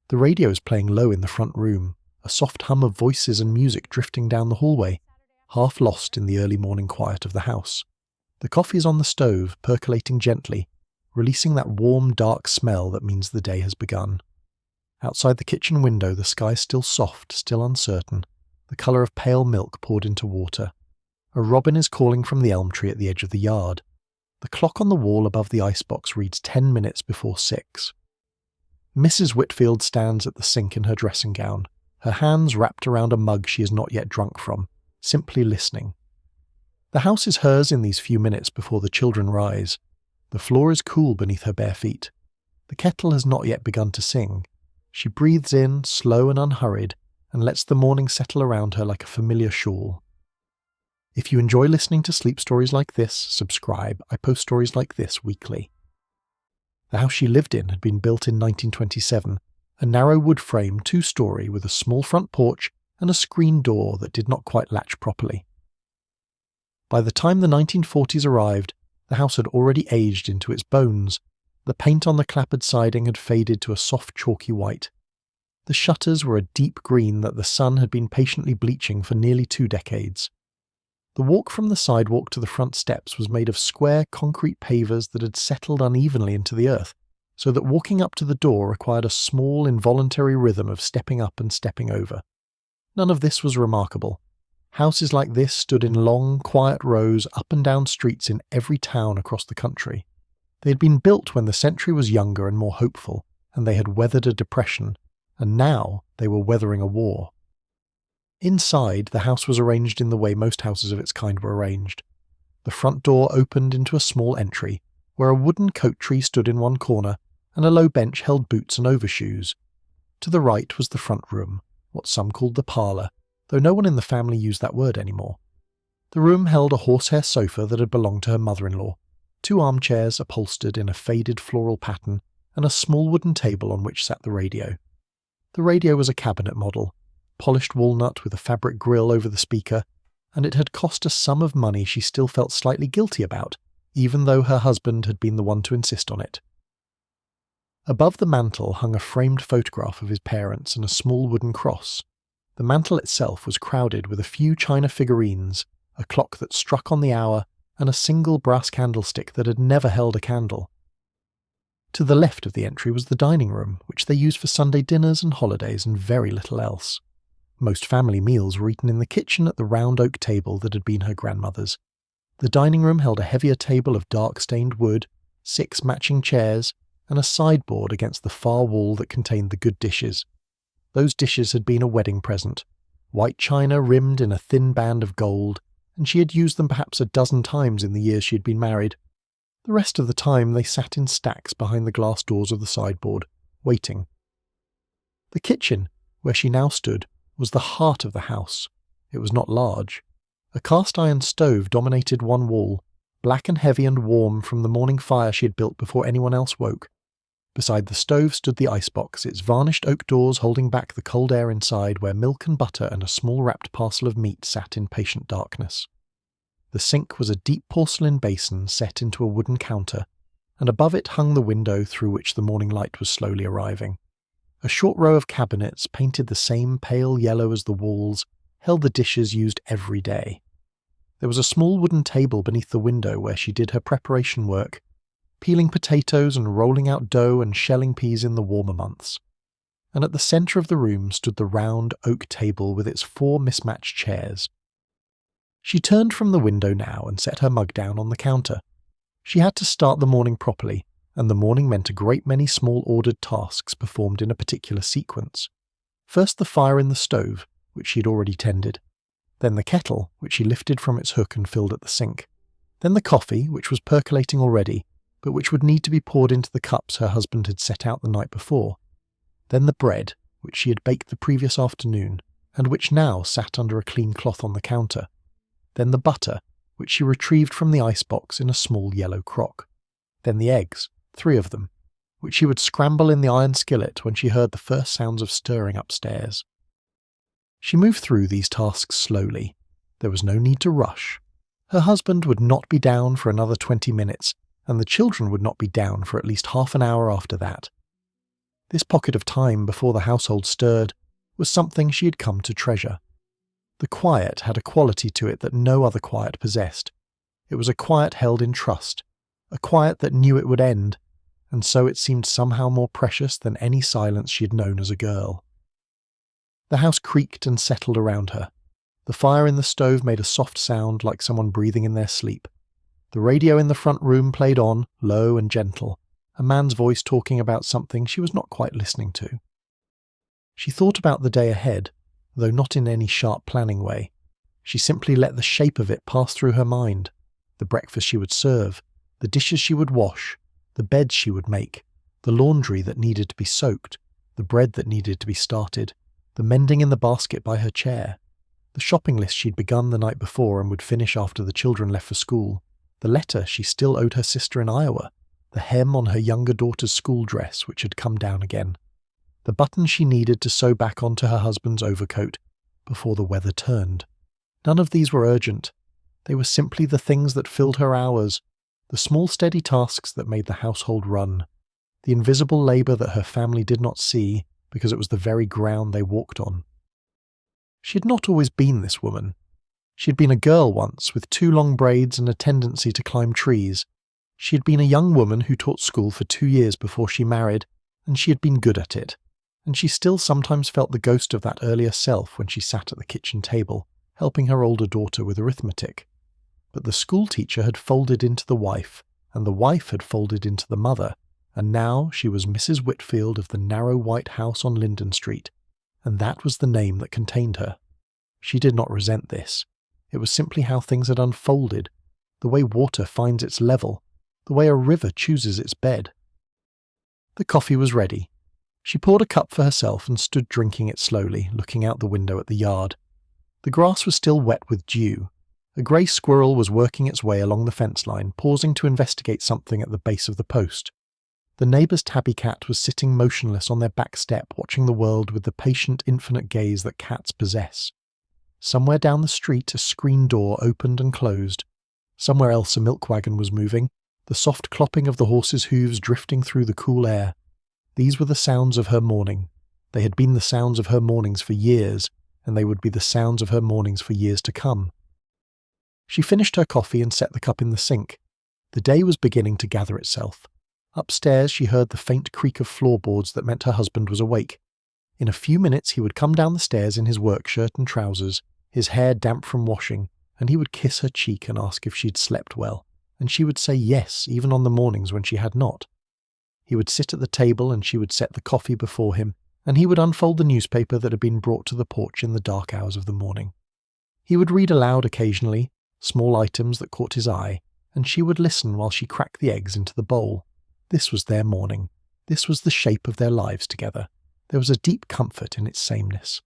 The radio is playing low in the front room, a soft hum of voices and music drifting down the hallway, half lost in the early morning quiet of the house. The coffee is on the stove, percolating gently, releasing that warm, dark smell that means the day has begun. Outside the kitchen window, the sky is still soft, still uncertain, the colour of pale milk poured into water. A robin is calling from the elm tree at the edge of the yard. The clock on the wall above the icebox reads 10 minutes before 6. Mrs. Whitfield stands at the sink in her dressing gown, her hands wrapped around a mug she is not yet drunk from, simply listening. The house is hers in these few minutes before the children rise. The floor is cool beneath her bare feet. The kettle has not yet begun to sing. She breathes in, slow and unhurried, and lets the morning settle around her like a familiar shawl. If you enjoy listening to sleep stories like this, subscribe. I post stories like this weekly. The house she lived in had been built in 1927, a narrow wood frame 2-story with a small front porch and a screen door that did not quite latch properly. By the time the 1940s arrived, the house had already aged into its bones. The paint on the clappered siding had faded to a soft chalky white. The shutters were a deep green that the sun had been patiently bleaching for nearly 2 decades. The walk from the sidewalk to the front steps was made of square concrete pavers that had settled unevenly into the earth, so that walking up to the door required a small involuntary rhythm of stepping up and stepping over. None of this was remarkable. Houses like this stood in long, quiet rows up and down streets in every town across the country. They had been built when the century was younger and more hopeful, and they had weathered a depression, and now they were weathering a war. Inside, the house was arranged in the way most houses of its kind were arranged. The front door opened into a small entry, where a wooden coat tree stood in one corner, and a low bench held boots and overshoes. To the right was the front room, what some called the parlour, though no one in the family used that word anymore. The room held a horsehair sofa that had belonged to her mother-in-law, 2 armchairs upholstered in a faded floral pattern, and a small wooden table on which sat the radio. The radio was a cabinet model, polished walnut with a fabric grille over the speaker, and it had cost a sum of money she still felt slightly guilty about, even though her husband had been the one to insist on it. Above the mantel hung a framed photograph of his parents and a small wooden cross. The mantel itself was crowded with a few china figurines, a clock that struck on the hour, and a single brass candlestick that had never held a candle. To the left of the entry was the dining room, which they used for Sunday dinners and holidays and very little else. Most family meals were eaten in the kitchen at the round oak table that had been her grandmother's. The dining room held a heavier table of dark-stained wood, 6 matching chairs, and a sideboard against the far wall that contained the good dishes. Those dishes had been a wedding present, white china rimmed in a thin band of gold, and she had used them perhaps a dozen times in the years she had been married. The rest of the time they sat in stacks behind the glass doors of the sideboard, waiting. The kitchen, where she now stood, was the heart of the house. It was not large. A cast-iron stove dominated one wall, black and heavy and warm from the morning fire she had built before anyone else woke. Beside the stove stood the icebox, its varnished oak doors holding back the cold air inside, where milk and butter and a small wrapped parcel of meat sat in patient darkness. The sink was a deep porcelain basin set into a wooden counter, and above it hung the window through which the morning light was slowly arriving. A short row of cabinets, painted the same pale yellow as the walls, held the dishes used every day. There was a small wooden table beneath the window where she did her preparation work, peeling potatoes and rolling out dough and shelling peas in the warmer months. And at the centre of the room stood the round oak table with its 4 mismatched chairs. She turned from the window now and set her mug down on the counter. She had to start the morning properly, and the morning meant a great many small ordered tasks performed in a particular sequence. First the fire in the stove, which she had already tended. Then the kettle, which she lifted from its hook and filled at the sink. Then the coffee, which was percolating already, but which would need to be poured into the cups her husband had set out the night before. Then the bread, which she had baked the previous afternoon, and which now sat under a clean cloth on the counter. Then the butter, which she retrieved from the icebox in a small yellow crock. Then the eggs, 3 of them, which she would scramble in the iron skillet when she heard the first sounds of stirring upstairs. She moved through these tasks slowly. There was no need to rush. Her husband would not be down for another 20 minutes, and the children would not be down for at least half an hour after that. This pocket of time before the household stirred was something she had come to treasure. The quiet had a quality to it that no other quiet possessed. It was a quiet held in trust, a quiet that knew it would end, and so it seemed somehow more precious than any silence she had known as a girl. The house creaked and settled around her. The fire in the stove made a soft sound like someone breathing in their sleep. The radio in the front room played on, low and gentle, a man's voice talking about something she was not quite listening to. She thought about the day ahead, though not in any sharp planning way. She simply let the shape of it pass through her mind. The breakfast she would serve, the dishes she would wash, the beds she would make, the laundry that needed to be soaked, the bread that needed to be started, the mending in the basket by her chair, the shopping list she'd begun the night before and would finish after the children left for school, the letter she still owed her sister in Iowa, the hem on her younger daughter's school dress which had come down again, the button she needed to sew back onto her husband's overcoat before the weather turned. None of these were urgent. They were simply the things that filled her hours, the small steady tasks that made the household run, the invisible labour that her family did not see because it was the very ground they walked on. She had not always been this woman. She had been a girl once, with 2 long braids and a tendency to climb trees. She had been a young woman who taught school for 2 years before she married, and she had been good at it. And she still sometimes felt the ghost of that earlier self when she sat at the kitchen table, helping her older daughter with arithmetic. But the school teacher had folded into the wife, and the wife had folded into the mother, and now she was Mrs. Whitfield of the narrow white house on Linden Street, and that was the name that contained her. She did not resent this. It was simply how things had unfolded, the way water finds its level, the way a river chooses its bed. The coffee was ready. She poured a cup for herself and stood drinking it slowly, looking out the window at the yard. The grass was still wet with dew. A grey squirrel was working its way along the fence line, pausing to investigate something at the base of the post. The neighbour's tabby cat was sitting motionless on their back step, watching the world with the patient, infinite gaze that cats possess. Somewhere down the street a screen door opened and closed. Somewhere else a milk wagon was moving, the soft clopping of the horses' hooves drifting through the cool air. These were the sounds of her morning. They had been the sounds of her mornings for years, and they would be the sounds of her mornings for years to come. She finished her coffee and set the cup in the sink. The day was beginning to gather itself. Upstairs she heard the faint creak of floorboards that meant her husband was awake. In a few minutes he would come down the stairs in his work shirt and trousers, his hair damp from washing, and he would kiss her cheek and ask if she'd slept well, and she would say yes, even on the mornings when she had not. He would sit at the table and she would set the coffee before him, and he would unfold the newspaper that had been brought to the porch in the dark hours of the morning. He would read aloud occasionally, small items that caught his eye, and she would listen while she cracked the eggs into the bowl. This was their morning. This was the shape of their lives together. There was a deep comfort in its sameness.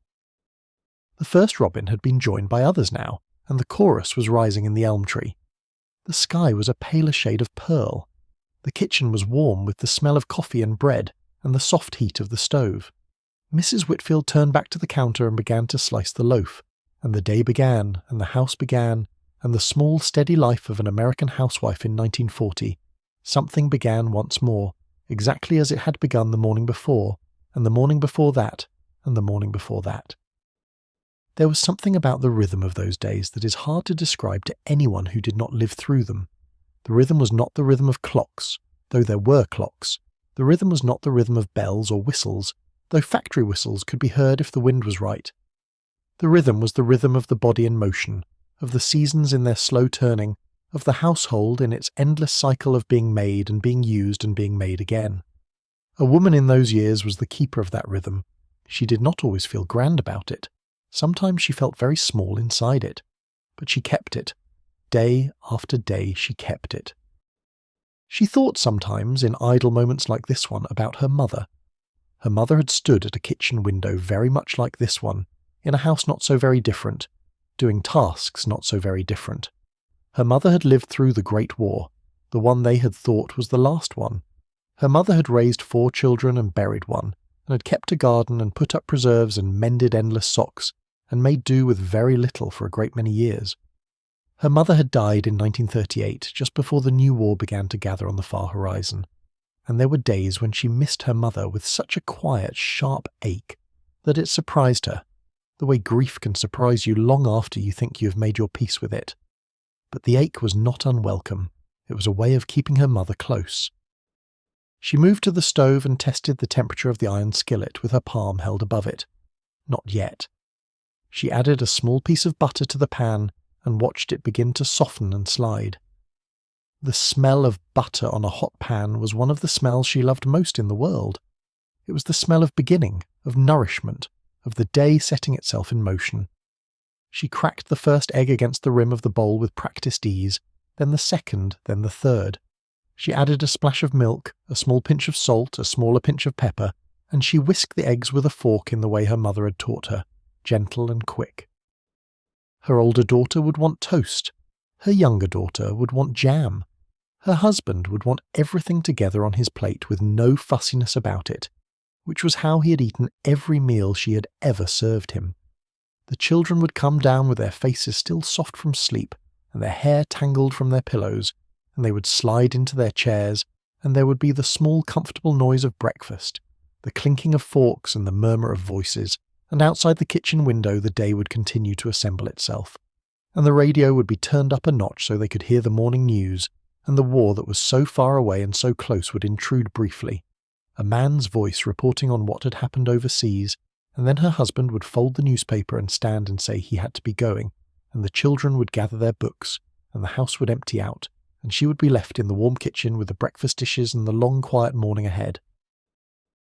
The first robin had been joined by others now, and the chorus was rising in the elm tree. The sky was a paler shade of pearl. The kitchen was warm with the smell of coffee and bread and the soft heat of the stove. Mrs. Whitfield turned back to the counter and began to slice the loaf, and the day began, and the house began, and the small, steady life of an American housewife in 1940. Something began once more, exactly as it had begun the morning before, and the morning before that, and the morning before that. There was something about the rhythm of those days that is hard to describe to anyone who did not live through them. The rhythm was not the rhythm of clocks, though there were clocks. The rhythm was not the rhythm of bells or whistles, though factory whistles could be heard if the wind was right. The rhythm was the rhythm of the body in motion, of the seasons in their slow turning, of the household in its endless cycle of being made and being used and being made again. A woman in those years was the keeper of that rhythm. She did not always feel grand about it. Sometimes she felt very small inside it. But she kept it. Day after day she kept it. She thought sometimes, in idle moments like this one, about her mother. Her mother had stood at a kitchen window very much like this one, in a house not so very different, doing tasks not so very different. Her mother had lived through the Great War, the one they had thought was the last one. Her mother had raised 4 children and buried one, and had kept a garden and put up preserves and mended endless socks, and made do with very little for a great many years. Her mother had died in 1938, just before the new war began to gather on the far horizon. and there were days when she missed her mother with such a quiet, sharp ache that it surprised her, the way grief can surprise you long after you think you have made your peace with it. But the ache was not unwelcome. It was a way of keeping her mother close. She moved to the stove and tested the temperature of the iron skillet with her palm held above it. Not yet. She added a small piece of butter to the pan and watched it begin to soften and slide. The smell of butter on a hot pan was one of the smells she loved most in the world. It was the smell of beginning, of nourishment, of the day setting itself in motion. She cracked the first egg against the rim of the bowl with practiced ease, then the second, then the third. She added a splash of milk, a small pinch of salt, a smaller pinch of pepper, and she whisked the eggs with a fork in the way her mother had taught her, gentle and quick. Her older daughter would want toast. Her younger daughter would want jam. Her husband would want everything together on his plate with no fussiness about it, which was how he had eaten every meal she had ever served him. The children would come down with their faces still soft from sleep and their hair tangled from their pillows, and they would slide into their chairs, and there would be the small comfortable noise of breakfast, the clinking of forks and the murmur of voices, and outside the kitchen window the day would continue to assemble itself, and the radio would be turned up a notch so they could hear the morning news, and the war that was so far away and so close would intrude briefly, a man's voice reporting on what had happened overseas, and then her husband would fold the newspaper and stand and say he had to be going, and the children would gather their books, and the house would empty out, and she would be left in the warm kitchen with the breakfast dishes and the long quiet morning ahead.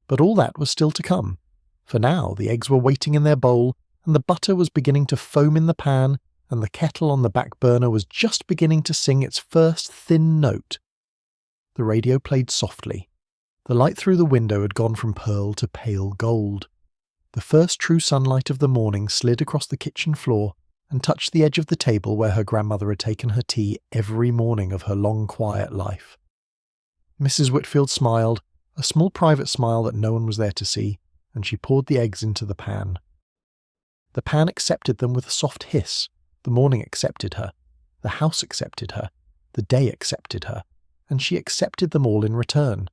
But all that was still to come, for now the eggs were waiting in their bowl, and the butter was beginning to foam in the pan, and the kettle on the back burner was just beginning to sing its first thin note. The radio played softly. The light through the window had gone from pearl to pale gold. The first true sunlight of the morning slid across the kitchen floor and touched the edge of the table where her grandmother had taken her tea every morning of her long quiet life. Mrs. Whitfield smiled, a small private smile that no one was there to see, and she poured the eggs into the pan. The pan accepted them with a soft hiss. The morning accepted her. The house accepted her. The day accepted her. And she accepted them all in return,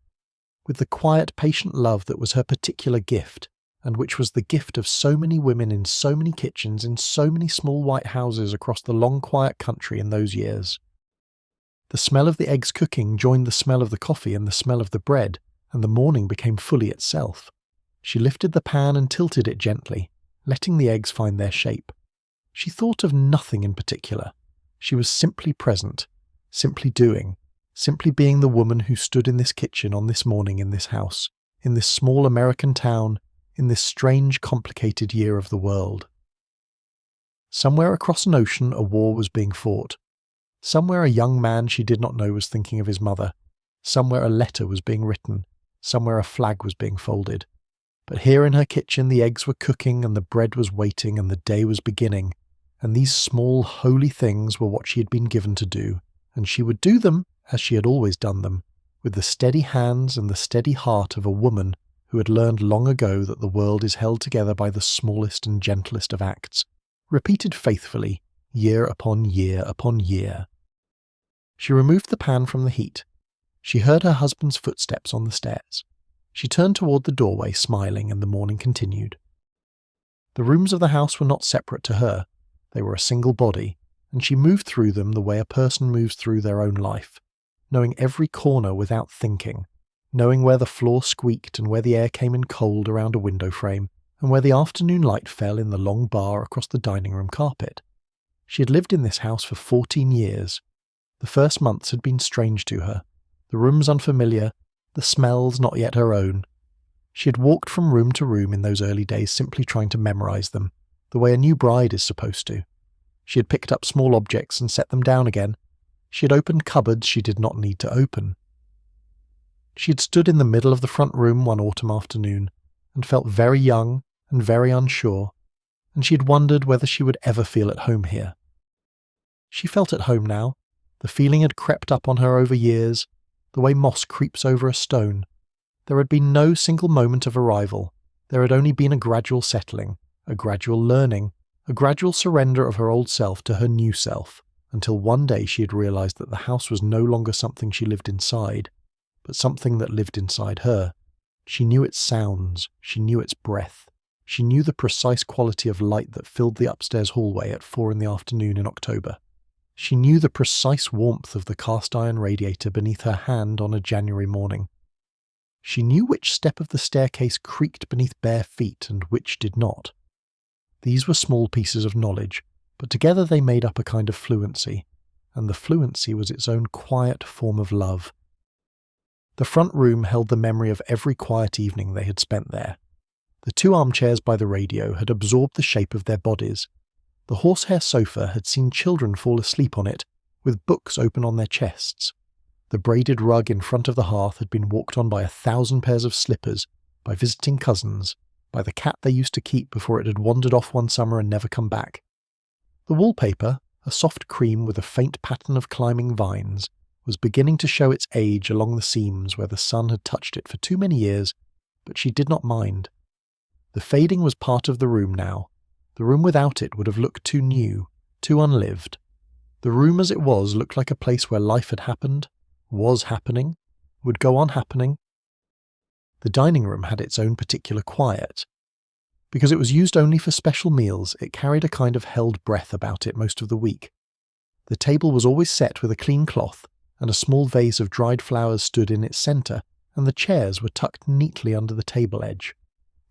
with the quiet, patient love that was her particular gift, and which was the gift of so many women in so many kitchens in so many small white houses across the long quiet country in those years. The smell of the eggs cooking joined the smell of the coffee and the smell of the bread, and the morning became fully itself. She lifted the pan and tilted it gently, letting the eggs find their shape. She thought of nothing in particular. She was simply present, simply doing, simply being the woman who stood in this kitchen on this morning in this house, in this small American town, in this strange, complicated year of the world. Somewhere across an ocean a war was being fought. Somewhere a young man she did not know was thinking of his mother. Somewhere a letter was being written. Somewhere a flag was being folded. But here in her kitchen the eggs were cooking and the bread was waiting and the day was beginning, and these small holy things were what she had been given to do, and she would do them as she had always done them, with the steady hands and the steady heart of a woman who had learned long ago that the world is held together by the smallest and gentlest of acts, repeated faithfully, year upon year upon year. She removed the pan from the heat. She heard her husband's footsteps on the stairs. She turned toward the doorway, smiling, and the morning continued. The rooms of the house were not separate to her. They were a single body, and she moved through them the way a person moves through their own life, knowing every corner without thinking, knowing where the floor squeaked and where the air came in cold around a window frame, and where the afternoon light fell in the long bar across the dining room carpet. She had lived in this house for 14 years. The first months had been strange to her, the rooms unfamiliar, the smells not yet her own. She had walked from room to room in those early days simply trying to memorize them, the way a new bride is supposed to. She had picked up small objects and set them down again. She had opened cupboards she did not need to open. She had stood in the middle of the front room one autumn afternoon and felt very young and very unsure, and she had wondered whether she would ever feel at home here. She felt at home now. The feeling had crept up on her over years, the way moss creeps over a stone. There had been no single moment of arrival. There had only been a gradual settling, a gradual learning, a gradual surrender of her old self to her new self, until one day she had realized that the house was no longer something she lived inside. but something that lived inside her. She knew its sounds, she knew its breath, she knew the precise quality of light that filled the upstairs hallway at 4 in the afternoon in October. She knew the precise warmth of the cast-iron radiator beneath her hand on a January morning. She knew which step of the staircase creaked beneath bare feet and which did not. These were small pieces of knowledge, but together they made up a kind of fluency, and the fluency was its own quiet form of love. The front room held the memory of every quiet evening they had spent there. The 2 armchairs by the radio had absorbed the shape of their bodies. The horsehair sofa had seen children fall asleep on it, with books open on their chests. The braided rug in front of the hearth had been walked on by 1,000 pairs of slippers, by visiting cousins, by the cat they used to keep before it had wandered off one summer and never come back. The wallpaper, a soft cream with a faint pattern of climbing vines, was beginning to show its age along the seams where the sun had touched it for too many years, but she did not mind. The fading was part of the room now. The room without it would have looked too new, too unlived. The room as it was looked like a place where life had happened, was happening, would go on happening. The dining room had its own particular quiet. Because it was used only for special meals, it carried a kind of held breath about it most of the week. The table was always set with a clean cloth, and a small vase of dried flowers stood in its centre, and the chairs were tucked neatly under the table edge.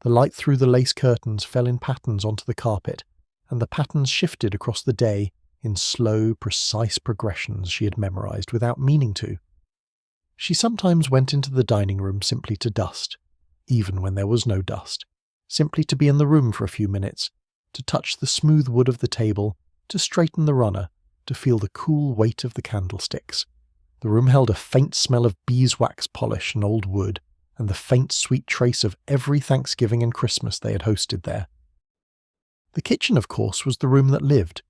The light through the lace curtains fell in patterns onto the carpet, and the patterns shifted across the day in slow, precise progressions she had memorized without meaning to. She sometimes went into the dining room simply to dust, even when there was no dust, simply to be in the room for a few minutes, to touch the smooth wood of the table, to straighten the runner, to feel the cool weight of the candlesticks. The room held a faint smell of beeswax polish and old wood, and the faint sweet trace of every Thanksgiving and Christmas they had hosted there. The kitchen, of course, was the room that lived.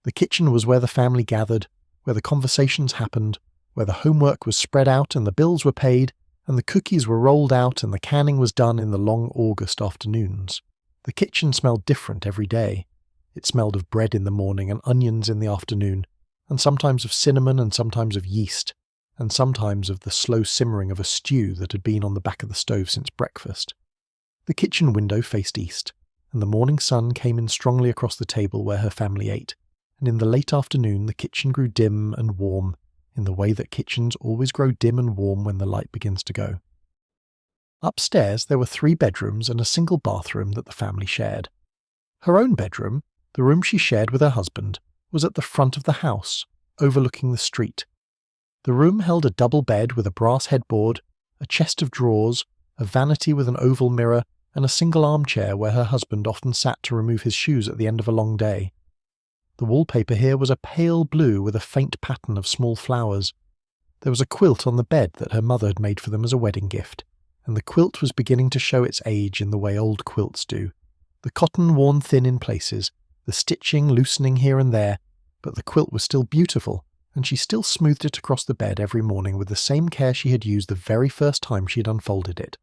The kitchen was where the family gathered, where the conversations happened, where the homework was spread out and the bills were paid, and the cookies were rolled out and the canning was done in the long August afternoons. The kitchen smelled different every day. It smelled of bread in the morning and onions in the afternoon, and sometimes of cinnamon and sometimes of yeast, and sometimes of the slow simmering of a stew that had been on the back of the stove since breakfast. The kitchen window faced east, and the morning sun came in strongly across the table where her family ate, and in the late afternoon the kitchen grew dim and warm, in the way that kitchens always grow dim and warm when the light begins to go. Upstairs there were 3 bedrooms and a single bathroom that the family shared. Her own bedroom, the room she shared with her husband, was at the front of the house, overlooking the street. The room held a double bed with a brass headboard, a chest of drawers, a vanity with an oval mirror, and a single armchair where her husband often sat to remove his shoes at the end of a long day. The wallpaper here was a pale blue with a faint pattern of small flowers. There was a quilt on the bed that her mother had made for them as a wedding gift, and the quilt was beginning to show its age in the way old quilts do. The cotton worn thin in places, the stitching loosening here and there, but the quilt was still beautiful, and she still smoothed it across the bed every morning with the same care she had used the very first time she had unfolded it.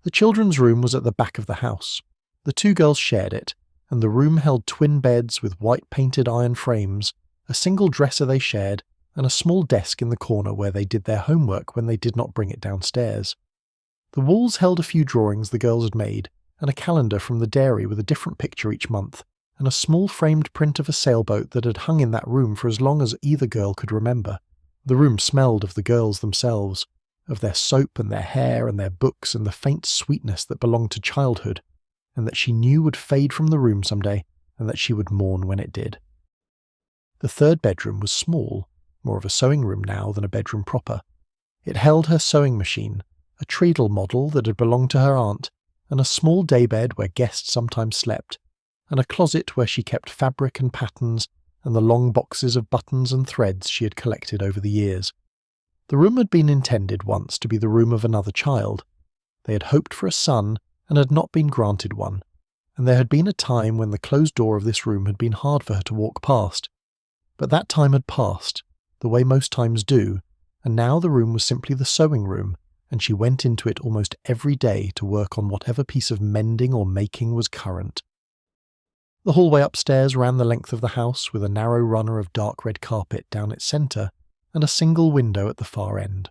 The children's room was at the back of the house. The 2 girls shared it, and the room held twin beds with white painted iron frames, a single dresser they shared, and a small desk in the corner where they did their homework when they did not bring it downstairs. The walls held a few drawings the girls had made, and a calendar from the dairy with a different picture each month, and a small framed print of a sailboat that had hung in that room for as long as either girl could remember. The room smelled of the girls themselves, of their soap and their hair and their books and the faint sweetness that belonged to childhood, and that she knew would fade from the room some day, and that she would mourn when it did. The 3rd bedroom was small, more of a sewing room now than a bedroom proper. It held her sewing machine, a treadle model that had belonged to her aunt, and a small daybed where guests sometimes slept, and a closet where she kept fabric and patterns and the long boxes of buttons and threads she had collected over the years. The room had been intended once to be the room of another child. They had hoped for a son and had not been granted one, and there had been a time when the closed door of this room had been hard for her to walk past. But that time had passed, the way most times do, and now the room was simply the sewing room, and she went into it almost every day to work on whatever piece of mending or making was current. The hallway upstairs ran the length of the house with a narrow runner of dark red carpet down its centre, and a single window at the far end.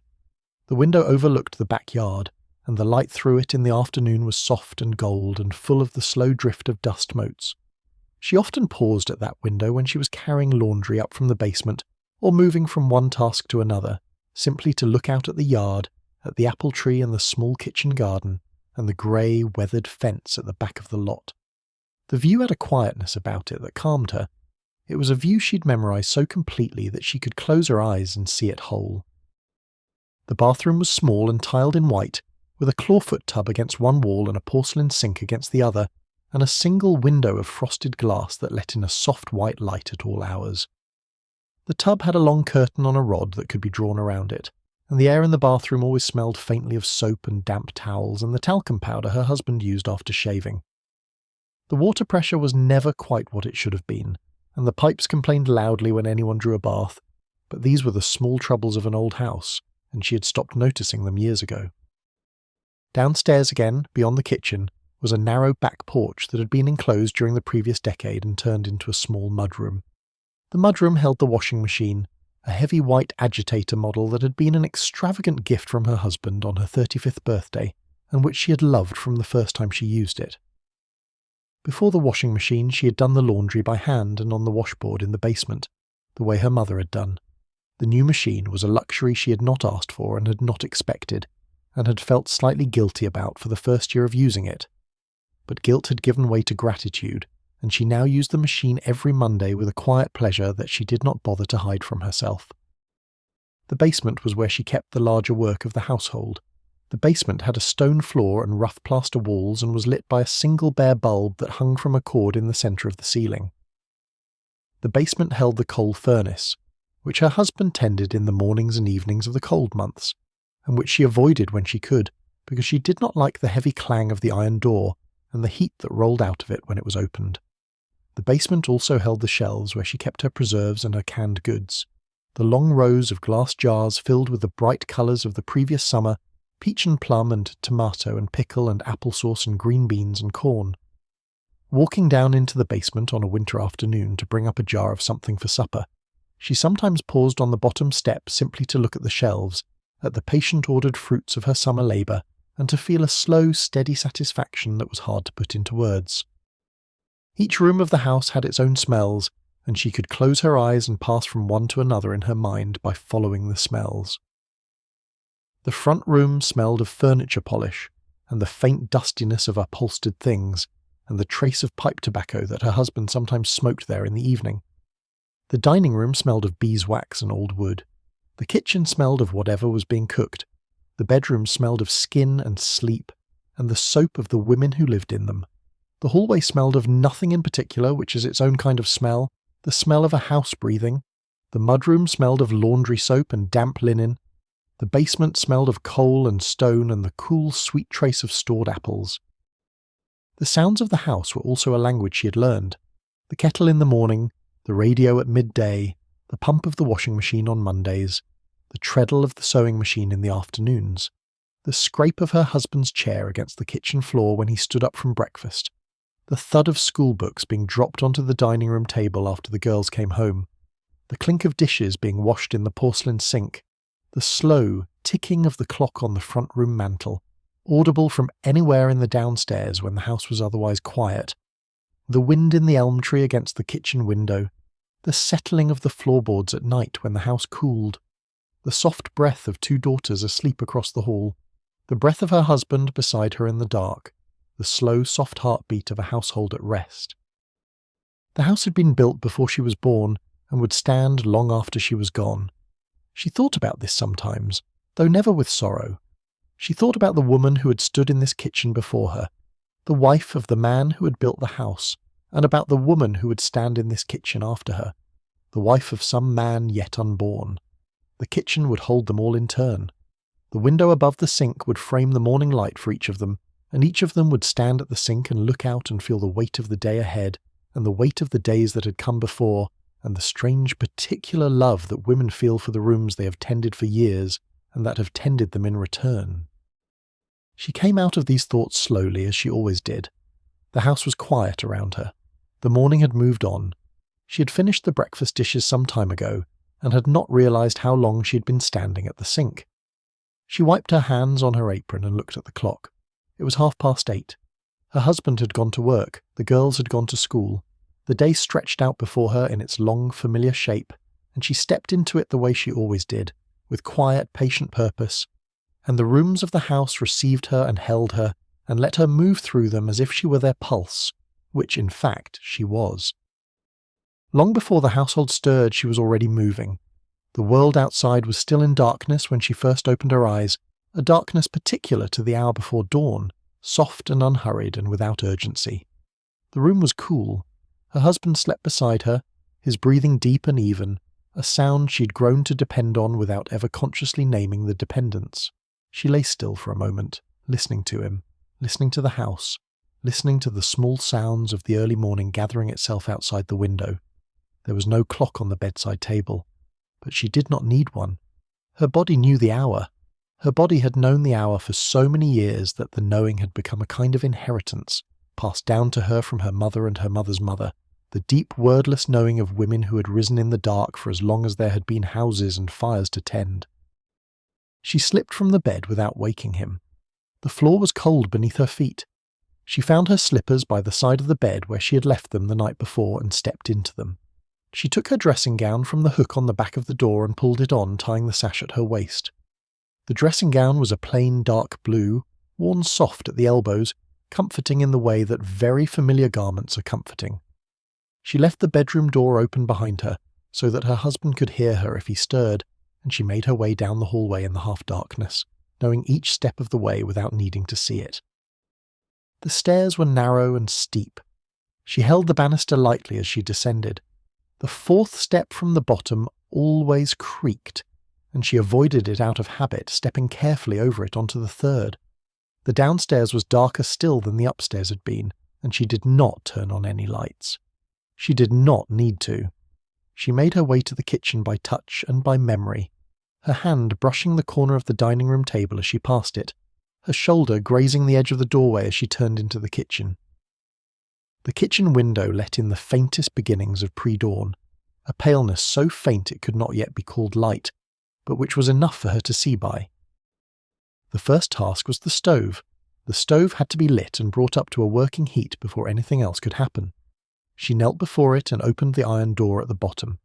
The window overlooked the backyard, and the light through it in the afternoon was soft and gold and full of the slow drift of dust motes. She often paused at that window when she was carrying laundry up from the basement or moving from one task to another, simply to look out at the yard, at the apple tree and the small kitchen garden, and the grey, weathered fence at the back of the lot. The view had a quietness about it that calmed her. It was a view she'd memorised so completely that she could close her eyes and see it whole. The bathroom was small and tiled in white, with a clawfoot tub against one wall and a porcelain sink against the other, and a single window of frosted glass that let in a soft white light at all hours. The tub had a long curtain on a rod that could be drawn around it, and the air in the bathroom always smelled faintly of soap and damp towels and the talcum powder her husband used after shaving. The water pressure was never quite what it should have been, and the pipes complained loudly when anyone drew a bath, but these were the small troubles of an old house, and she had stopped noticing them years ago. Downstairs again, beyond the kitchen, was a narrow back porch that had been enclosed during the previous decade and turned into a small mudroom. The mudroom held the washing machine, a heavy white agitator model that had been an extravagant gift from her husband on her 35th birthday, and which she had loved from the first time she used it. Before the washing machine, she had done the laundry by hand and on the washboard in the basement, the way her mother had done. The new machine was a luxury she had not asked for and had not expected, and had felt slightly guilty about for the first year of using it. But guilt had given way to gratitude, and she now used the machine every Monday with a quiet pleasure that she did not bother to hide from herself. The basement was where she kept the larger work of the household. The basement had a stone floor and rough plaster walls and was lit by a single bare bulb that hung from a cord in the centre of the ceiling. The basement held the coal furnace, which her husband tended in the mornings and evenings of the cold months, and which she avoided when she could, because she did not like the heavy clang of the iron door and the heat that rolled out of it when it was opened. The basement also held the shelves where she kept her preserves and her canned goods, the long rows of glass jars filled with the bright colours of the previous summer, peach and plum and tomato and pickle and applesauce and green beans and corn. Walking down into the basement on a winter afternoon to bring up a jar of something for supper, she sometimes paused on the bottom step simply to look at the shelves, at the patient-ordered fruits of her summer labour, and to feel a slow, steady satisfaction that was hard to put into words. Each room of the house had its own smells, and she could close her eyes and pass from one to another in her mind by following the smells. The front room smelled of furniture polish, and the faint dustiness of upholstered things, and the trace of pipe tobacco that her husband sometimes smoked there in the evening. The dining room smelled of beeswax and old wood. The kitchen smelled of whatever was being cooked. The bedroom smelled of skin and sleep, and the soap of the women who lived in them. The hallway smelled of nothing in particular, which is its own kind of smell, the smell of a house breathing. The mudroom smelled of laundry soap and damp linen. The basement smelled of coal and stone and the cool, sweet trace of stored apples. The sounds of the house were also a language she had learned. The kettle in the morning, the radio at midday, the pump of the washing machine on Mondays, the treadle of the sewing machine in the afternoons, the scrape of her husband's chair against the kitchen floor when he stood up from breakfast, the thud of school books being dropped onto the dining room table after the girls came home, the clink of dishes being washed in the porcelain sink, the slow ticking of the clock on the front room mantel, audible from anywhere in the downstairs when the house was otherwise quiet, the wind in the elm tree against the kitchen window, the settling of the floorboards at night when the house cooled, the soft breath of two daughters asleep across the hall, the breath of her husband beside her in the dark, the slow, soft heartbeat of a household at rest. The house had been built before she was born and would stand long after she was gone. She thought about this sometimes, though never with sorrow. She thought about the woman who had stood in this kitchen before her, the wife of the man who had built the house, and about the woman who would stand in this kitchen after her, the wife of some man yet unborn. The kitchen would hold them all in turn. The window above the sink would frame the morning light for each of them, and each of them would stand at the sink and look out and feel the weight of the day ahead, and the weight of the days that had come before, and the strange particular love that women feel for the rooms they have tended for years, and that have tended them in return. She came out of these thoughts slowly, as she always did. The house was quiet around her. The morning had moved on. She had finished the breakfast dishes some time ago, and had not realised how long she had been standing at the sink. She wiped her hands on her apron and looked at the clock. It was 8:30. Her husband had gone to work, the girls had gone to school. The day stretched out before her in its long, familiar shape, and she stepped into it the way she always did, with quiet, patient purpose, and the rooms of the house received her and held her, and let her move through them as if she were their pulse, which, in fact, she was. Long before the household stirred, she was already moving. The world outside was still in darkness when she first opened her eyes, a darkness particular to the hour before dawn, soft and unhurried and without urgency. The room was cool. Her husband slept beside her, his breathing deep and even, a sound she'd grown to depend on without ever consciously naming the dependence. She lay still for a moment, listening to him, listening to the house, listening to the small sounds of the early morning gathering itself outside the window. There was no clock on the bedside table, but she did not need one. Her body knew the hour. Her body had known the hour for so many years that the knowing had become a kind of inheritance, passed down to her from her mother and her mother's mother, the deep wordless knowing of women who had risen in the dark for as long as there had been houses and fires to tend. She slipped from the bed without waking him. The floor was cold beneath her feet. She found her slippers by the side of the bed where she had left them the night before and stepped into them. She took her dressing gown from the hook on the back of the door and pulled it on, tying the sash at her waist. The dressing gown was a plain dark blue, worn soft at the elbows, comforting in the way that very familiar garments are comforting. She left the bedroom door open behind her, so that her husband could hear her if he stirred, and she made her way down the hallway in the half-darkness, knowing each step of the way without needing to see it. The stairs were narrow and steep. She held the banister lightly as she descended. The fourth step from the bottom always creaked, and she avoided it out of habit, stepping carefully over it onto the third. The downstairs was darker still than the upstairs had been, and she did not turn on any lights. She did not need to. She made her way to the kitchen by touch and by memory, her hand brushing the corner of the dining room table as she passed it, her shoulder grazing the edge of the doorway as she turned into the kitchen. The kitchen window let in the faintest beginnings of pre-dawn, a paleness so faint it could not yet be called light, but which was enough for her to see by. The first task was the stove. The stove had to be lit and brought up to a working heat before anything else could happen. She knelt before it and opened the iron door at the bottom.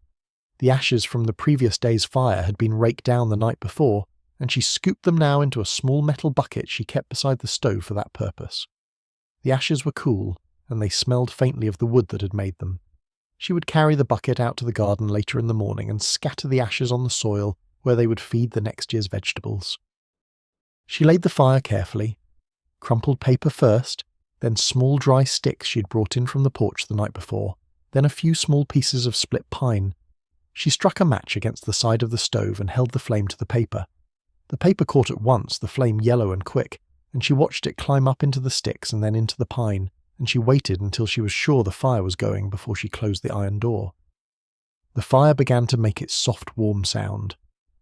The ashes from the previous day's fire had been raked down the night before, and she scooped them now into a small metal bucket she kept beside the stove for that purpose. The ashes were cool, and they smelled faintly of the wood that had made them. She would carry the bucket out to the garden later in the morning and scatter the ashes on the soil where they would feed the next year's vegetables. She laid the fire carefully, crumpled paper first, then small dry sticks she had brought in from the porch the night before, then a few small pieces of split pine. She struck a match against the side of the stove and held the flame to the paper. The paper caught at once, the flame yellow and quick, and she watched it climb up into the sticks and then into the pine, and she waited until she was sure the fire was going before she closed the iron door. The fire began to make its soft, warm sound.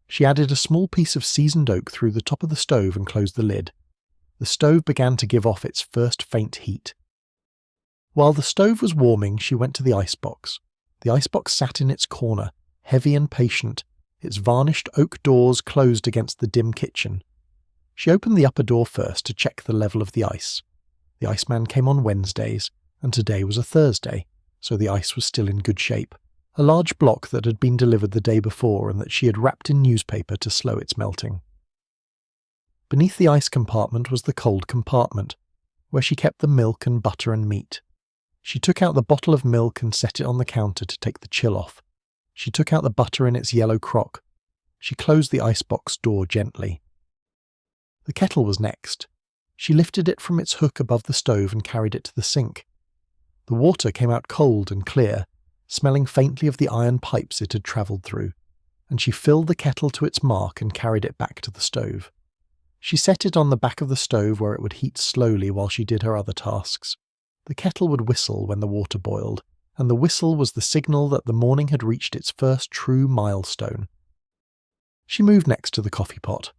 She added a small piece of seasoned oak through the top of the stove and closed the lid. The stove began to give off its first faint heat. While the stove was warming, she went to the icebox. The icebox sat in its corner, heavy and patient, its varnished oak doors closed against the dim kitchen. She opened the upper door first to check the level of the ice. The iceman came on Wednesdays, and today was a Thursday, so the ice was still in good shape. A large block that had been delivered the day before and that she had wrapped in newspaper to slow its melting. Beneath the ice compartment was the cold compartment, where she kept the milk and butter and meat. She took out the bottle of milk and set it on the counter to take the chill off. She took out the butter in its yellow crock. She closed the icebox door gently. The kettle was next. She lifted it from its hook above the stove and carried it to the sink. The water came out cold and clear, smelling faintly of the iron pipes it had travelled through, and she filled the kettle to its mark and carried it back to the stove. She set it on the back of the stove where it would heat slowly while she did her other tasks. The kettle would whistle when the water boiled, and the whistle was the signal that the morning had reached its first true milestone. She moved next to the coffee pot.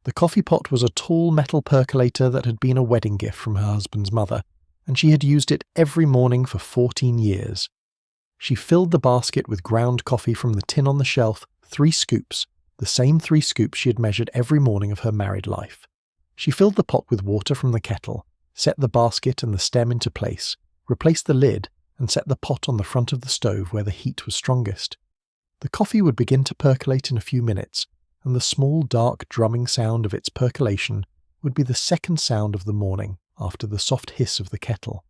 The coffee pot was a tall metal percolator that had been a wedding gift from her husband's mother, and she had used it every morning for 14 years. She filled the basket with ground coffee from the tin on the shelf, 3 scoops, the the same 3 scoops she had measured every morning of her married life. She filled the pot with water from the kettle, set the basket and the stem into place, replaced the lid, and set the pot on the front of the stove where the heat was strongest. The coffee would begin to percolate in a few minutes, and the small, dark, drumming sound of its percolation would be the second sound of the morning after the soft hiss of the kettle.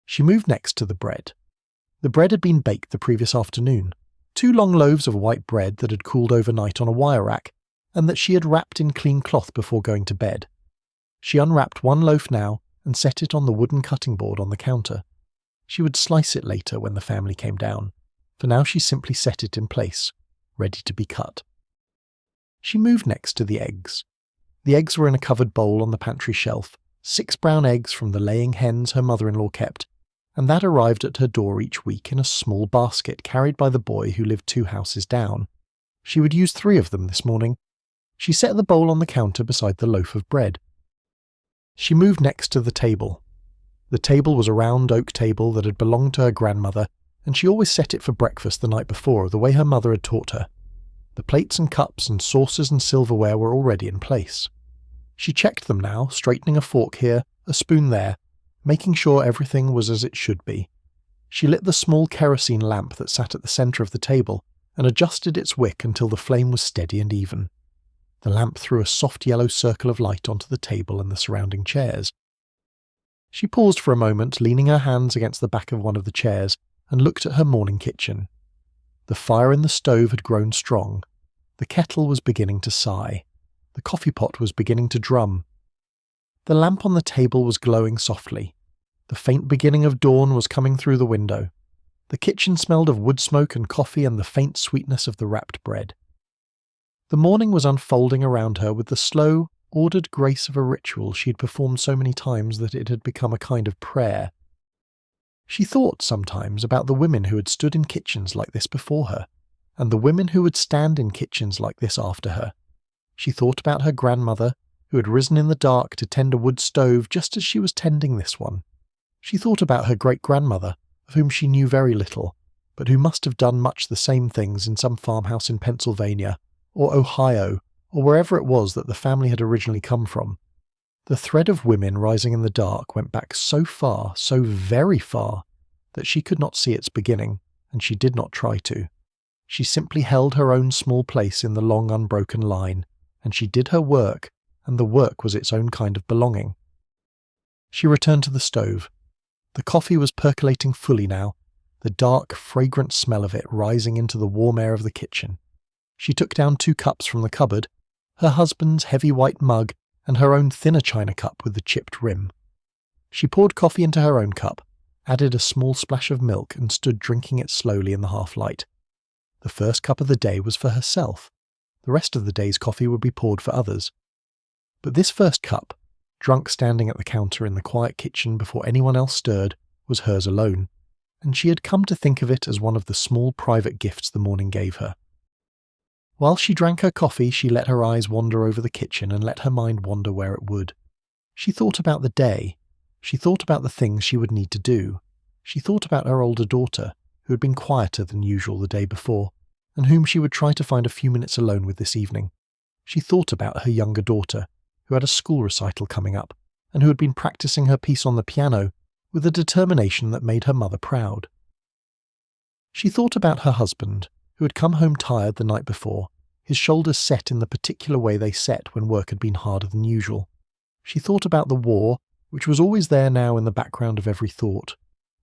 She moved next to the bread. The bread had been baked the previous afternoon, 2 long loaves of white bread that had cooled overnight on a wire rack, and that she had wrapped in clean cloth before going to bed. She unwrapped 1 loaf now and set it on the wooden cutting board on the counter. She would slice it later when the family came down. For now she simply set it in place, ready to be cut. She moved next to the eggs. The eggs were in a covered bowl on the pantry shelf, 6 brown eggs from the laying hens her mother-in-law kept, and that arrived at her door each week in a small basket carried by the boy who lived 2 houses down. She would use 3 of them this morning. She set the bowl on the counter beside the loaf of bread. She moved next to the table. The table was a round oak table that had belonged to her grandmother, and she always set it for breakfast the night before, the way her mother had taught her. The plates and cups and saucers and silverware were already in place. She checked them now, straightening a fork here, a spoon there, making sure everything was as it should be. She lit the small kerosene lamp that sat at the centre of the table and adjusted its wick until the flame was steady and even. The lamp threw a soft yellow circle of light onto the table and the surrounding chairs. She paused for a moment, leaning her hands against the back of one of the chairs, and looked at her morning kitchen. The fire in the stove had grown strong. The kettle was beginning to sigh. The coffee pot was beginning to drum. The lamp on the table was glowing softly. The faint beginning of dawn was coming through the window. The kitchen smelled of wood smoke and coffee and the faint sweetness of the wrapped bread. The morning was unfolding around her with the slow, ordered grace of a ritual she had performed so many times that it had become a kind of prayer. She thought sometimes about the women who had stood in kitchens like this before her, and the women who would stand in kitchens like this after her. She thought about her grandmother, who had risen in the dark to tend a wood stove just as she was tending this one. She thought about her great-grandmother, of whom she knew very little, but who must have done much the same things in some farmhouse in Pennsylvania, or Ohio, or wherever it was that the family had originally come from. The thread of women rising in the dark went back so far, so very far, that she could not see its beginning, and she did not try to. She simply held her own small place in the long unbroken line, and she did her work, and the work was its own kind of belonging. She returned to the stove. The coffee was percolating fully now, the dark, fragrant smell of it rising into the warm air of the kitchen. She took down 2 cups from the cupboard, her husband's heavy white mug and her own thinner china cup with the chipped rim. She poured coffee into her own cup, added a small splash of milk and stood drinking it slowly in the half-light. The first cup of the day was for herself. The rest of the day's coffee would be poured for others. But this first cup, drunk standing at the counter in the quiet kitchen before anyone else stirred, was hers alone, and she had come to think of it as one of the small private gifts the morning gave her. While she drank her coffee, she let her eyes wander over the kitchen and let her mind wander where it would. She thought about the day. She thought about the things she would need to do. She thought about her older daughter, who had been quieter than usual the day before, and whom she would try to find a few minutes alone with this evening. She thought about her younger daughter, who had a school recital coming up, and who had been practicing her piece on the piano with a determination that made her mother proud. She thought about her husband, who had come home tired the night before, his shoulders set in the particular way they set when work had been harder than usual. She thought about the war, which was always there now in the background of every thought,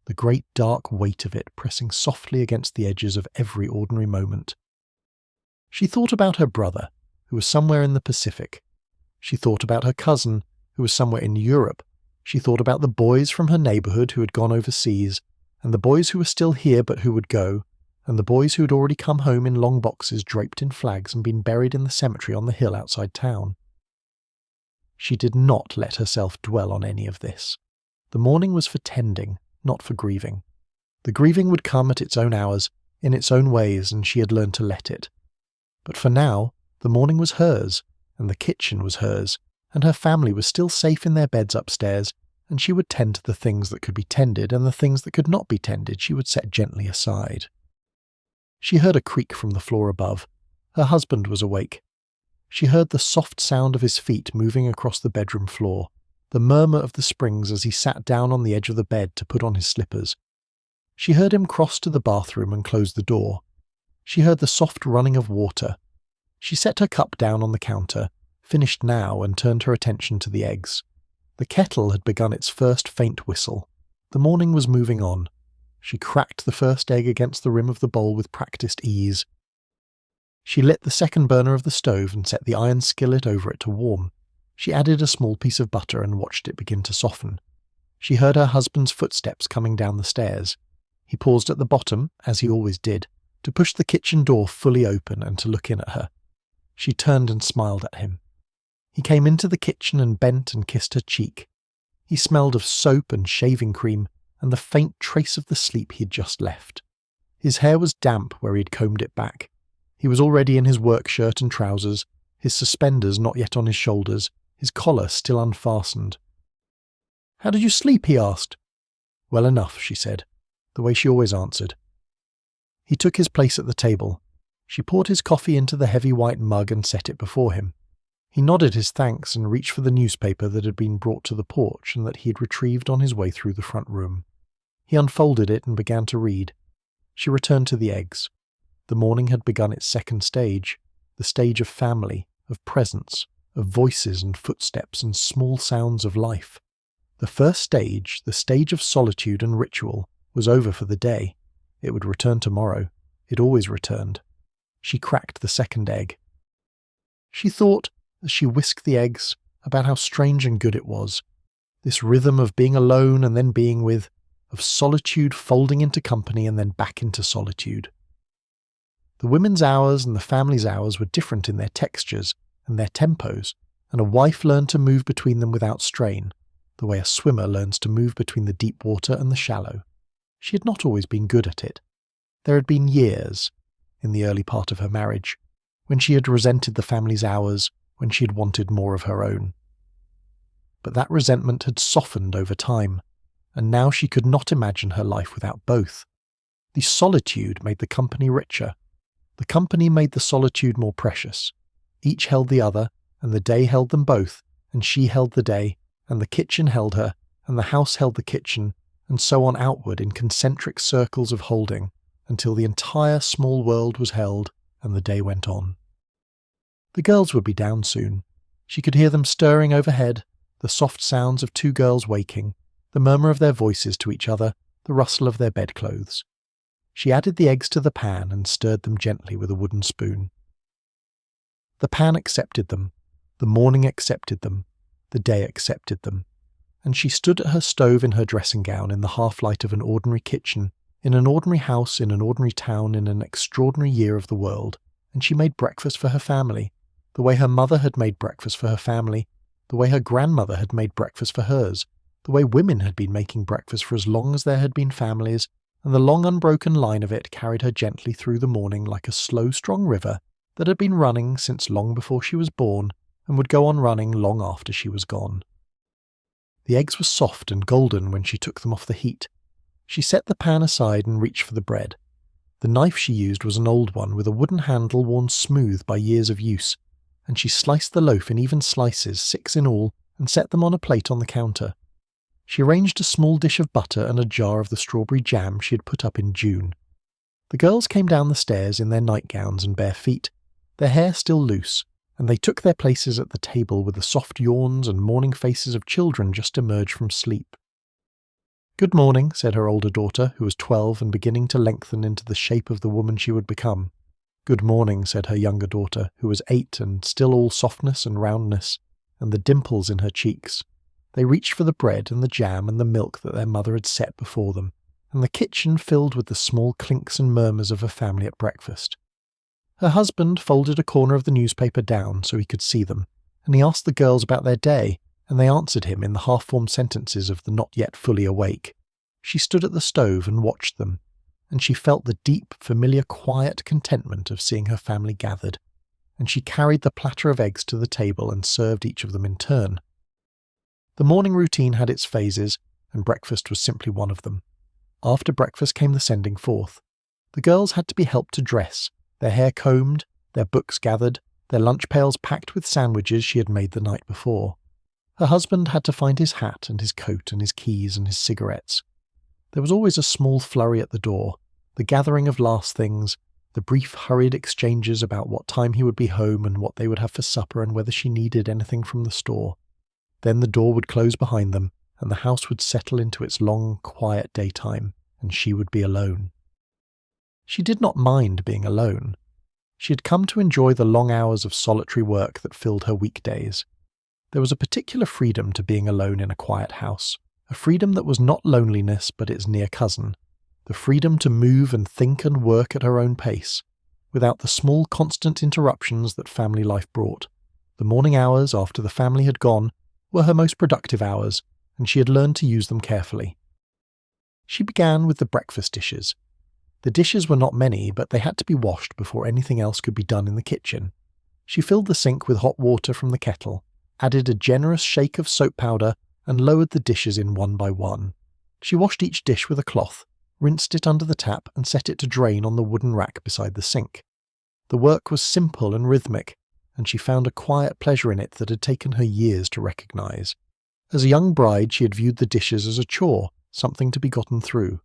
the great dark weight of it pressing softly against the edges of every ordinary moment. She thought about her brother, who was somewhere in the Pacific. She thought about her cousin, who was somewhere in Europe. She thought about the boys from her neighbourhood who had gone overseas, and the boys who were still here but who would go, and the boys who had already come home in long boxes draped in flags and been buried in the cemetery on the hill outside town. She did not let herself dwell on any of this. The morning was for tending, not for grieving. The grieving would come at its own hours, in its own ways, and she had learned to let it. But for now, the morning was hers, and the kitchen was hers, and her family was still safe in their beds upstairs, and she would tend to the things that could be tended, and the things that could not be tended she would set gently aside. She heard a creak from the floor above. Her husband was awake. She heard the soft sound of his feet moving across the bedroom floor, the murmur of the springs as he sat down on the edge of the bed to put on his slippers. She heard him cross to the bathroom and close the door. She heard the soft running of water. She set her cup down on the counter, finished now, and turned her attention to the eggs. The kettle had begun its first faint whistle. The morning was moving on. She cracked the first egg against the rim of the bowl with practiced ease. She lit the second burner of the stove and set the iron skillet over it to warm. She added a small piece of butter and watched it begin to soften. She heard her husband's footsteps coming down the stairs. He paused at the bottom, as he always did, to push the kitchen door fully open and to look in at her. She turned and smiled at him. He came into the kitchen and bent and kissed her cheek. He smelled of soap and shaving cream and the faint trace of the sleep he had just left. His hair was damp where he had combed it back. He was already in his work shirt and trousers, his suspenders not yet on his shoulders, his collar still unfastened. "How did you sleep?" he asked. "Well enough," she said, the way she always answered. He took his place at the table. She poured his coffee into the heavy white mug and set it before him. He nodded his thanks and reached for the newspaper that had been brought to the porch and that he had retrieved on his way through the front room. He unfolded it and began to read. She returned to the eggs. The morning had begun its second stage, the stage of family, of presence, of voices and footsteps and small sounds of life. The first stage, the stage of solitude and ritual, was over for the day. It would return tomorrow. It always returned. She cracked the second egg. She thought, as she whisked the eggs, about how strange and good it was. This rhythm of being alone and then being with, of solitude folding into company and then back into solitude. The women's hours and the family's hours were different in their textures and their tempos, and a wife learned to move between them without strain, the way a swimmer learns to move between the deep water and the shallow. She had not always been good at it. There had been years, in the early part of her marriage, when she had resented the family's hours, when she had wanted more of her own. But that resentment had softened over time, and now she could not imagine her life without both. The solitude made the company richer. The company made the solitude more precious. Each held the other, and the day held them both, and she held the day, and the kitchen held her, and the house held the kitchen, and so on outward in concentric circles of holding, until the entire small world was held, and the day went on. The girls would be down soon. She could hear them stirring overhead, the soft sounds of two girls waking, the murmur of their voices to each other, the rustle of their bedclothes. She added the eggs to the pan and stirred them gently with a wooden spoon. The pan accepted them, the morning accepted them, the day accepted them, and she stood at her stove in her dressing gown in the half-light of an ordinary kitchen, in an ordinary house, in an ordinary town, in an extraordinary year of the world, and she made breakfast for her family, the way her mother had made breakfast for her family, the way her grandmother had made breakfast for hers, the way women had been making breakfast for as long as there had been families, and the long unbroken line of it carried her gently through the morning like a slow, strong river that had been running since long before she was born and would go on running long after she was gone. The eggs were soft and golden when she took them off the heat. She set the pan aside and reached for the bread. The knife she used was an old one with a wooden handle worn smooth by years of use, and she sliced the loaf in even slices, 6 in all, and set them on a plate on the counter. She arranged a small dish of butter and a jar of the strawberry jam she had put up in June. The girls came down the stairs in their nightgowns and bare feet, their hair still loose, and they took their places at the table with the soft yawns and morning faces of children just emerged from sleep. "Good morning," said her older daughter, who was 12 and beginning to lengthen into the shape of the woman she would become. "Good morning," said her younger daughter, who was 8 and still all softness and roundness, and the dimples in her cheeks. They reached for the bread and the jam and the milk that their mother had set before them, and the kitchen filled with the small clinks and murmurs of a family at breakfast. Her husband folded a corner of the newspaper down so he could see them, and he asked the girls about their day, and they answered him in the half-formed sentences of the not yet fully awake. She stood at the stove and watched them, and she felt the deep, familiar, quiet contentment of seeing her family gathered, and she carried the platter of eggs to the table and served each of them in turn. The morning routine had its phases, and breakfast was simply one of them. After breakfast came the sending forth. The girls had to be helped to dress, their hair combed, their books gathered, their lunch pails packed with sandwiches she had made the night before. Her husband had to find his hat and his coat and his keys and his cigarettes. There was always a small flurry at the door, the gathering of last things, the brief hurried exchanges about what time he would be home and what they would have for supper and whether she needed anything from the store. Then the door would close behind them, and the house would settle into its long, quiet daytime, and she would be alone. She did not mind being alone. She had come to enjoy the long hours of solitary work that filled her weekdays. There was a particular freedom to being alone in a quiet house, a freedom that was not loneliness but its near cousin, the freedom to move and think and work at her own pace, without the small constant interruptions that family life brought. The morning hours after the family had gone were her most productive hours, and she had learned to use them carefully. She began with the breakfast dishes. The dishes were not many, but they had to be washed before anything else could be done in the kitchen. She filled the sink with hot water from the kettle, added a generous shake of soap powder, and lowered the dishes in one by one. She washed each dish with a cloth, rinsed it under the tap, and set it to drain on the wooden rack beside the sink. The work was simple and rhythmic, and she found a quiet pleasure in it that had taken her years to recognize. As a young bride, she had viewed the dishes as a chore, something to be gotten through.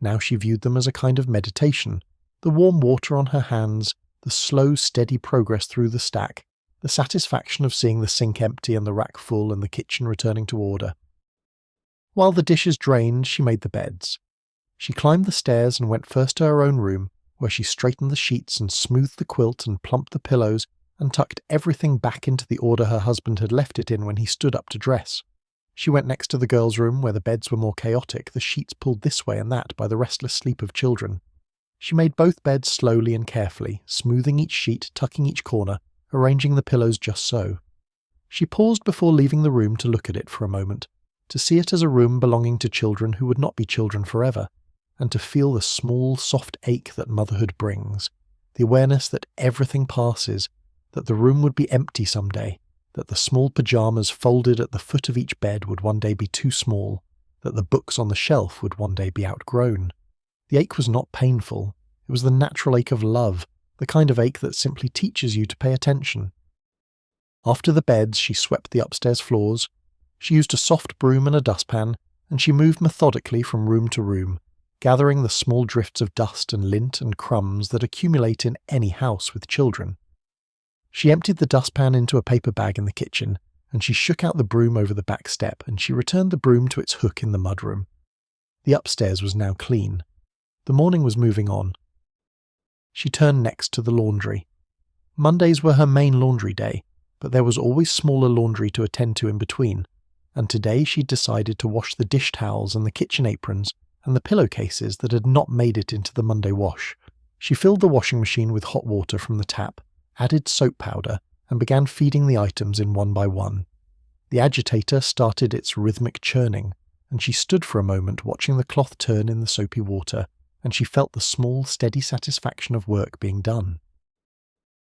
Now she viewed them as a kind of meditation, the warm water on her hands, the slow, steady progress through the stack, the satisfaction of seeing the sink empty and the rack full and the kitchen returning to order. While the dishes drained, she made the beds. She climbed the stairs and went first to her own room, where she straightened the sheets and smoothed the quilt and plumped the pillows and tucked everything back into the order her husband had left it in when he stood up to dress. She went next to the girls' room, where the beds were more chaotic, the sheets pulled this way and that by the restless sleep of children. She made both beds slowly and carefully, smoothing each sheet, tucking each corner, arranging the pillows just so. She paused before leaving the room to look at it for a moment, to see it as a room belonging to children who would not be children forever, and to feel the small, soft ache that motherhood brings, the awareness that everything passes, that the room would be empty someday, that the small pyjamas folded at the foot of each bed would one day be too small, that the books on the shelf would one day be outgrown. The ache was not painful. It was the natural ache of love, the kind of ache that simply teaches you to pay attention. After the beds, she swept the upstairs floors. She used a soft broom and a dustpan, and she moved methodically from room to room, gathering the small drifts of dust and lint and crumbs that accumulate in any house with children. She emptied the dustpan into a paper bag in the kitchen, and she shook out the broom over the back step, and she returned the broom to its hook in the mudroom. The upstairs was now clean. The morning was moving on. She turned next to the laundry. Mondays were her main laundry day, but there was always smaller laundry to attend to in between, and today she'd decided to wash the dish towels and the kitchen aprons and the pillowcases that had not made it into the Monday wash. She filled the washing machine with hot water from the tap, added soap powder, and began feeding the items in one by one. The agitator started its rhythmic churning, and she stood for a moment watching the cloth turn in the soapy water, and she felt the small, steady satisfaction of work being done.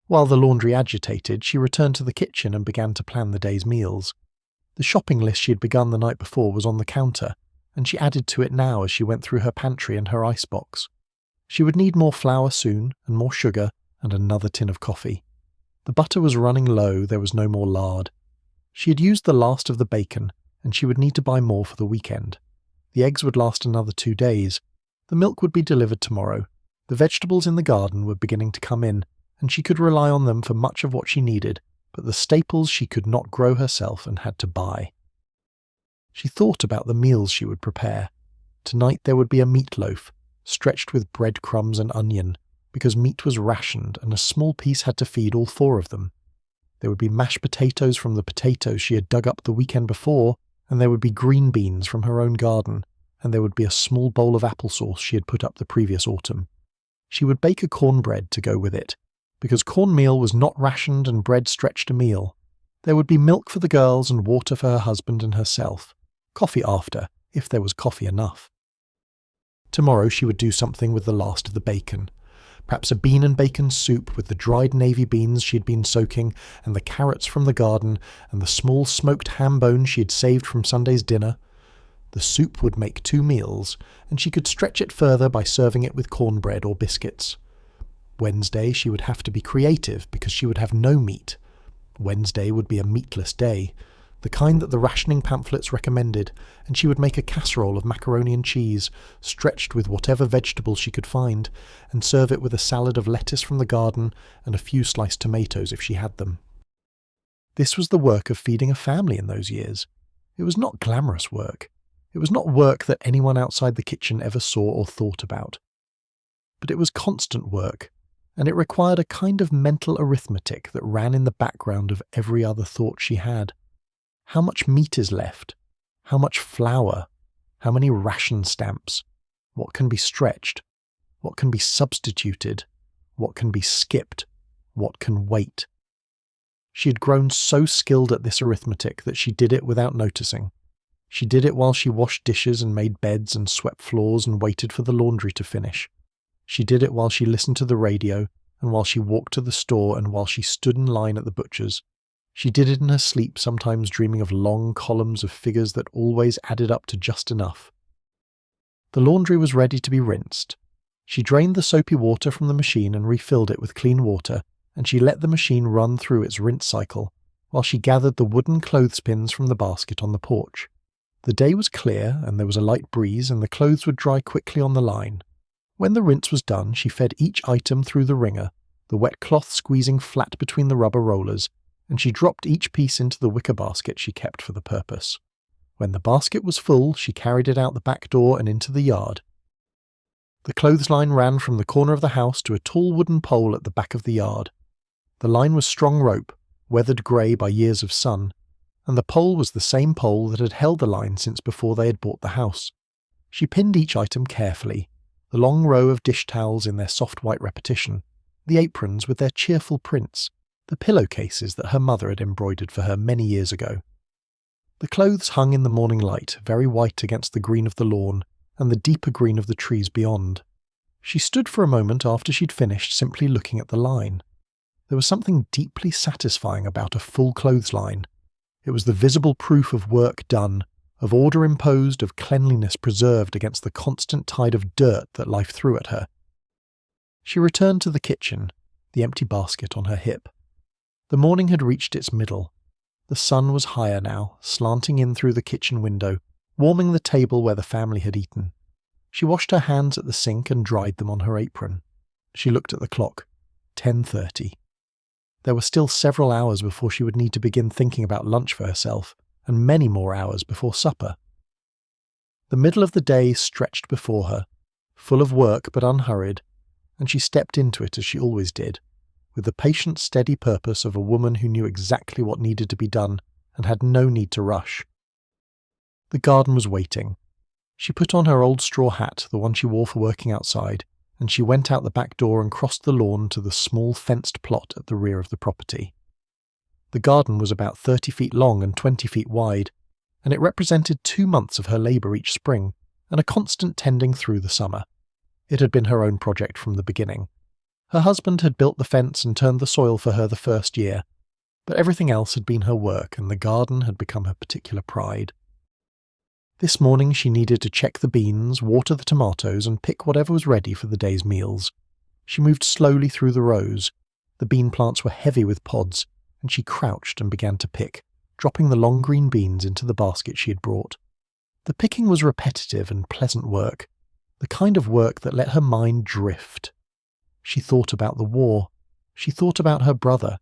While the laundry agitated, she returned to the kitchen and began to plan the day's meals. The shopping list she had begun the night before was on the counter, and she added to it now as she went through her pantry and her icebox. She would need more flour soon, and more sugar, and another tin of coffee. The butter was running low, there was no more lard. She had used the last of the bacon, and she would need to buy more for the weekend. The eggs would last another 2 days. The milk would be delivered tomorrow. The vegetables in the garden were beginning to come in, and she could rely on them for much of what she needed, but the staples she could not grow herself and had to buy. She thought about the meals she would prepare. Tonight there would be a meatloaf, stretched with breadcrumbs and onion, because meat was rationed and a small piece had to feed all 4 of them. There would be mashed potatoes from the potatoes she had dug up the weekend before, and there would be green beans from her own garden, and there would be a small bowl of applesauce she had put up the previous autumn. She would bake a cornbread to go with it, because cornmeal was not rationed and bread stretched a meal. There would be milk for the girls and water for her husband and herself. Coffee after, if there was coffee enough. Tomorrow she would do something with the last of the bacon. Perhaps a bean and bacon soup with the dried navy beans she had been soaking, and the carrots from the garden, and the small smoked ham bone she had saved from Sunday's dinner. The soup would make 2 meals, and she could stretch it further by serving it with cornbread or biscuits. Wednesday she would have to be creative because she would have no meat. Wednesday would be a meatless day, the kind that the rationing pamphlets recommended, and she would make a casserole of macaroni and cheese, stretched with whatever vegetable she could find, and serve it with a salad of lettuce from the garden and a few sliced tomatoes if she had them. This was the work of feeding a family in those years. It was not glamorous work. It was not work that anyone outside the kitchen ever saw or thought about. But it was constant work, and it required a kind of mental arithmetic that ran in the background of every other thought she had. How much meat is left? How much flour? How many ration stamps? What can be stretched? What can be substituted? What can be skipped? What can wait? She had grown so skilled at this arithmetic that she did it without noticing. She did it while she washed dishes and made beds and swept floors and waited for the laundry to finish. She did it while she listened to the radio, and while she walked to the store, and while she stood in line at the butcher's. She did it in her sleep, sometimes dreaming of long columns of figures that always added up to just enough. The laundry was ready to be rinsed. She drained the soapy water from the machine and refilled it with clean water, and she let the machine run through its rinse cycle, while she gathered the wooden clothespins from the basket on the porch. The day was clear, and there was a light breeze, and the clothes would dry quickly on the line. When the rinse was done, she fed each item through the wringer, the wet cloth squeezing flat between the rubber rollers, and she dropped each piece into the wicker basket she kept for the purpose. When the basket was full, she carried it out the back door and into the yard. The clothesline ran from the corner of the house to a tall wooden pole at the back of the yard. The line was strong rope, weathered grey by years of sun, and the pole was the same pole that had held the line since before they had bought the house. She pinned each item carefully, the long row of dish towels in their soft white repetition, the aprons with their cheerful prints, the pillowcases that her mother had embroidered for her many years ago. The clothes hung in the morning light, very white against the green of the lawn and the deeper green of the trees beyond. She stood for a moment after she'd finished simply looking at the line. There was something deeply satisfying about a full clothesline. It was the visible proof of work done, of order imposed, of cleanliness preserved against the constant tide of dirt that life threw at her. She returned to the kitchen, the empty basket on her hip. The morning had reached its middle. The sun was higher now, slanting in through the kitchen window, warming the table where the family had eaten. She washed her hands at the sink and dried them on her apron. She looked at the clock. 10:30. There were still several hours before she would need to begin thinking about lunch for herself, and many more hours before supper. The middle of the day stretched before her, full of work but unhurried, and she stepped into it as she always did, with the patient, steady purpose of a woman who knew exactly what needed to be done and had no need to rush. The garden was waiting. She put on her old straw hat, the one she wore for working outside, and she went out the back door and crossed the lawn to the small fenced plot at the rear of the property. The garden was about 30 feet long and 20 feet wide, and it represented 2 months of her labour each spring, and a constant tending through the summer. It had been her own project from the beginning. Her husband had built the fence and turned the soil for her the first year, but everything else had been her work, and the garden had become her particular pride. This morning she needed to check the beans, water the tomatoes, and pick whatever was ready for the day's meals. She moved slowly through the rows. The bean plants were heavy with pods, and she crouched and began to pick, dropping the long green beans into the basket she had brought. The picking was repetitive and pleasant work, the kind of work that let her mind drift. She thought about the war. She thought about her brother.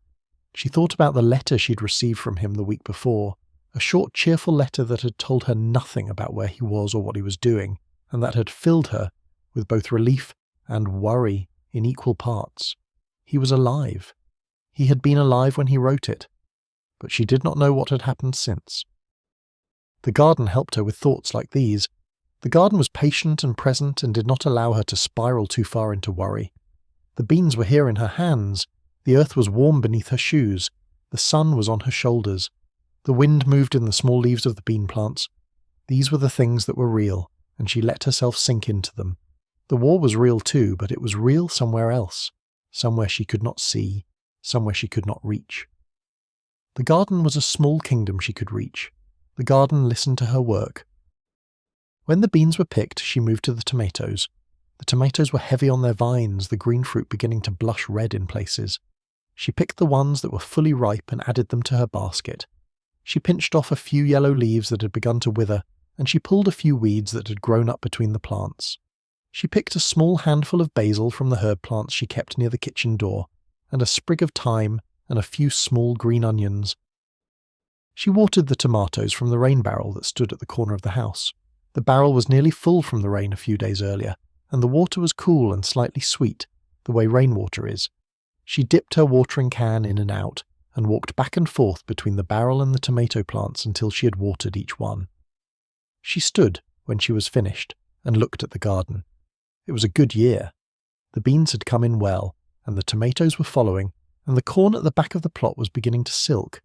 She thought about the letter she'd received from him the week before, a short, cheerful letter that had told her nothing about where he was or what he was doing, and that had filled her with both relief and worry in equal parts. He was alive. He had been alive when he wrote it, but she did not know what had happened since. The garden helped her with thoughts like these. The garden was patient and present and did not allow her to spiral too far into worry. The beans were here in her hands, the earth was warm beneath her shoes, the sun was on her shoulders, the wind moved in the small leaves of the bean plants. These were the things that were real, and she let herself sink into them. The war was real too, but it was real somewhere else, somewhere she could not see, somewhere she could not reach. The garden was a small kingdom she could reach. The garden listened to her work. When the beans were picked, she moved to the tomatoes. The tomatoes were heavy on their vines, the green fruit beginning to blush red in places. She picked the ones that were fully ripe and added them to her basket. She pinched off a few yellow leaves that had begun to wither, and she pulled a few weeds that had grown up between the plants. She picked a small handful of basil from the herb plants she kept near the kitchen door, and a sprig of thyme and a few small green onions. She watered the tomatoes from the rain barrel that stood at the corner of the house. The barrel was nearly full from the rain a few days earlier, and the water was cool and slightly sweet, the way rainwater is. She dipped her watering can in and out, and walked back and forth between the barrel and the tomato plants until she had watered each one. She stood, when she was finished, and looked at the garden. It was a good year. The beans had come in well, and the tomatoes were following, and the corn at the back of the plot was beginning to silk.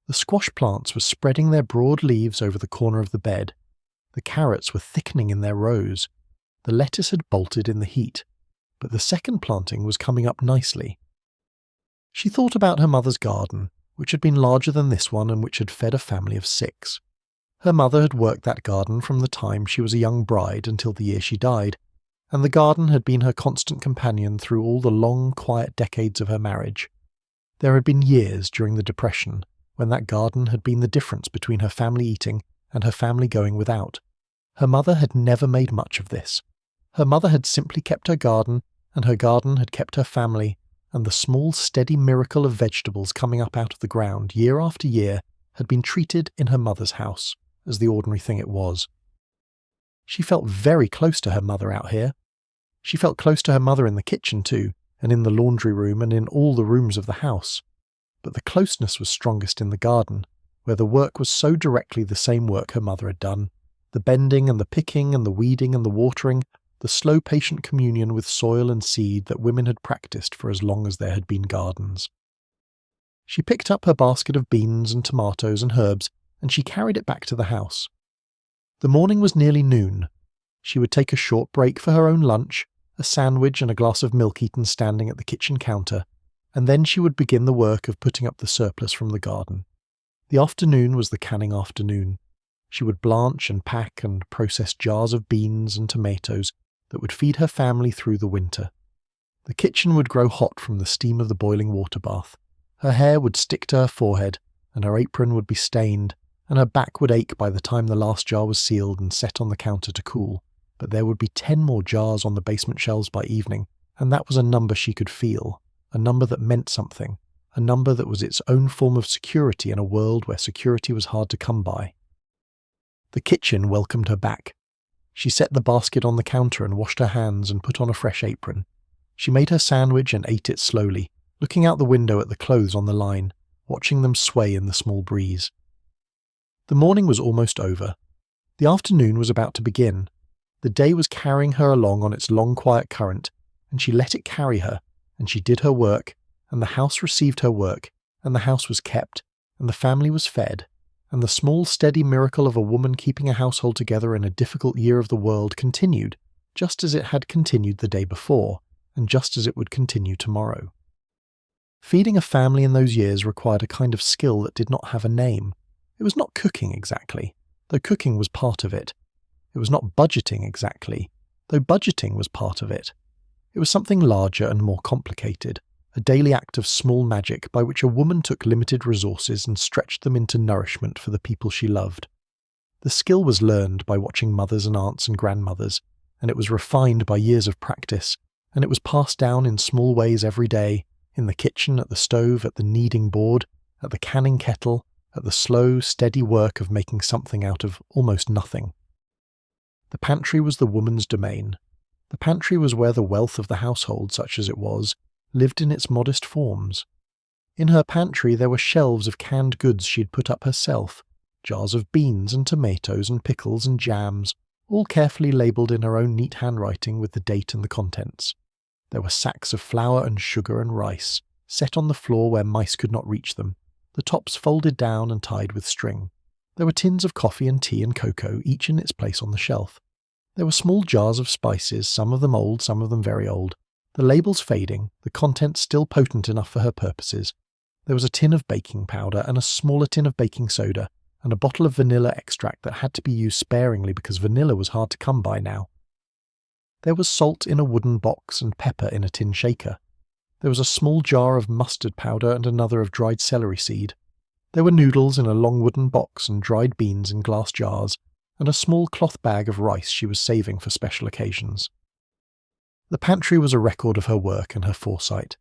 The squash plants were spreading their broad leaves over the corner of the bed. The carrots were thickening in their rows. The lettuce had bolted in the heat, but the second planting was coming up nicely. She thought about her mother's garden, which had been larger than this one and which had fed a family of 6. Her mother had worked that garden from the time she was a young bride until the year she died, and the garden had been her constant companion through all the long, quiet decades of her marriage. There had been years during the Depression when that garden had been the difference between her family eating and her family going without. Her mother had never made much of this. Her mother had simply kept her garden, and her garden had kept her family, and the small, steady miracle of vegetables coming up out of the ground year after year had been treated in her mother's house as the ordinary thing it was. She felt very close to her mother out here. She felt close to her mother in the kitchen too, and in the laundry room and in all the rooms of the house. But the closeness was strongest in the garden, where the work was so directly the same work her mother had done. The bending and the picking and the weeding and the watering, the slow patient communion with soil and seed that women had practiced for as long as there had been gardens. She picked up her basket of beans and tomatoes and herbs, and she carried it back to the house. The morning was nearly noon. She would take a short break for her own lunch, a sandwich and a glass of milk eaten standing at the kitchen counter, and then she would begin the work of putting up the surplus from the garden. The afternoon was the canning afternoon. She would blanch and pack and process jars of beans and tomatoes that would feed her family through the winter. The kitchen would grow hot from the steam of the boiling water bath. Her hair would stick to her forehead, and her apron would be stained, and her back would ache by the time the last jar was sealed and set on the counter to cool. But there would be 10 more jars on the basement shelves by evening, and that was a number she could feel, a number that meant something, a number that was its own form of security in a world where security was hard to come by. The kitchen welcomed her back. She set the basket on the counter and washed her hands and put on a fresh apron. She made her sandwich and ate it slowly, looking out the window at the clothes on the line, watching them sway in the small breeze. The morning was almost over. The afternoon was about to begin. The day was carrying her along on its long quiet current, and she let it carry her, and she did her work, and the house received her work, and the house was kept, and the family was fed, and the small steady miracle of a woman keeping a household together in a difficult year of the world continued, just as it had continued the day before, and just as it would continue tomorrow. Feeding a family in those years required a kind of skill that did not have a name. It was not cooking exactly, though cooking was part of it. It was not budgeting exactly, though budgeting was part of it. It was something larger and more complicated, a daily act of small magic by which a woman took limited resources and stretched them into nourishment for the people she loved. The skill was learned by watching mothers and aunts and grandmothers, and it was refined by years of practice, and it was passed down in small ways every day, in the kitchen, at the stove, at the kneading board, at the canning kettle, at the slow, steady work of making something out of almost nothing. The pantry was the woman's domain. The pantry was where the wealth of the household, such as it was, lived in its modest forms. In her pantry there were shelves of canned goods she had put up herself, jars of beans and tomatoes and pickles and jams, all carefully labelled in her own neat handwriting with the date and the contents. There were sacks of flour and sugar and rice, set on the floor where mice could not reach them, the tops folded down and tied with string. There were tins of coffee and tea and cocoa, each in its place on the shelf. There were small jars of spices, some of them old, some of them very old, the labels fading, the contents still potent enough for her purposes. There was a tin of baking powder and a smaller tin of baking soda, and a bottle of vanilla extract that had to be used sparingly because vanilla was hard to come by now. There was salt in a wooden box and pepper in a tin shaker. There was a small jar of mustard powder and another of dried celery seed. There were noodles in a long wooden box and dried beans in glass jars, and a small cloth bag of rice she was saving for special occasions. The pantry was a record of her work and her foresight.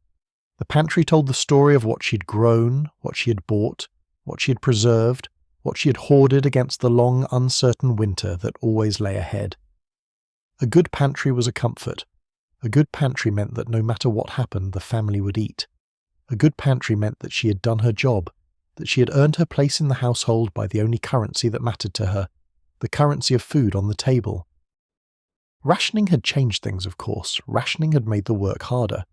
The pantry told the story of what she'd grown, what she had bought, what she had preserved, what she had hoarded against the long, uncertain winter that always lay ahead. A good pantry was a comfort. A good pantry meant that no matter what happened, the family would eat. A good pantry meant that she had done her job, that she had earned her place in the household by the only currency that mattered to her, the currency of food on the table. Rationing had changed things, of course. Rationing had made the work harder.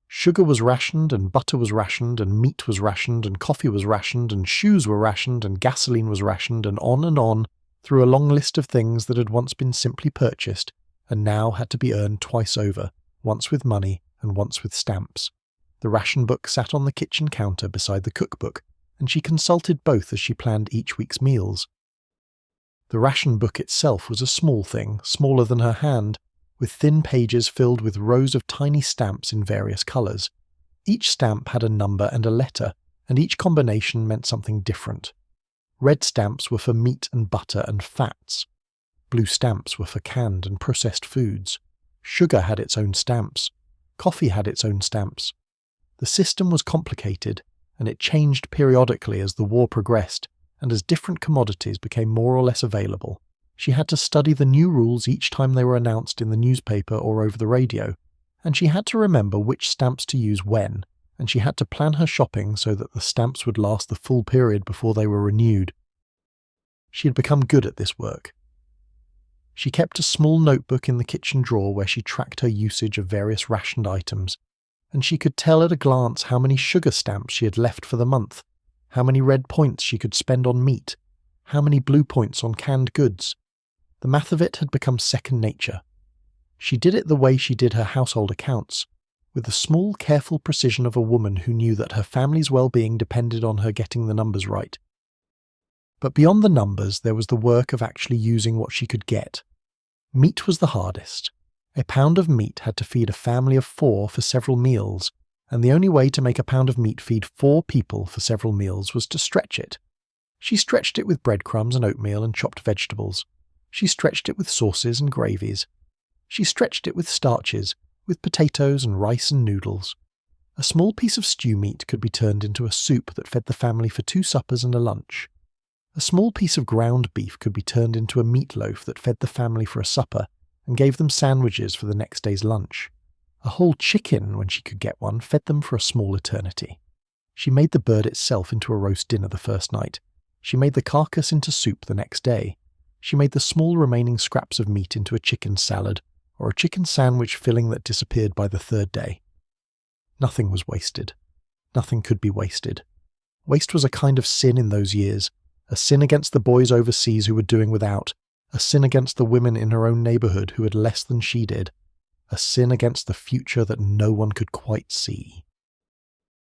Sugar was rationed, and butter was rationed, and meat was rationed, and coffee was rationed, and shoes were rationed, and gasoline was rationed, and on, through a long list of things that had once been simply purchased, and now had to be earned twice over, once with money and once with stamps. The ration book sat on the kitchen counter beside the cookbook, and she consulted both as she planned each week's meals. The ration book itself was a small thing, smaller than her hand, with thin pages filled with rows of tiny stamps in various colours. Each stamp had a number and a letter, and each combination meant something different. Red stamps were for meat and butter and fats. Blue stamps were for canned and processed foods. Sugar had its own stamps. Coffee had its own stamps. The system was complicated, and it changed periodically as the war progressed, and as different commodities became more or less available. She had to study the new rules each time they were announced in the newspaper or over the radio, and she had to remember which stamps to use when, and she had to plan her shopping so that the stamps would last the full period before they were renewed. She had become good at this work. She kept a small notebook in the kitchen drawer where she tracked her usage of various rationed items, and she could tell at a glance how many sugar stamps she had left for the month, how many red points she could spend on meat, how many blue points on canned goods. The math of it had become second nature. She did it the way she did her household accounts, with the small, careful precision of a woman who knew that her family's well-being depended on her getting the numbers right. But beyond the numbers, there was the work of actually using what she could get. Meat was the hardest. A pound of meat had to feed a family of 4 for several meals, and the only way to make a pound of meat feed 4 people for several meals was to stretch it. She stretched it with breadcrumbs and oatmeal and chopped vegetables. She stretched it with sauces and gravies. She stretched it with starches, with potatoes and rice and noodles. A small piece of stew meat could be turned into a soup that fed the family for 2 suppers and a lunch. A small piece of ground beef could be turned into a meatloaf that fed the family for a supper and gave them sandwiches for the next day's lunch. A whole chicken, when she could get one, fed them for a small eternity. She made the bird itself into a roast dinner the first night. She made the carcass into soup the next day. She made the small remaining scraps of meat into a chicken salad, or a chicken sandwich filling that disappeared by the 3rd day. Nothing was wasted. Nothing could be wasted. Waste was a kind of sin in those years, a sin against the boys overseas who were doing without, a sin against the women in her own neighbourhood who had less than she did, a sin against the future that no one could quite see.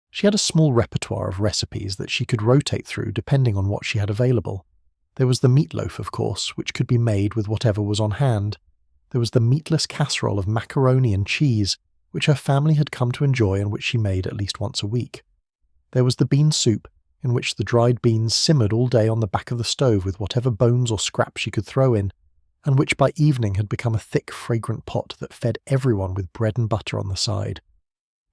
She had a small repertoire of recipes that she could rotate through depending on what she had available. There was the meatloaf, of course, which could be made with whatever was on hand. There was the meatless casserole of macaroni and cheese, which her family had come to enjoy and which she made at least once a week. There was the bean soup, in which the dried beans simmered all day on the back of the stove with whatever bones or scraps she could throw in, and which by evening had become a thick, fragrant pot that fed everyone with bread and butter on the side.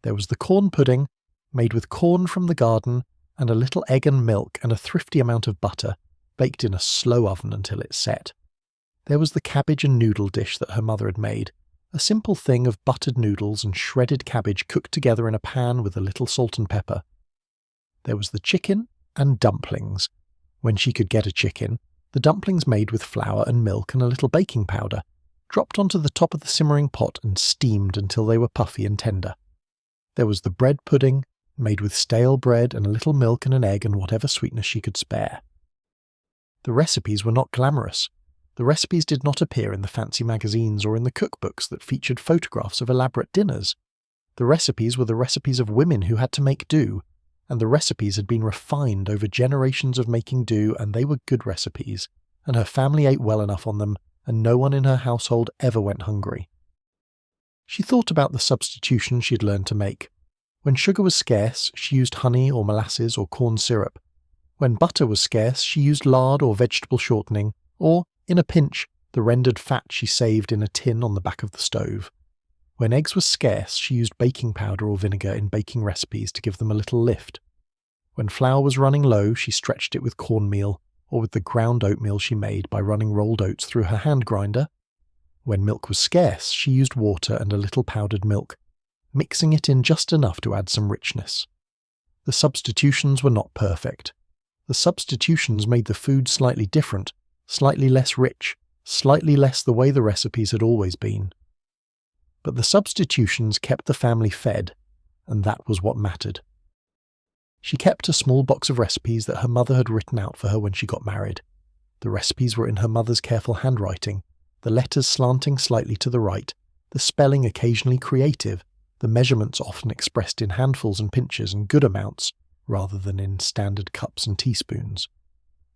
There was the corn pudding, made with corn from the garden, and a little egg and milk and a thrifty amount of butter, baked in a slow oven until it set. There was the cabbage and noodle dish that her mother had made, a simple thing of buttered noodles and shredded cabbage cooked together in a pan with a little salt and pepper. There was the chicken and dumplings. When she could get a chicken, the dumplings made with flour and milk and a little baking powder, dropped onto the top of the simmering pot and steamed until they were puffy and tender. There was the bread pudding, made with stale bread and a little milk and an egg and whatever sweetness she could spare. The recipes were not glamorous. The recipes did not appear in the fancy magazines or in the cookbooks that featured photographs of elaborate dinners. The recipes were the recipes of women who had to make do, and the recipes had been refined over generations of making do, and they were good recipes, and her family ate well enough on them, and no one in her household ever went hungry. She thought about the substitutions she'd learned to make. When sugar was scarce, she used honey or molasses or corn syrup. When butter was scarce, she used lard or vegetable shortening, or, in a pinch, the rendered fat she saved in a tin on the back of the stove. When eggs were scarce, she used baking powder or vinegar in baking recipes to give them a little lift. When flour was running low, she stretched it with cornmeal, or with the ground oatmeal she made by running rolled oats through her hand grinder. When milk was scarce, she used water and a little powdered milk, mixing it in just enough to add some richness. The substitutions were not perfect. The substitutions made the food slightly different, slightly less rich, slightly less the way the recipes had always been. But the substitutions kept the family fed, and that was what mattered. She kept a small box of recipes that her mother had written out for her when she got married. The recipes were in her mother's careful handwriting, the letters slanting slightly to the right, the spelling occasionally creative, the measurements often expressed in handfuls and pinches and good amounts, rather than in standard cups and teaspoons.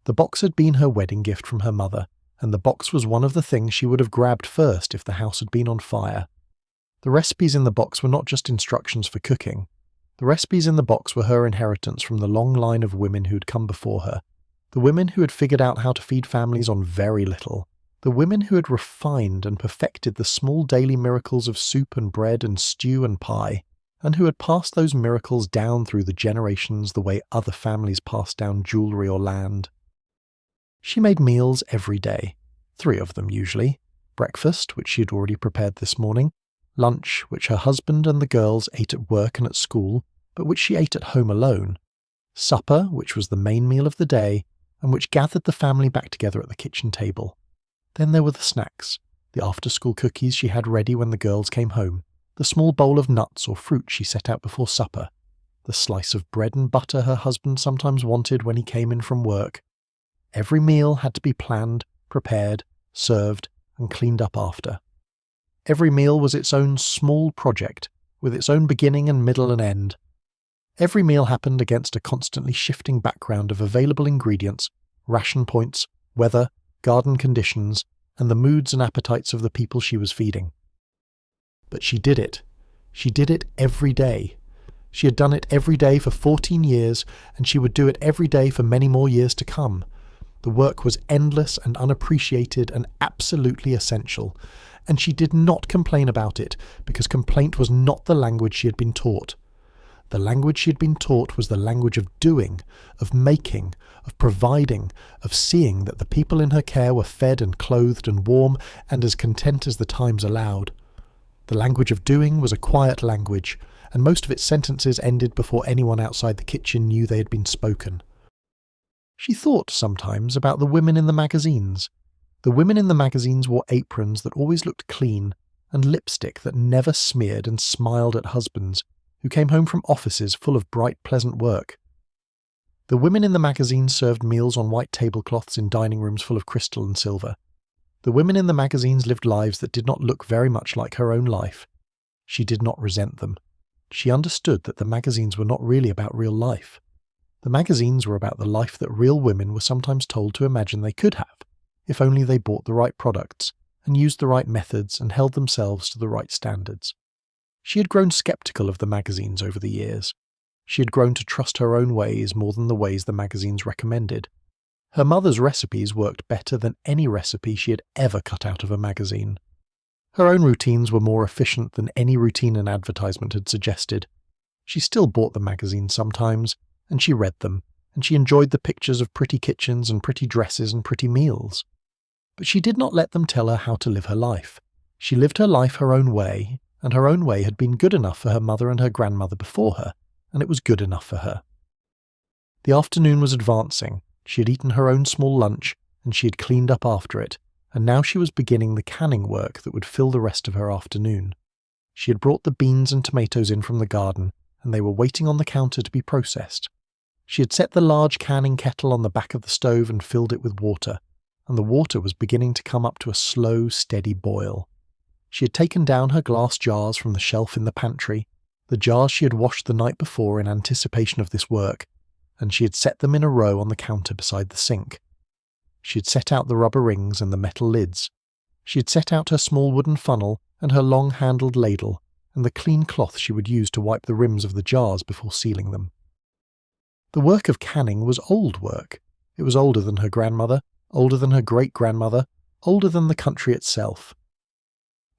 The box had been her wedding gift from her mother, and the box was one of the things she would have grabbed first if the house had been on fire. The recipes in the box were not just instructions for cooking. The recipes in the box were her inheritance from the long line of women who had come before her, the women who had figured out how to feed families on very little, the women who had refined and perfected the small daily miracles of soup and bread and stew and pie, and who had passed those miracles down through the generations the way other families passed down jewellery or land. She made meals every day, 3 of them usually: breakfast, which she had already prepared this morning; lunch, which her husband and the girls ate at work and at school, but which she ate at home alone; supper, which was the main meal of the day, and which gathered the family back together at the kitchen table. Then there were the snacks, the after-school cookies she had ready when the girls came home, the small bowl of nuts or fruit she set out before supper, the slice of bread and butter her husband sometimes wanted when he came in from work. Every meal had to be planned, prepared, served, and cleaned up after. Every meal was its own small project, with its own beginning and middle and end. Every meal happened against a constantly shifting background of available ingredients, ration points, weather, garden conditions, and the moods and appetites of the people she was feeding. But she did it. She did it every day. She had done it every day for 14 years, and she would do it every day for many more years to come. The work was endless and unappreciated and absolutely essential, and she did not complain about it, because complaint was not the language she had been taught. The language she had been taught was the language of doing, of making, of providing, of seeing that the people in her care were fed and clothed and warm and as content as the times allowed. The language of doing was a quiet language, and most of its sentences ended before anyone outside the kitchen knew they had been spoken. She thought sometimes about the women in the magazines. The women in the magazines wore aprons that always looked clean, and lipstick that never smeared, and smiled at husbands who came home from offices full of bright, pleasant work. The women in the magazines served meals on white tablecloths in dining rooms full of crystal and silver. The women in the magazines lived lives that did not look very much like her own life. She did not resent them. She understood that the magazines were not really about real life. The magazines were about the life that real women were sometimes told to imagine they could have, if only they bought the right products, and used the right methods, and held themselves to the right standards. She had grown sceptical of the magazines over the years. She had grown to trust her own ways more than the ways the magazines recommended. Her mother's recipes worked better than any recipe she had ever cut out of a magazine. Her own routines were more efficient than any routine an advertisement had suggested. She still bought the magazines sometimes, and she read them, and she enjoyed the pictures of pretty kitchens and pretty dresses and pretty meals. But she did not let them tell her how to live her life. She lived her life her own way, and her own way had been good enough for her mother and her grandmother before her, and it was good enough for her. The afternoon was advancing. She had eaten her own small lunch, and she had cleaned up after it, and now she was beginning the canning work that would fill the rest of her afternoon. She had brought the beans and tomatoes in from the garden, and they were waiting on the counter to be processed. She had set the large canning kettle on the back of the stove and filled it with water, and the water was beginning to come up to a slow, steady boil. She had taken down her glass jars from the shelf in the pantry, the jars she had washed the night before in anticipation of this work, and she had set them in a row on the counter beside the sink. She had set out the rubber rings and the metal lids. She had set out her small wooden funnel and her long-handled ladle, and the clean cloth she would use to wipe the rims of the jars before sealing them. The work of canning was old work. It was older than her grandmother, older than her great-grandmother, older than the country itself.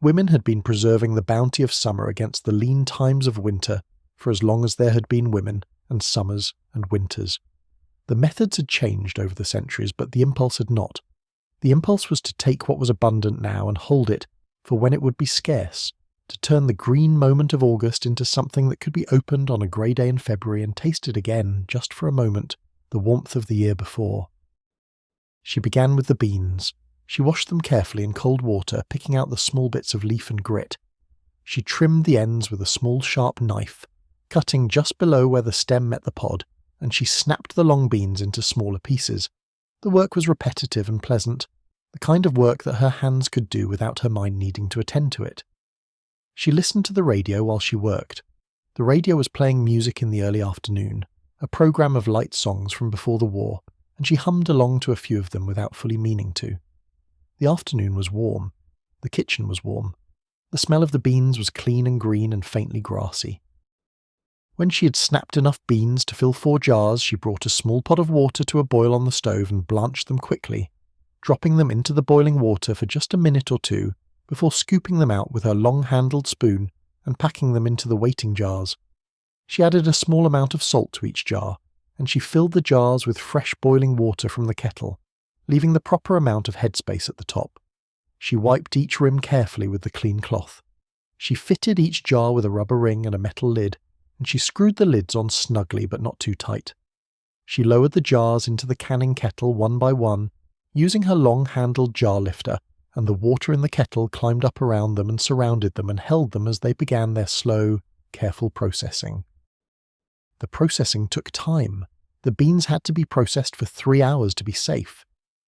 Women had been preserving the bounty of summer against the lean times of winter for as long as there had been women, and summers, and winters. The methods had changed over the centuries, but the impulse had not. The impulse was to take what was abundant now and hold it for when it would be scarce, to turn the green moment of August into something that could be opened on a grey day in February and tasted again, just for a moment, the warmth of the year before. She began with the beans. She washed them carefully in cold water, picking out the small bits of leaf and grit. She trimmed the ends with a small sharp knife, cutting just below where the stem met the pod, and she snapped the long beans into smaller pieces. The work was repetitive and pleasant, the kind of work that her hands could do without her mind needing to attend to it. She listened to the radio while she worked. The radio was playing music in the early afternoon, a program of light songs from before the war, and she hummed along to a few of them without fully meaning to. The afternoon was warm. The kitchen was warm. The smell of the beans was clean and green and faintly grassy. When she had snapped enough beans to fill 4 jars, she brought a small pot of water to a boil on the stove and blanched them quickly, dropping them into the boiling water for just a minute or two before scooping them out with her long-handled spoon and packing them into the waiting jars. She added a small amount of salt to each jar, and she filled the jars with fresh boiling water from the kettle, leaving the proper amount of headspace at the top. She wiped each rim carefully with the clean cloth. She fitted each jar with a rubber ring and a metal lid, and she screwed the lids on snugly but not too tight. She lowered the jars into the canning kettle one by one, using her long-handled jar lifter, and the water in the kettle climbed up around them and surrounded them and held them as they began their slow, careful processing. The processing took time. The beans had to be processed for 3 hours to be safe.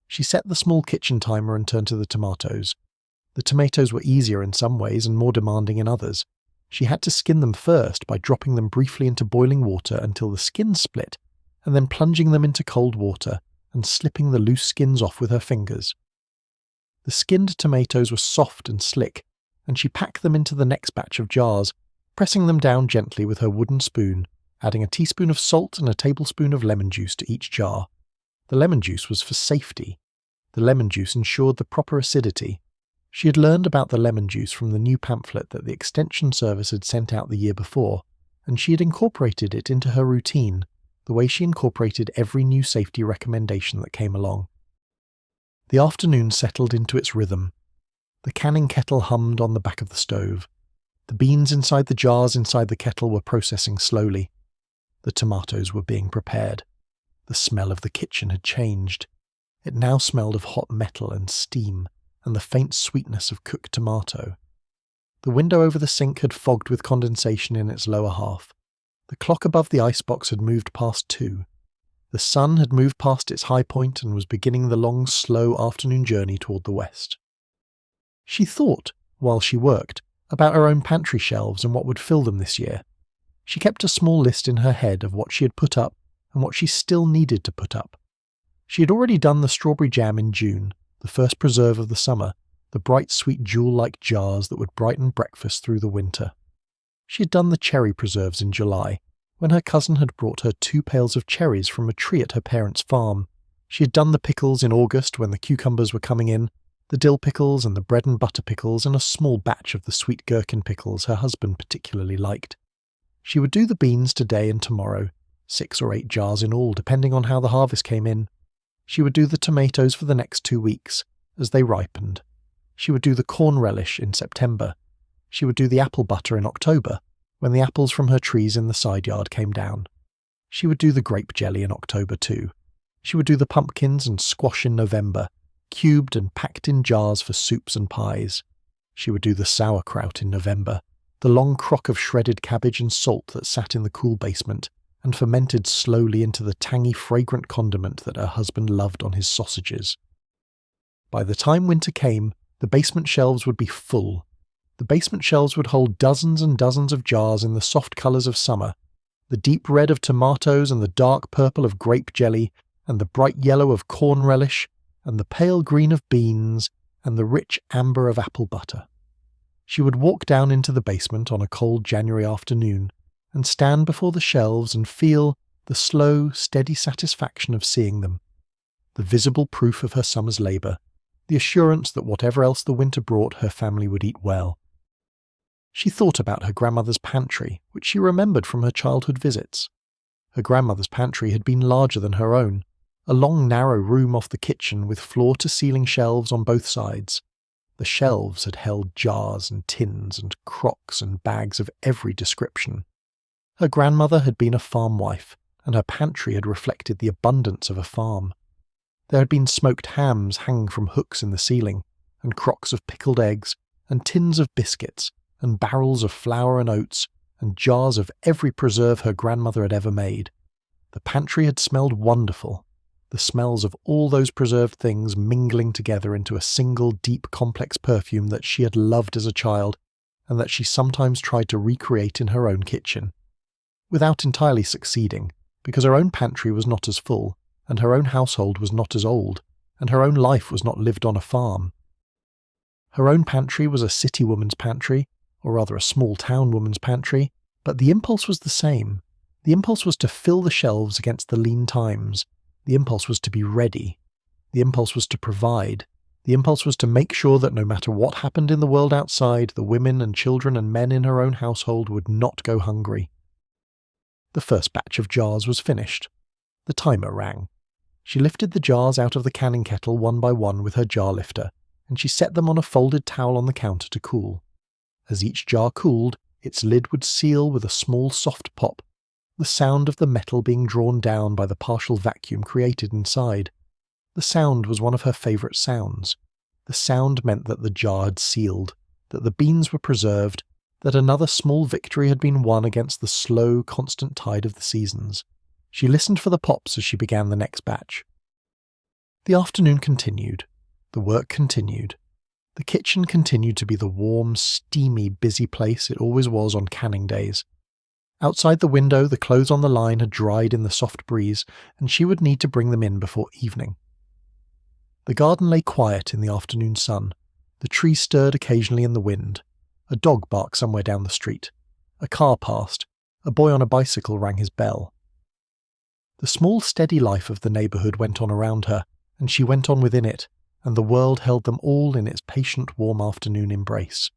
She set the small kitchen timer and turned to the tomatoes. The tomatoes were easier in some ways and more demanding in others. She had to skin them first by dropping them briefly into boiling water until the skins split, and then plunging them into cold water and slipping the loose skins off with her fingers. The skinned tomatoes were soft and slick, and she packed them into the next batch of jars, pressing them down gently with her wooden spoon, adding a teaspoon of salt and a tablespoon of lemon juice to each jar. The lemon juice was for safety. The lemon juice ensured the proper acidity. She had learned about the lemon juice from the new pamphlet that the Extension Service had sent out the year before, and she had incorporated it into her routine, the way she incorporated every new safety recommendation that came along. The afternoon settled into its rhythm. The canning kettle hummed on the back of the stove. The beans inside the jars inside the kettle were processing slowly. The tomatoes were being prepared. The smell of the kitchen had changed. It now smelled of hot metal and steam, and the faint sweetness of cooked tomato. The window over the sink had fogged with condensation in its lower half. The clock above the icebox had moved past 2. The sun had moved past its high point and was beginning the long, slow afternoon journey toward the west. She thought, while she worked, about her own pantry shelves and what would fill them this year. She kept a small list in her head of what she had put up and what she still needed to put up. She had already done the strawberry jam in June, the first preserve of the summer, the bright sweet jewel-like jars that would brighten breakfast through the winter. She had done the cherry preserves in July, when her cousin had brought her 2 pails of cherries from a tree at her parents' farm. She had done the pickles in August when the cucumbers were coming in, the dill pickles and the bread and butter pickles, and a small batch of the sweet gherkin pickles her husband particularly liked. She would do the beans today and tomorrow, 6 or 8 jars in all, depending on how the harvest came in. She would do the tomatoes for the next 2 weeks, as they ripened. She would do the corn relish in September. She would do the apple butter in October, when the apples from her trees in the side yard came down. She would do the grape jelly in October too. She would do the pumpkins and squash in November, cubed and packed in jars for soups and pies. She would do the sauerkraut in November, the long crock of shredded cabbage and salt that sat in the cool basement and fermented slowly into the tangy, fragrant condiment that her husband loved on his sausages. By the time winter came, the basement shelves would be full. The basement shelves would hold dozens and dozens of jars in the soft colours of summer, the deep red of tomatoes and the dark purple of grape jelly, and the bright yellow of corn relish, and the pale green of beans, and the rich amber of apple butter. She would walk down into the basement on a cold January afternoon and stand before the shelves and feel the slow, steady satisfaction of seeing them, the visible proof of her summer's labour, the assurance that whatever else the winter brought, her family would eat well. She thought about her grandmother's pantry, which she remembered from her childhood visits. Her grandmother's pantry had been larger than her own, a long narrow room off the kitchen with floor-to-ceiling shelves on both sides. The shelves had held jars and tins and crocks and bags of every description. Her grandmother had been a farm wife, and her pantry had reflected the abundance of a farm. There had been smoked hams hanging from hooks in the ceiling, and crocks of pickled eggs, and tins of biscuits, and barrels of flour and oats, and jars of every preserve her grandmother had ever made. The pantry had smelled wonderful, the smells of all those preserved things mingling together into a single deep complex perfume that she had loved as a child, and that she sometimes tried to recreate in her own kitchen. Without entirely succeeding, because her own pantry was not as full, and her own household was not as old, and her own life was not lived on a farm. Her own pantry was a city woman's pantry, or rather a small town woman's pantry, but the impulse was the same. The impulse was to fill the shelves against the lean times. The impulse was to be ready. The impulse was to provide. The impulse was to make sure that no matter what happened in the world outside, the women and children and men in her own household would not go hungry. The first batch of jars was finished. The timer rang. She lifted the jars out of the canning kettle one by one with her jar lifter, and she set them on a folded towel on the counter to cool. As each jar cooled, its lid would seal with a small soft pop, the sound of the metal being drawn down by the partial vacuum created inside. The sound was one of her favourite sounds. The sound meant that the jar had sealed, that the beans were preserved, that another small victory had been won against the slow, constant tide of the seasons. She listened for the pops as she began the next batch. The afternoon continued. The work continued. The kitchen continued to be the warm, steamy, busy place it always was on canning days. Outside the window, the clothes on the line had dried in the soft breeze, and she would need to bring them in before evening. The garden lay quiet in the afternoon sun. The trees stirred occasionally in the wind. A dog barked somewhere down the street. A car passed. A boy on a bicycle rang his bell. The small, steady life of the neighbourhood went on around her, and she went on within it, and the world held them all in its patient, warm afternoon embrace.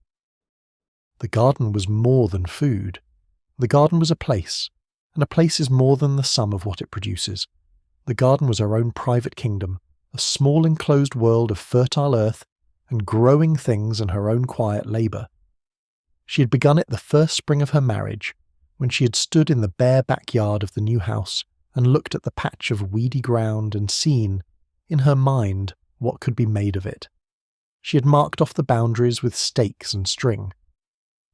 The garden was more than food. The garden was a place, and a place is more than the sum of what it produces. The garden was her own private kingdom, a small enclosed world of fertile earth and growing things and her own quiet labour. She had begun it the first spring of her marriage, when she had stood in the bare backyard of the new house and looked at the patch of weedy ground and seen, in her mind, what could be made of it. She had marked off the boundaries with stakes and string.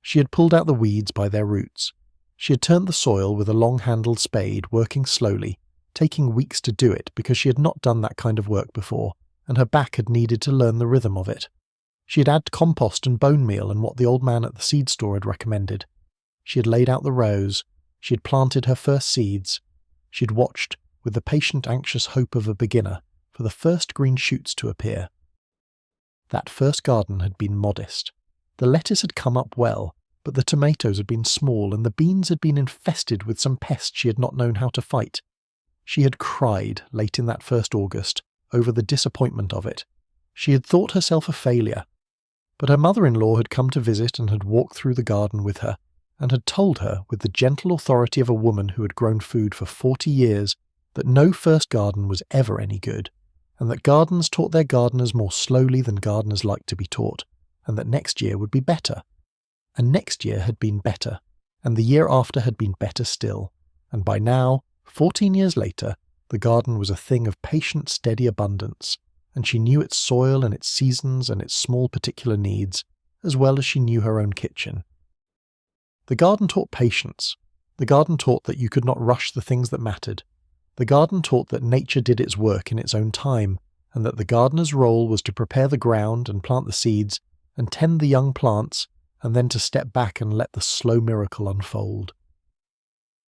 She had pulled out the weeds by their roots. She had turned the soil with a long-handled spade, working slowly, taking weeks to do it because she had not done that kind of work before, and her back had needed to learn the rhythm of it. She had added compost and bone meal and what the old man at the seed store had recommended. She had laid out the rows. She had planted her first seeds. She had watched, with the patient, anxious hope of a beginner, for the first green shoots to appear. That first garden had been modest. The lettuce had come up well, but the tomatoes had been small and the beans had been infested with some pest she had not known how to fight. She had cried, late in that first August, over the disappointment of it. She had thought herself a failure. But her mother-in-law had come to visit and had walked through the garden with her, and had told her, with the gentle authority of a woman who had grown food for 40 years, that no first garden was ever any good, and that gardens taught their gardeners more slowly than gardeners like to be taught, and that next year would be better. And next year had been better, and the year after had been better still, and by now, 14 years later, the garden was a thing of patient, steady abundance, and she knew its soil and its seasons and its small particular needs, as well as she knew her own kitchen. The garden taught patience. The garden taught that you could not rush the things that mattered. The garden taught that nature did its work in its own time, and that the gardener's role was to prepare the ground and plant the seeds, and tend the young plants, and then to step back and let the slow miracle unfold.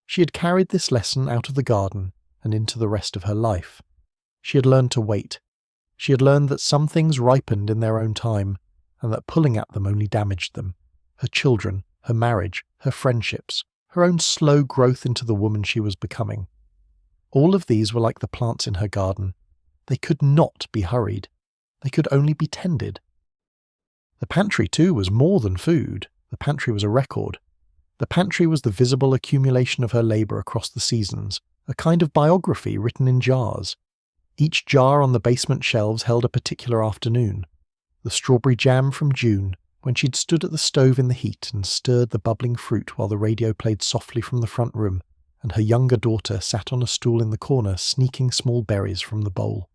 She had carried this lesson out of the garden and into the rest of her life. She had learned to wait. She had learned that some things ripened in their own time, and that pulling at them only damaged them. her children, her marriage, her friendships, her own slow growth into the woman she was becoming. All of these were like the plants in her garden. They could not be hurried. They could only be tended. The pantry, too, was more than food. The pantry was a record. The pantry was the visible accumulation of her labour across the seasons, a kind of biography written in jars. Each jar on the basement shelves held a particular afternoon. The strawberry jam from June, when she'd stood at the stove in the heat and stirred the bubbling fruit while the radio played softly from the front room, and her younger daughter sat on a stool in the corner sneaking small berries from the bowl.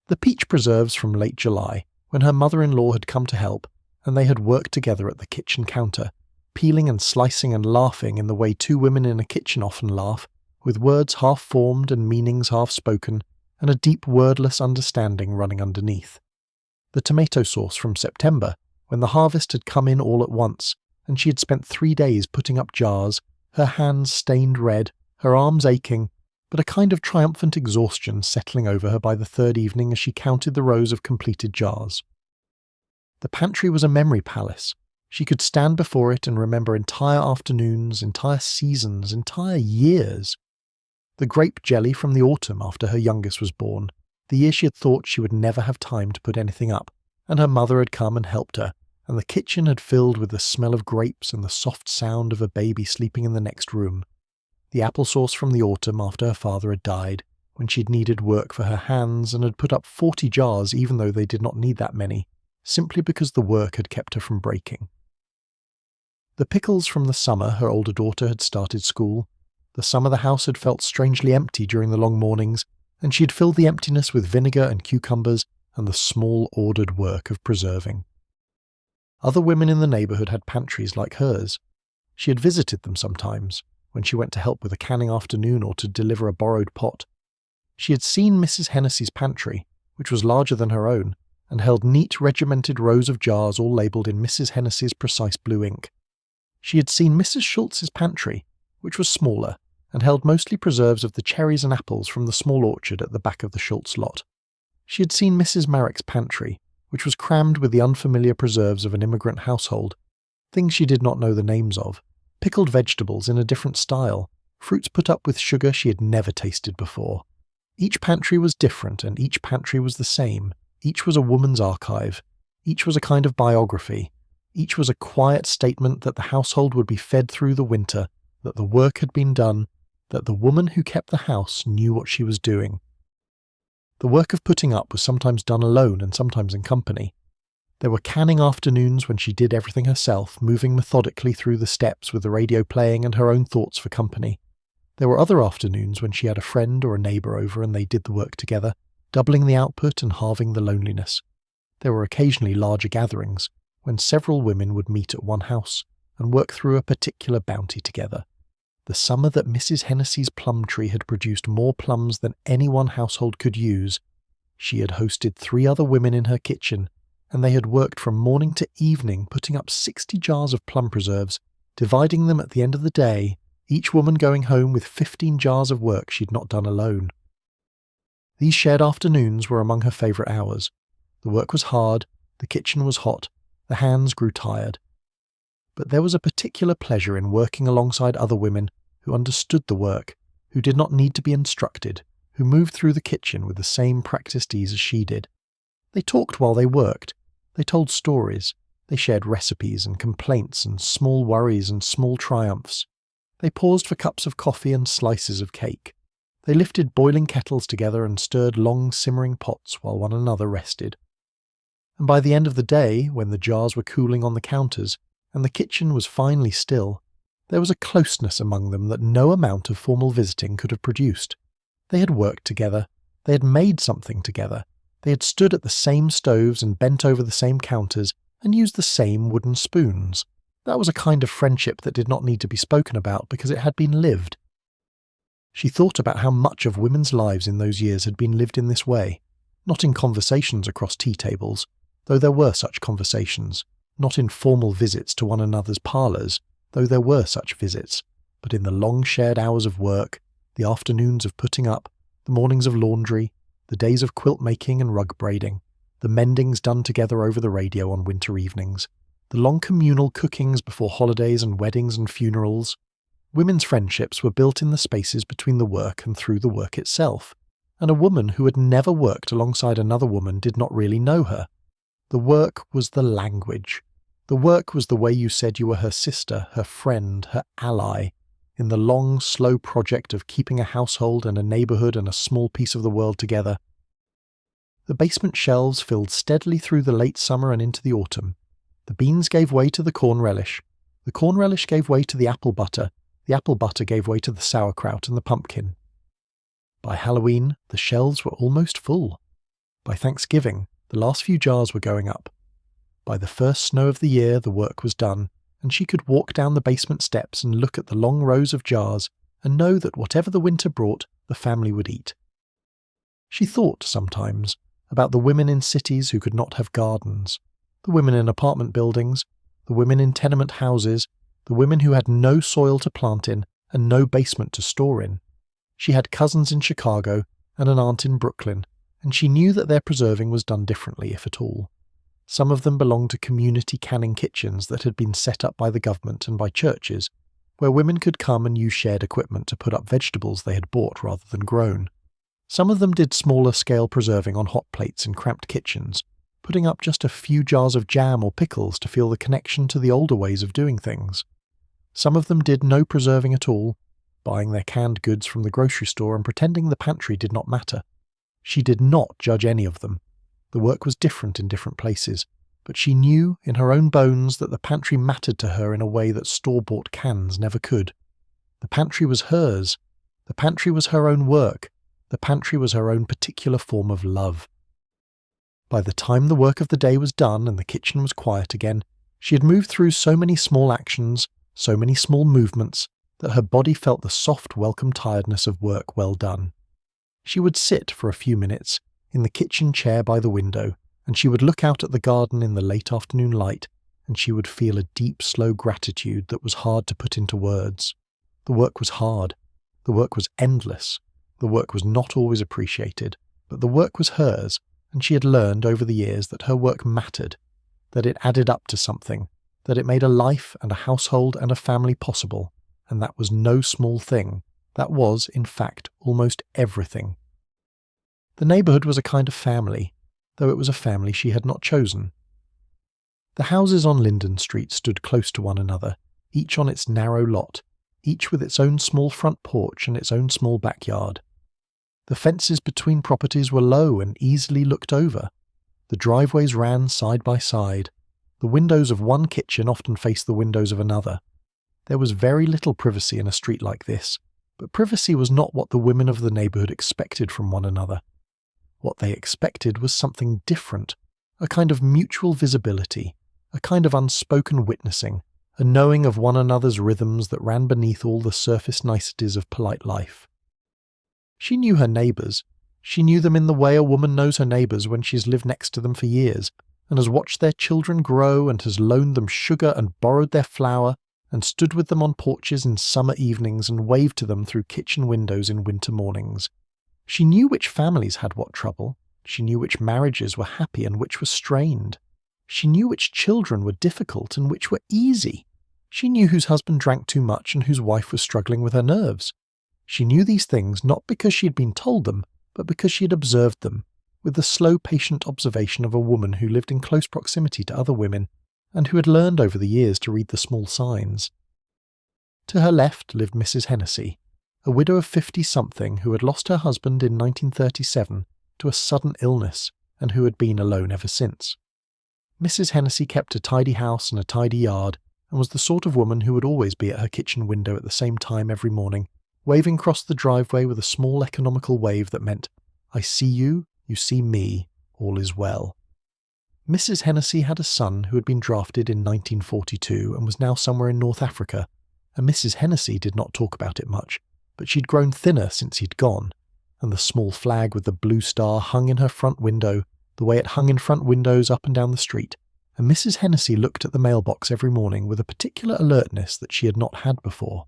The peach preserves from late July, when her mother-in-law had come to help, and they had worked together at the kitchen counter, peeling and slicing and laughing in the way two women in a kitchen often laugh, with words half-formed and meanings half-spoken, and a deep wordless understanding running underneath. The tomato sauce from September, when the harvest had come in all at once, and she had spent 3 days putting up jars, her hands stained red, her arms aching, but a kind of triumphant exhaustion settling over her by the third evening as she counted the rows of completed jars. The pantry was a memory palace. She could stand before it and remember entire afternoons, entire seasons, entire years. The grape jelly from the autumn after her youngest was born, the year she had thought she would never have time to put anything up, and her mother had come and helped her, and the kitchen had filled with the smell of grapes and the soft sound of a baby sleeping in the next room. The applesauce from the autumn after her father had died, when she'd needed work for her hands and had put up 40 jars even though they did not need that many, simply because the work had kept her from breaking. The pickles from the summer her older daughter had started school. The summer the house had felt strangely empty during the long mornings, and she had filled the emptiness with vinegar and cucumbers and the small ordered work of preserving. Other women in the neighbourhood had pantries like hers. She had visited them sometimes, when she went to help with a canning afternoon or to deliver a borrowed pot. She had seen Mrs. Hennessy's pantry, which was larger than her own, and held neat regimented rows of jars all labelled in Mrs. Hennessy's precise blue ink. She had seen Mrs. Schultz's pantry, which was smaller, and held mostly preserves of the cherries and apples from the small orchard at the back of the Schultz lot. She had seen Mrs. Marrick's pantry, which was crammed with the unfamiliar preserves of an immigrant household, things she did not know the names of, pickled vegetables in a different style, fruits put up with sugar she had never tasted before. Each pantry was different, and each pantry was the same. Each was a woman's archive. Each was a kind of biography. Each was a quiet statement that the household would be fed through the winter, that the work had been done, that the woman who kept the house knew what she was doing. The work of putting up was sometimes done alone and sometimes in company. There were canning afternoons when she did everything herself, moving methodically through the steps with the radio playing and her own thoughts for company. There were other afternoons when she had a friend or a neighbour over and they did the work together, doubling the output and halving the loneliness. There were occasionally larger gatherings, when several women would meet at one house and work through a particular bounty together. The summer that Mrs. Hennessy's plum tree had produced more plums than any one household could use, she had hosted 3 other women in her kitchen, and they had worked from morning to evening putting up 60 jars of plum preserves, dividing them at the end of the day, each woman going home with 15 jars of work she'd not done alone. These shared afternoons were among her favourite hours. The work was hard, the kitchen was hot, the hands grew tired. But there was a particular pleasure in working alongside other women who understood the work, who did not need to be instructed, who moved through the kitchen with the same practised ease as she did. They talked while they worked. They told stories. They shared recipes and complaints and small worries and small triumphs. They paused for cups of coffee and slices of cake. They lifted boiling kettles together and stirred long simmering pots while one another rested. And by the end of the day, when the jars were cooling on the counters, and the kitchen was finally still, there was a closeness among them that no amount of formal visiting could have produced. They had worked together. They had made something together. They had stood at the same stoves and bent over the same counters and used the same wooden spoons. That was a kind of friendship that did not need to be spoken about because it had been lived. She thought about how much of women's lives in those years had been lived in this way, not in conversations across tea tables, though there were such conversations, not in formal visits to one another's parlours, though there were such visits, but in the long shared hours of work, the afternoons of putting up, the mornings of laundry, the days of quilt making and rug braiding, the mendings done together over the radio on winter evenings, the long communal cookings before holidays and weddings and funerals. Women's friendships were built in the spaces between the work and through the work itself, and a woman who had never worked alongside another woman did not really know her. The work was the language. The work was the way you said you were her sister, her friend, her ally, in the long, slow project of keeping a household and a neighbourhood and a small piece of the world together. The basement shelves filled steadily through the late summer and into the autumn. The beans gave way to the corn relish gave way to the apple butter gave way to the sauerkraut and the pumpkin. By Halloween, the shelves were almost full. By Thanksgiving, the last few jars were going up. By the first snow of the year, the work was done, and she could walk down the basement steps and look at the long rows of jars and know that whatever the winter brought, the family would eat. She thought, sometimes, about the women in cities who could not have gardens, the women in apartment buildings, the women in tenement houses, the women who had no soil to plant in and no basement to store in. She had cousins in Chicago and an aunt in Brooklyn, and she knew that their preserving was done differently, if at all. Some of them belonged to community canning kitchens that had been set up by the government and by churches, where women could come and use shared equipment to put up vegetables they had bought rather than grown. Some of them did smaller-scale preserving on hot plates in cramped kitchens, putting up just a few jars of jam or pickles to feel the connection to the older ways of doing things. Some of them did no preserving at all, buying their canned goods from the grocery store and pretending the pantry did not matter. She did not judge any of them. The work was different in different places, but she knew in her own bones that the pantry mattered to her in a way that store-bought cans never could. The pantry was hers. The pantry was her own work. The pantry was her own particular form of love. By the time the work of the day was done and the kitchen was quiet again, she had moved through so many small actions, so many small movements, that her body felt the soft, welcome tiredness of work well done. She would sit for a few minutes in the kitchen chair by the window, and she would look out at the garden in the late afternoon light, and she would feel a deep, slow gratitude that was hard to put into words. The work was hard. The work was endless. The work was not always appreciated, but the work was hers, and she had learned over the years that her work mattered, that it added up to something, that it made a life and a household and a family possible, and that was no small thing. That was, in fact, almost everything. The neighbourhood was a kind of family, though it was a family she had not chosen. The houses on Linden Street stood close to one another, each on its narrow lot, each with its own small front porch and its own small backyard. The fences between properties were low and easily looked over. The driveways ran side by side. The windows of one kitchen often faced the windows of another. There was very little privacy in a street like this, but privacy was not what the women of the neighbourhood expected from one another. What they expected was something different, a kind of mutual visibility, a kind of unspoken witnessing, a knowing of one another's rhythms that ran beneath all the surface niceties of polite life. She knew her neighbours. She knew them in the way a woman knows her neighbours when she's lived next to them for years, and has watched their children grow and has loaned them sugar and borrowed their flour, and stood with them on porches in summer evenings and waved to them through kitchen windows in winter mornings. She knew which families had what trouble. She knew which marriages were happy and which were strained. She knew which children were difficult and which were easy. She knew whose husband drank too much and whose wife was struggling with her nerves. She knew these things not because she had been told them, but because she had observed them, with the slow, patient observation of a woman who lived in close proximity to other women, and who had learned over the years to read the small signs. To her left lived Mrs. Hennessy, a widow of 50-something who had lost her husband in 1937 to a sudden illness and who had been alone ever since. Mrs. Hennessy kept a tidy house and a tidy yard, and was the sort of woman who would always be at her kitchen window at the same time every morning, waving across the driveway with a small economical wave that meant, "I see you, you see me, all is well." Mrs. Hennessy had a son who had been drafted in 1942 and was now somewhere in North Africa, and Mrs. Hennessy did not talk about it much, but she'd grown thinner since he'd gone, and the small flag with the blue star hung in her front window, the way it hung in front windows up and down the street, and Mrs. Hennessy looked at the mailbox every morning with a particular alertness that she had not had before.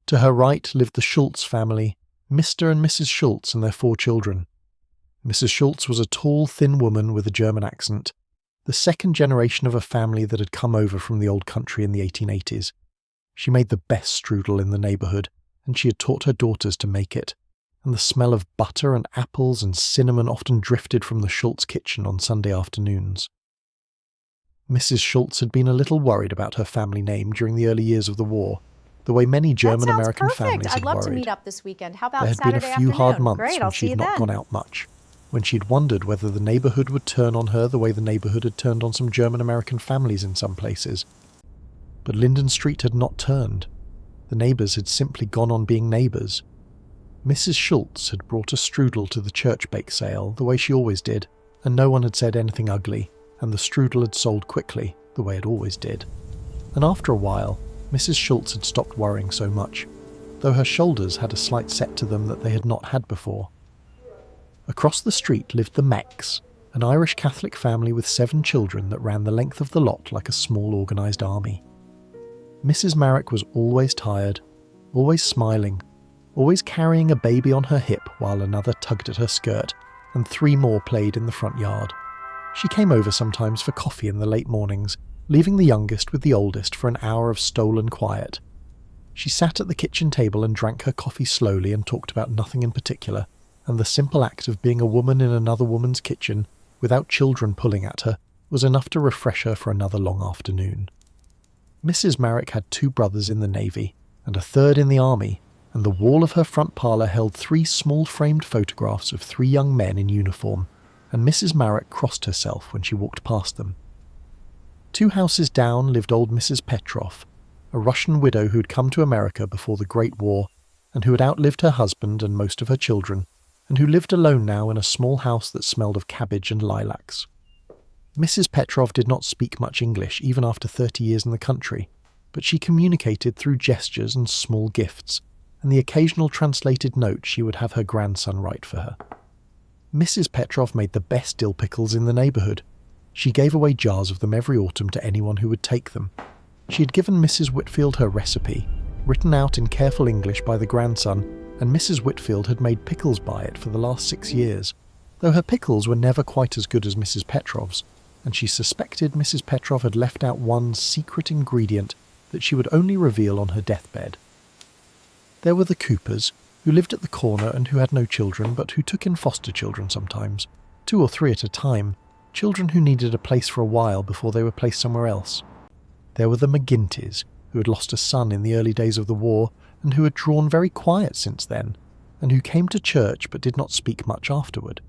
To her right lived the Schultz family, Mr. and Mrs. Schultz and their 4 children. Mrs. Schultz was a tall, thin woman with a German accent. the second generation of a family that had come over from the old country in the 1880s. She made the best strudel in the neighbourhood, and she had taught her daughters to make it, and the smell of butter and apples and cinnamon often drifted from the Schultz kitchen on Sunday afternoons. Mrs. Schultz had been a little worried about her family name during the early years of the war, the way many German-American families had I'd love worried. to meet up this weekend. How about There had Saturday been a few hard months Great, when I'll see she'd you not then. gone out much, when she'd wondered whether the neighbourhood would turn on her the way the neighbourhood had turned on some German-American families in some places. But Linden Street had not turned. The neighbours had simply gone on being neighbours. Mrs. Schultz had brought a strudel to the church bake sale the way she always did, and no one had said anything ugly, and the strudel had sold quickly, the way it always did. And after a while, Mrs. Schultz had stopped worrying so much, though her shoulders had a slight set to them that they had not had before. Across the street lived the Mecks, an Irish Catholic family with 7 children that ran the length of the lot like a small organised army. Mrs. Marek was always tired, always smiling, always carrying a baby on her hip while another tugged at her skirt, and 3 more played in the front yard. She came over sometimes for coffee in the late mornings, leaving the youngest with the oldest for an hour of stolen quiet. She sat at the kitchen table and drank her coffee slowly and talked about nothing in particular, and the simple act of being a woman in another woman's kitchen, without children pulling at her, was enough to refresh her for another long afternoon. Mrs. Marek had 2 brothers in the Navy, and a 3rd in the Army, and the wall of her front parlour held 3 small framed photographs of 3 young men in uniform, and Mrs. Marek crossed herself when she walked past them. 2 houses down lived old Mrs. Petrov, a Russian widow who had come to America before the Great War, and who had outlived her husband and most of her children, and who lived alone now in a small house that smelled of cabbage and lilacs. Mrs. Petrov did not speak much English even after 30 years in the country, but she communicated through gestures and small gifts, and the occasional translated note she would have her grandson write for her. Mrs. Petrov made the best dill pickles in the neighbourhood. She gave away jars of them every autumn to anyone who would take them. She had given Mrs. Whitfield her recipe, written out in careful English by the grandson, and Mrs. Whitfield had made pickles by it for the last 6 years, though her pickles were never quite as good as Mrs. Petrov's, and she suspected Mrs. Petrov had left out one secret ingredient that she would only reveal on her deathbed. There were the Coopers, who lived at the corner and who had no children, but who took in foster children sometimes, 2 or 3 at a time, children who needed a place for a while before they were placed somewhere else. There were the McGinties, who had lost a son in the early days of the war, and who had drawn very quiet since then, and who came to church but did not speak much afterward.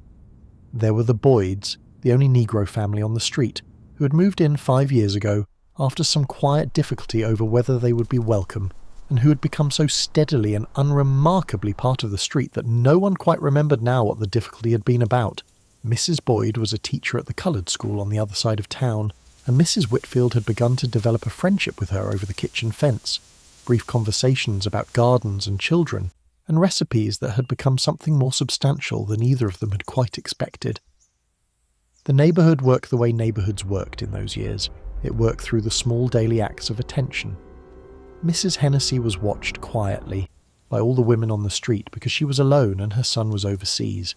There were the Boyds, the only Negro family on the street, who had moved in 5 years ago after some quiet difficulty over whether they would be welcome, and who had become so steadily and unremarkably part of the street that no one quite remembered now what the difficulty had been about. Mrs. Boyd was a teacher at the coloured school on the other side of town, and Mrs. Whitfield had begun to develop a friendship with her over the kitchen fence, brief conversations about gardens and children, and recipes that had become something more substantial than either of them had quite expected. The neighbourhood worked the way neighbourhoods worked in those years. It worked through the small daily acts of attention. Mrs. Hennessy was watched quietly by all the women on the street because she was alone and her son was overseas.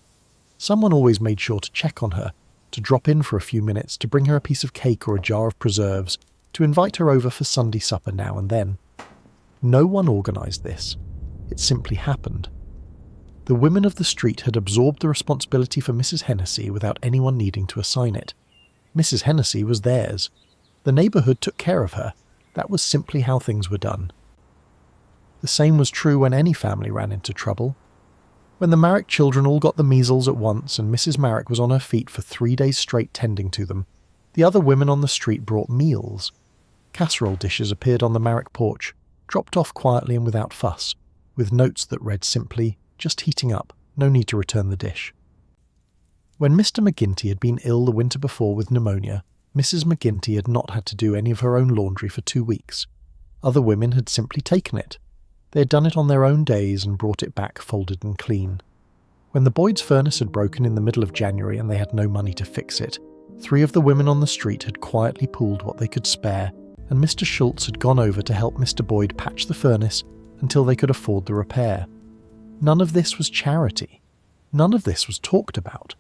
Someone always made sure to check on her, to drop in for a few minutes, to bring her a piece of cake or a jar of preserves, to invite her over for Sunday supper now and then. No one organised this. It simply happened. The women of the street had absorbed the responsibility for Mrs. Hennessy without anyone needing to assign it. Mrs. Hennessy was theirs. The neighbourhood took care of her. That was simply how things were done. The same was true when any family ran into trouble. When the Marek children all got the measles at once and Mrs. Marek was on her feet for 3 days straight tending to them, the other women on the street brought meals. Casserole dishes appeared on the Marek porch, dropped off quietly and without fuss, with notes that read simply, "Just heating up, no need to return the dish." When Mr. McGinty had been ill the winter before with pneumonia, Mrs. McGinty had not had to do any of her own laundry for 2 weeks. Other women had simply taken it. They had done it on their own days and brought it back folded and clean. When the Boyd's furnace had broken in the middle of January and they had no money to fix it, 3 of the women on the street had quietly pooled what they could spare, and Mr. Schultz had gone over to help Mr. Boyd patch the furnace until they could afford the repair. None of this was charity. None of this was talked about.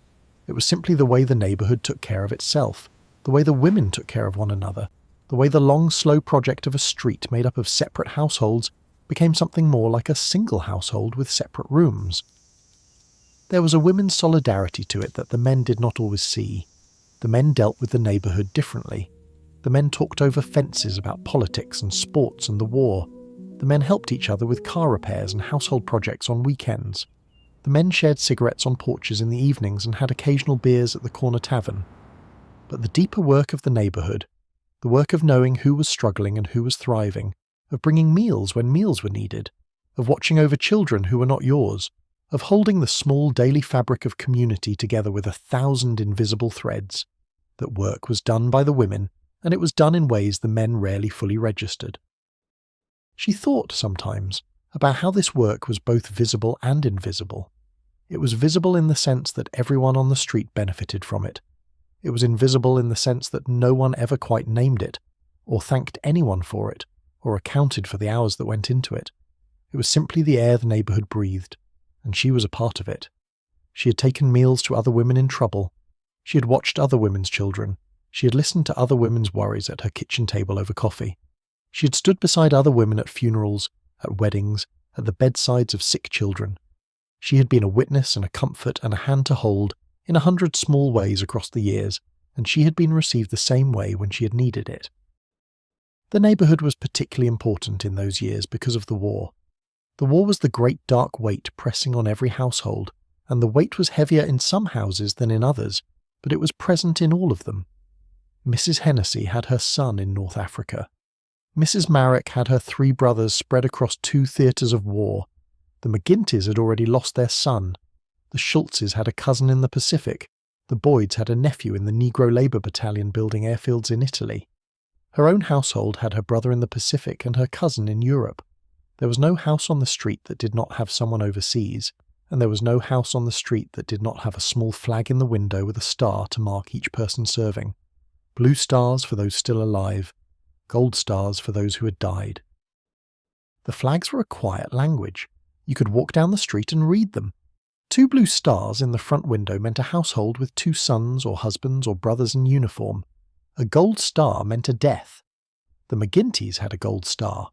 It was simply the way the neighbourhood took care of itself, the way the women took care of one another, the way the long, slow project of a street made up of separate households became something more like a single household with separate rooms. There was a women's solidarity to it that the men did not always see. The men dealt with the neighbourhood differently. The men talked over fences about politics and sports and the war. The men helped each other with car repairs and household projects on weekends. The men shared cigarettes on porches in the evenings and had occasional beers at the corner tavern. But the deeper work of the neighbourhood, the work of knowing who was struggling and who was thriving, of bringing meals when meals were needed, of watching over children who were not yours, of holding the small daily fabric of community together with 1,000 invisible threads, that work was done by the women, and it was done in ways the men rarely fully registered. She thought sometimes about how this work was both visible and invisible. It was visible in the sense that everyone on the street benefited from it. It was invisible in the sense that no one ever quite named it, or thanked anyone for it, or accounted for the hours that went into it. It was simply the air the neighbourhood breathed, and she was a part of it. She had taken meals to other women in trouble. She had watched other women's children. She had listened to other women's worries at her kitchen table over coffee. She had stood beside other women at funerals, at weddings, at the bedsides of sick children. She had been a witness and a comfort and a hand to hold in 100 small ways across the years, and she had been received the same way when she had needed it. The neighbourhood was particularly important in those years because of the war. The war was the great dark weight pressing on every household, and the weight was heavier in some houses than in others, but it was present in all of them. Mrs. Hennessy had her son in North Africa. Mrs. Marrick had her 3 brothers spread across 2 theatres of war. The McGinty's had already lost their son. The Schultzes had a cousin in the Pacific. The Boyds had a nephew in the Negro Labour Battalion building airfields in Italy. Her own household had her brother in the Pacific and her cousin in Europe. There was no house on the street that did not have someone overseas, and there was no house on the street that did not have a small flag in the window with a star to mark each person serving. Blue stars for those still alive, gold stars for those who had died. The flags were a quiet language. You could walk down the street and read them. 2 blue stars in the front window meant a household with 2 sons or husbands or brothers in uniform. A gold star meant a death. The McGinty's had a gold star.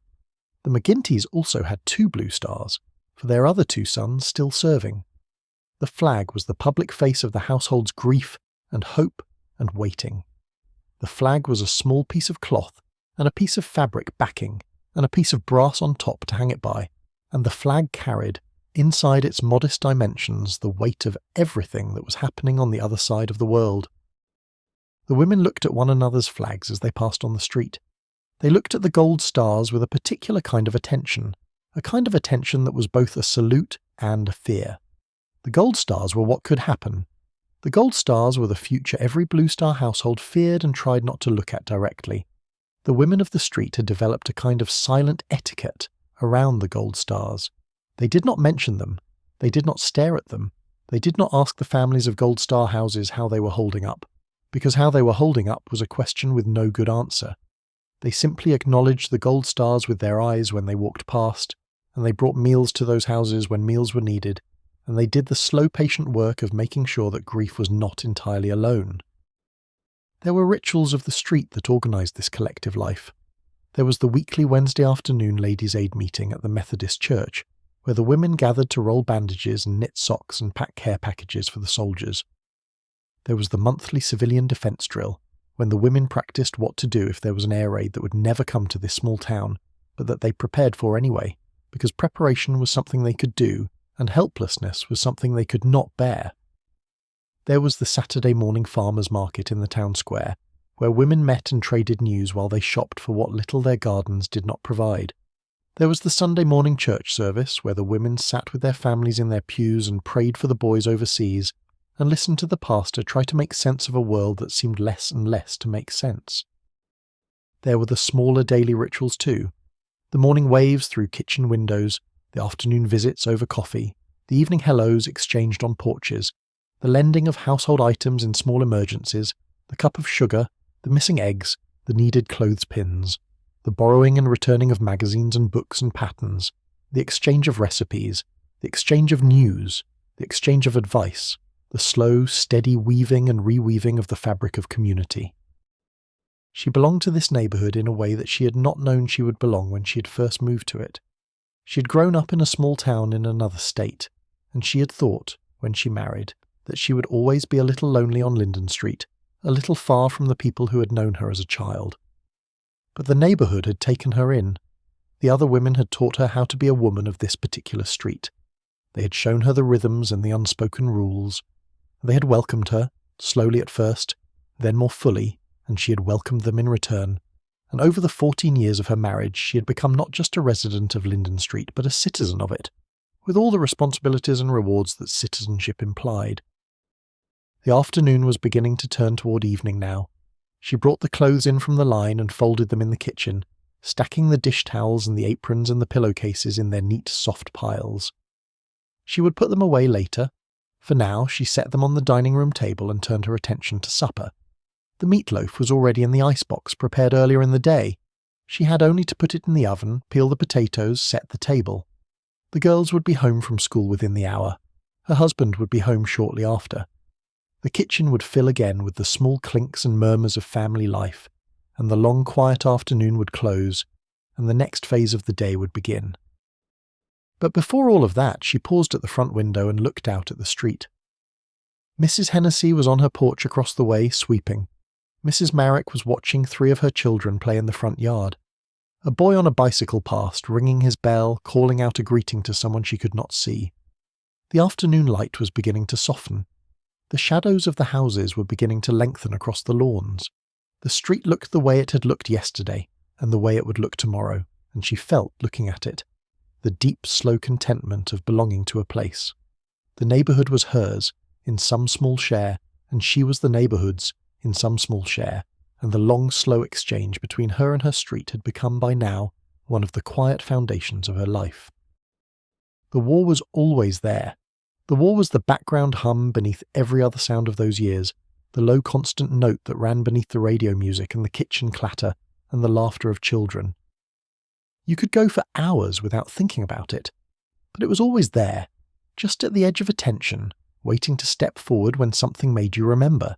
The McGinty's also had 2 blue stars, for their other 2 sons still serving. The flag was the public face of the household's grief and hope and waiting. The flag was a small piece of cloth and a piece of fabric backing and a piece of brass on top to hang it by, and the flag carried, inside its modest dimensions, the weight of everything that was happening on the other side of the world. The women looked at one another's flags as they passed on the street. They looked at the gold stars with a particular kind of attention, a kind of attention that was both a salute and a fear. The gold stars were what could happen. The gold stars were the future every Blue Star household feared and tried not to look at directly. The women of the street had developed a kind of silent etiquette around the gold stars. They did not mention them. They did not stare at them. They did not ask the families of gold star houses how they were holding up, because how they were holding up was a question with no good answer. They simply acknowledged the gold stars with their eyes when they walked past, and they brought meals to those houses when meals were needed, and they did the slow patient work of making sure that grief was not entirely alone. There were rituals of the street that organised this collective life. There was the weekly Wednesday afternoon Ladies' Aid meeting at the Methodist Church, where the women gathered to roll bandages and knit socks and pack care packages for the soldiers. There was the monthly civilian defence drill, when the women practised what to do if there was an air raid that would never come to this small town, but that they prepared for anyway, because preparation was something they could do, and helplessness was something they could not bear. There was the Saturday morning farmers' market in the town square, where women met and traded news while they shopped for what little their gardens did not provide. There was the Sunday morning church service, where the women sat with their families in their pews and prayed for the boys overseas, and listened to the pastor try to make sense of a world that seemed less and less to make sense. There were the smaller daily rituals too, the morning waves through kitchen windows, the afternoon visits over coffee, the evening hellos exchanged on porches, the lending of household items in small emergencies, the cup of sugar, the missing eggs, the needed clothespins, the borrowing and returning of magazines and books and patterns, the exchange of recipes, the exchange of news, the exchange of advice, the slow, steady weaving and reweaving of the fabric of community. She belonged to this neighbourhood in a way that she had not known she would belong when she had first moved to it. She had grown up in a small town in another state, and she had thought, when she married, that she would always be a little lonely on Linden Street, a little far from the people who had known her as a child. But the neighbourhood had taken her in. The other women had taught her how to be a woman of this particular street. They had shown her the rhythms and the unspoken rules. They had welcomed her, slowly at first, then more fully, and she had welcomed them in return. And over the 14 years of her marriage, she had become not just a resident of Linden Street, but a citizen of it, with all the responsibilities and rewards that citizenship implied. The afternoon was beginning to turn toward evening now. She brought the clothes in from the line and folded them in the kitchen, stacking the dish towels and the aprons and the pillowcases in their neat, soft piles. She would put them away later. For now, she set them on the dining room table and turned her attention to supper. The meatloaf was already in the icebox, prepared earlier in the day. She had only to put it in the oven, peel the potatoes, set the table. The girls would be home from school within the hour. Her husband would be home shortly after. The kitchen would fill again with the small clinks and murmurs of family life, and the long quiet afternoon would close, and the next phase of the day would begin. But before all of that, she paused at the front window and looked out at the street. Mrs. Hennessy was on her porch across the way, sweeping. Mrs. Marrick was watching 3 of her children play in the front yard. A boy on a bicycle passed, ringing his bell, calling out a greeting to someone she could not see. The afternoon light was beginning to soften. The shadows of the houses were beginning to lengthen across the lawns. The street looked the way it had looked yesterday, and the way it would look tomorrow, and she felt, looking at it, the deep, slow contentment of belonging to a place. The neighbourhood was hers, in some small share, and she was the neighbourhood's, in some small share, and the long, slow exchange between her and her street had become by now one of the quiet foundations of her life. The war was always there. The war was the background hum beneath every other sound of those years, the low constant note that ran beneath the radio music and the kitchen clatter and the laughter of children. You could go for hours without thinking about it, but it was always there, just at the edge of attention, waiting to step forward when something made you remember.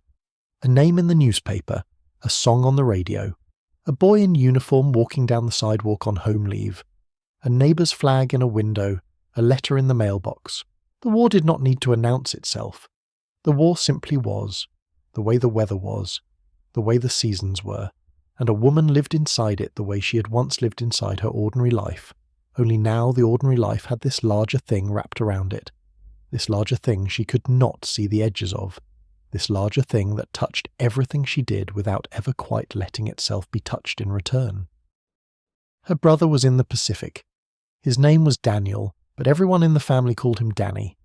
A name in the newspaper, a song on the radio, a boy in uniform walking down the sidewalk on home leave, a neighbour's flag in a window, a letter in the mailbox. The war did not need to announce itself. The war simply was, the way the weather was, the way the seasons were, and a woman lived inside it the way she had once lived inside her ordinary life, only now the ordinary life had this larger thing wrapped around it, this larger thing she could not see the edges of, this larger thing that touched everything she did without ever quite letting itself be touched in return. Her brother was in the Pacific. His name was Daniel, but everyone in the family called him Danny.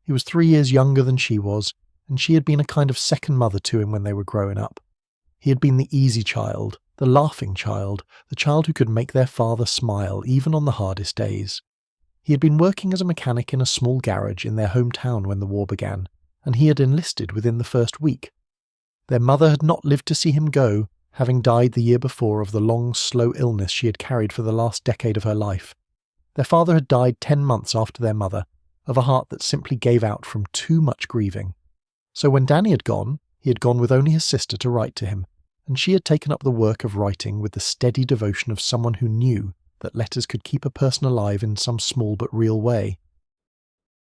He was 3 years younger than she was, and she had been a kind of second mother to him when they were growing up. He had been the easy child, the laughing child, the child who could make their father smile even on the hardest days. He had been working as a mechanic in a small garage in their hometown when the war began, and he had enlisted within the first week. Their mother had not lived to see him go, having died the year before of the long, slow illness she had carried for the last decade of her life. Their father had died 10 months after their mother, of a heart that simply gave out from too much grieving. So when Danny had gone, he had gone with only his sister to write to him, and she had taken up the work of writing with the steady devotion of someone who knew that letters could keep a person alive in some small but real way.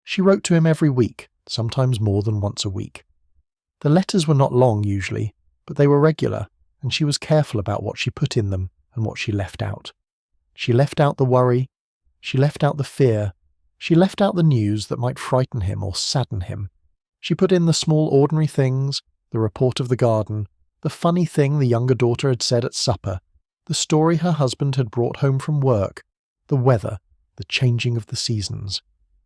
She wrote to him every week, sometimes more than once a week. The letters were not long usually, but they were regular, and she was careful about what she put in them and what she left out. She left out the worry, she left out the fear, she left out the news that might frighten him or sadden him. She put in the small ordinary things, the report of the garden, the funny thing the younger daughter had said at supper, the story her husband had brought home from work, the weather, the changing of the seasons.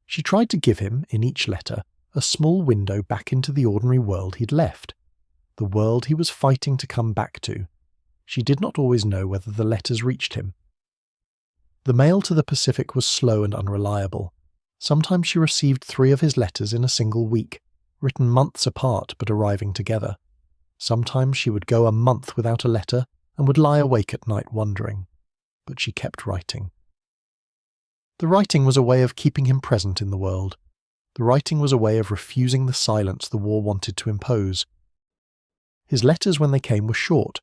She tried to give him, in each letter, a small window back into the ordinary world he'd left, the world he was fighting to come back to. She did not always know whether the letters reached him. The mail to the Pacific was slow and unreliable. Sometimes she received 3 of his letters in a single week, written months apart but arriving together. Sometimes she would go a month without a letter and would lie awake at night wondering. But she kept writing. The writing was a way of keeping him present in the world. The writing was a way of refusing the silence the war wanted to impose. His letters when they came were short.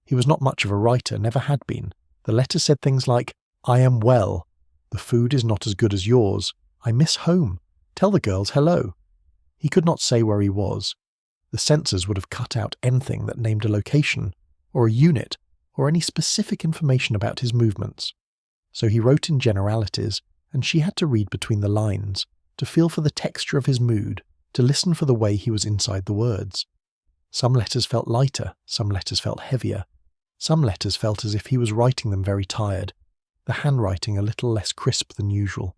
He was not much of a writer, never had been. The letters said things like, "I am well. The food is not as good as yours. I miss home. Tell the girls hello." He could not say where he was. The censors would have cut out anything that named a location, or a unit, or any specific information about his movements. So he wrote in generalities, and she had to read between the lines, to feel for the texture of his mood, to listen for the way he was inside the words. Some letters felt lighter, some letters felt heavier. Some letters felt as if he was writing them very tired, the handwriting a little less crisp than usual.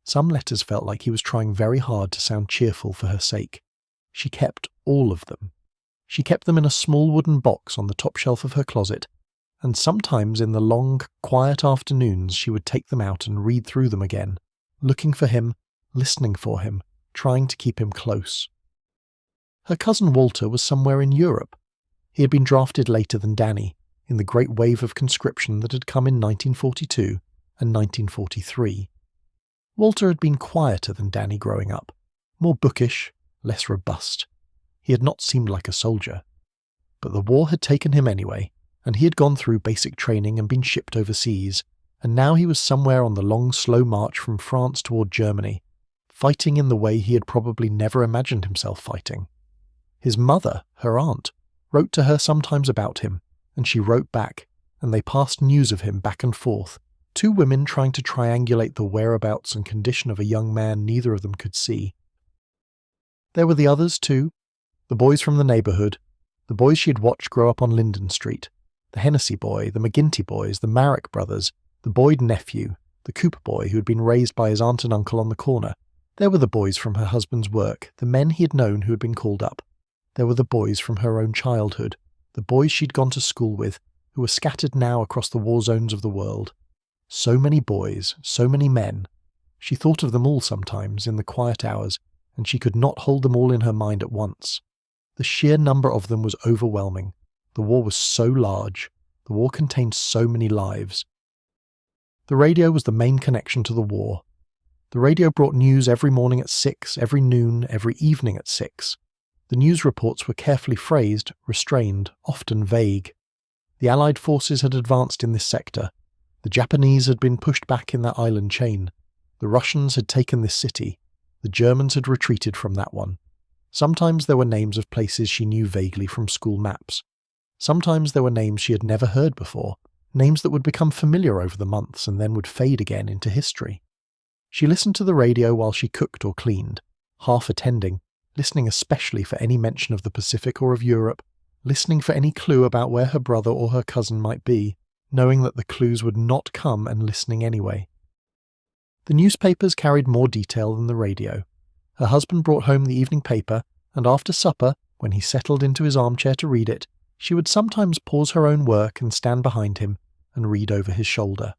Some letters felt like he was trying very hard to sound cheerful for her sake. She kept all of them. She kept them in a small wooden box on the top shelf of her closet, and sometimes in the long, quiet afternoons she would take them out and read through them again, looking for him, listening for him, trying to keep him close. Her cousin Walter was somewhere in Europe. He had been drafted later than Danny, in the great wave of conscription that had come in 1942 and 1943. Walter had been quieter than Danny growing up, more bookish, less robust. He had not seemed like a soldier. But the war had taken him anyway, and he had gone through basic training and been shipped overseas, and now he was somewhere on the long, slow march from France toward Germany, fighting in the way he had probably never imagined himself fighting. His mother, her aunt, wrote to her sometimes about him, and she wrote back, and they passed news of him back and forth, two women trying to triangulate the whereabouts and condition of a young man neither of them could see. There were the others too, the boys from the neighbourhood, the boys she had watched grow up on Linden Street, the Hennessy boy, the McGinty boys, the Marrick brothers, the Boyd nephew, the Cooper boy who had been raised by his aunt and uncle on the corner. There were the boys from her husband's work, the men he had known who had been called up. There were the boys from her own childhood, the boys she'd gone to school with, who were scattered now across the war zones of the world. So many boys, so many men. She thought of them all sometimes in the quiet hours, and she could not hold them all in her mind at once. The sheer number of them was overwhelming. The war was so large. The war contained so many lives. The radio was the main connection to the war. The radio brought news every morning at 6, every noon, every evening at 6. The news reports were carefully phrased, restrained, often vague. The Allied forces had advanced in this sector. The Japanese had been pushed back in that island chain. The Russians had taken this city. The Germans had retreated from that one. Sometimes there were names of places she knew vaguely from school maps. Sometimes there were names she had never heard before, names that would become familiar over the months and then would fade again into history. She listened to the radio while she cooked or cleaned, half attending, listening especially for any mention of the Pacific or of Europe, listening for any clue about where her brother or her cousin might be, knowing that the clues would not come and listening anyway. The newspapers carried more detail than the radio. Her husband brought home the evening paper, and after supper, when he settled into his armchair to read it, she would sometimes pause her own work and stand behind him and read over his shoulder.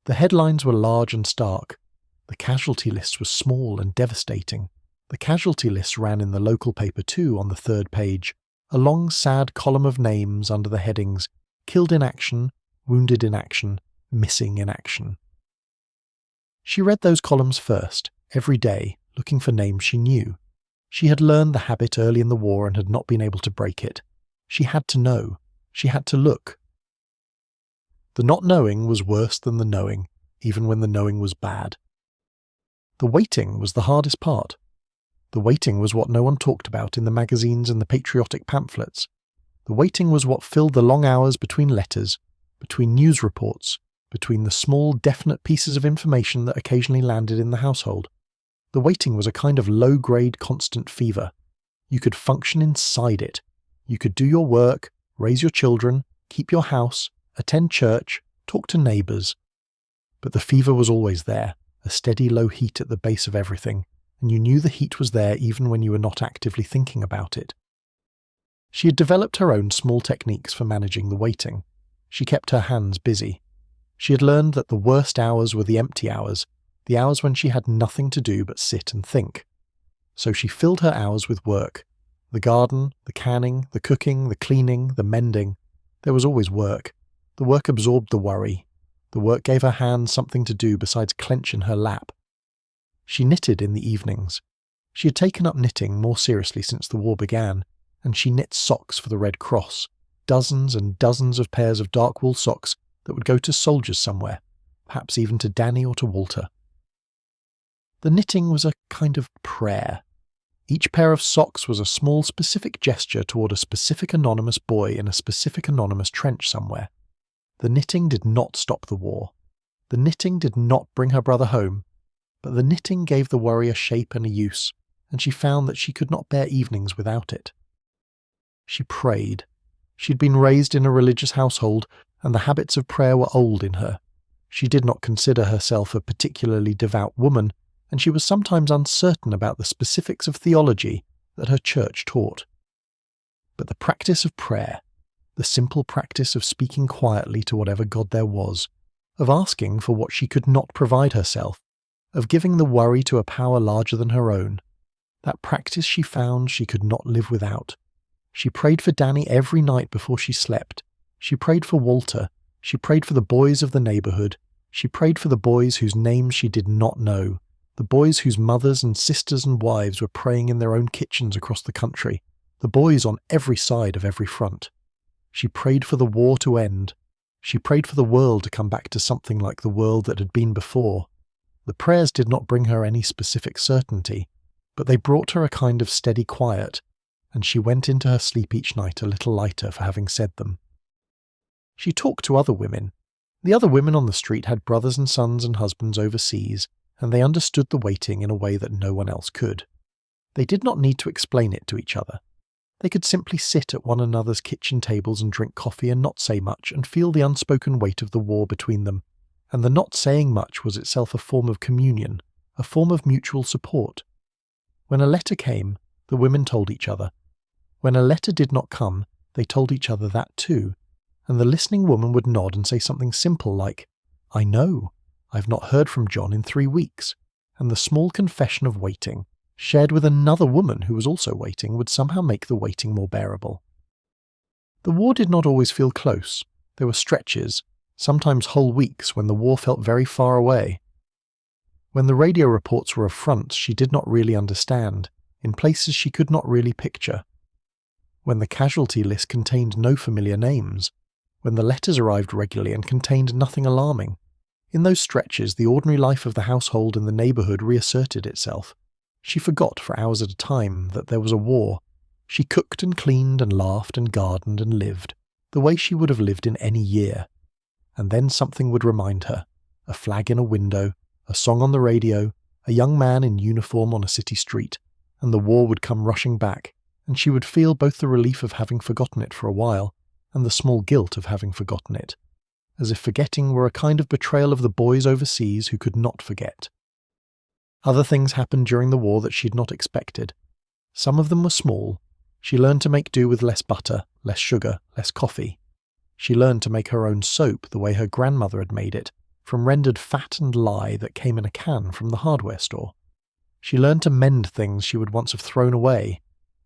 The headlines were large and stark. The casualty list was small and devastating. The casualty list ran in the local paper too on the third page, a long sad column of names under the headings "Killed in action," "Wounded in action," "Missing in action." She read those columns first, every day, looking for names she knew. She had learned the habit early in the war and had not been able to break it. She had to know. She had to look. The not knowing was worse than the knowing, even when the knowing was bad. The waiting was the hardest part. The waiting was what no one talked about in the magazines and the patriotic pamphlets. The waiting was what filled the long hours between letters, between news reports, between the small, definite pieces of information that occasionally landed in the household. The waiting was a kind of low-grade constant fever. You could function inside it. You could do your work, raise your children, keep your house, attend church, talk to neighbours. But the fever was always there, a steady low heat at the base of everything, and you knew the heat was there even when you were not actively thinking about it. She had developed her own small techniques for managing the waiting. She kept her hands busy. She had learned that the worst hours were the empty hours, the hours when she had nothing to do but sit and think. So she filled her hours with work. The garden, the canning, the cooking, the cleaning, the mending. There was always work. The work absorbed the worry. The work gave her hands something to do besides clench in her lap. She knitted in the evenings. She had taken up knitting more seriously since the war began, and she knit socks for the Red Cross. dozens and dozens of pairs of dark wool socks that would go to soldiers somewhere, perhaps even to Danny or to Walter. The knitting was a kind of prayer. Each pair of socks was a small specific gesture toward a specific anonymous boy in a specific anonymous trench somewhere. The knitting did not stop the war. The knitting did not bring her brother home, but the knitting gave the worry a shape and a use, and she found that she could not bear evenings without it. She prayed. She'd been raised in a religious household, and the habits of prayer were old in her. She did not consider herself a particularly devout woman, and she was sometimes uncertain about the specifics of theology that her church taught. But the practice of prayer, the simple practice of speaking quietly to whatever God there was, of asking for what she could not provide herself, of giving the worry to a power larger than her own, that practice she found she could not live without. She prayed for Danny every night before she slept. She prayed for Walter. She prayed for the boys of the neighbourhood. She prayed for the boys whose names she did not know, the boys whose mothers and sisters and wives were praying in their own kitchens across the country, the boys on every side of every front. She prayed for the war to end. She prayed for the world to come back to something like the world that had been before. The prayers did not bring her any specific certainty, but they brought her a kind of steady quiet, and she went into her sleep each night a little lighter for having said them. She talked to other women. The other women on the street had brothers and sons and husbands overseas, and they understood the waiting in a way that no one else could. They did not need to explain it to each other. They could simply sit at one another's kitchen tables and drink coffee and not say much and feel the unspoken weight of the war between them, and the not saying much was itself a form of communion, a form of mutual support. When a letter came, the women told each other. When a letter did not come, they told each other that too, and the listening woman would nod and say something simple like, "I know, I've not heard from John in 3 weeks," and the small confession of waiting, shared with another woman who was also waiting, would somehow make the waiting more bearable. The war did not always feel close. There were stretches, sometimes whole weeks, when the war felt very far away. When the radio reports were of fronts she did not really understand, in places she could not really picture. When the casualty list contained no familiar names. When the letters arrived regularly and contained nothing alarming. In those stretches, the ordinary life of the household and the neighbourhood reasserted itself. She forgot for hours at a time that there was a war. She cooked and cleaned and laughed and gardened and lived, the way she would have lived in any year. And then something would remind her, a flag in a window, a song on the radio, a young man in uniform on a city street, and the war would come rushing back, and she would feel both the relief of having forgotten it for a while, and the small guilt of having forgotten it, as if forgetting were a kind of betrayal of the boys overseas who could not forget. Other things happened during the war that she had not expected. Some of them were small. She learned to make do with less butter, less sugar, less coffee. She learned to make her own soap the way her grandmother had made it, from rendered fat and lye that came in a can from the hardware store. She learned to mend things she would once have thrown away.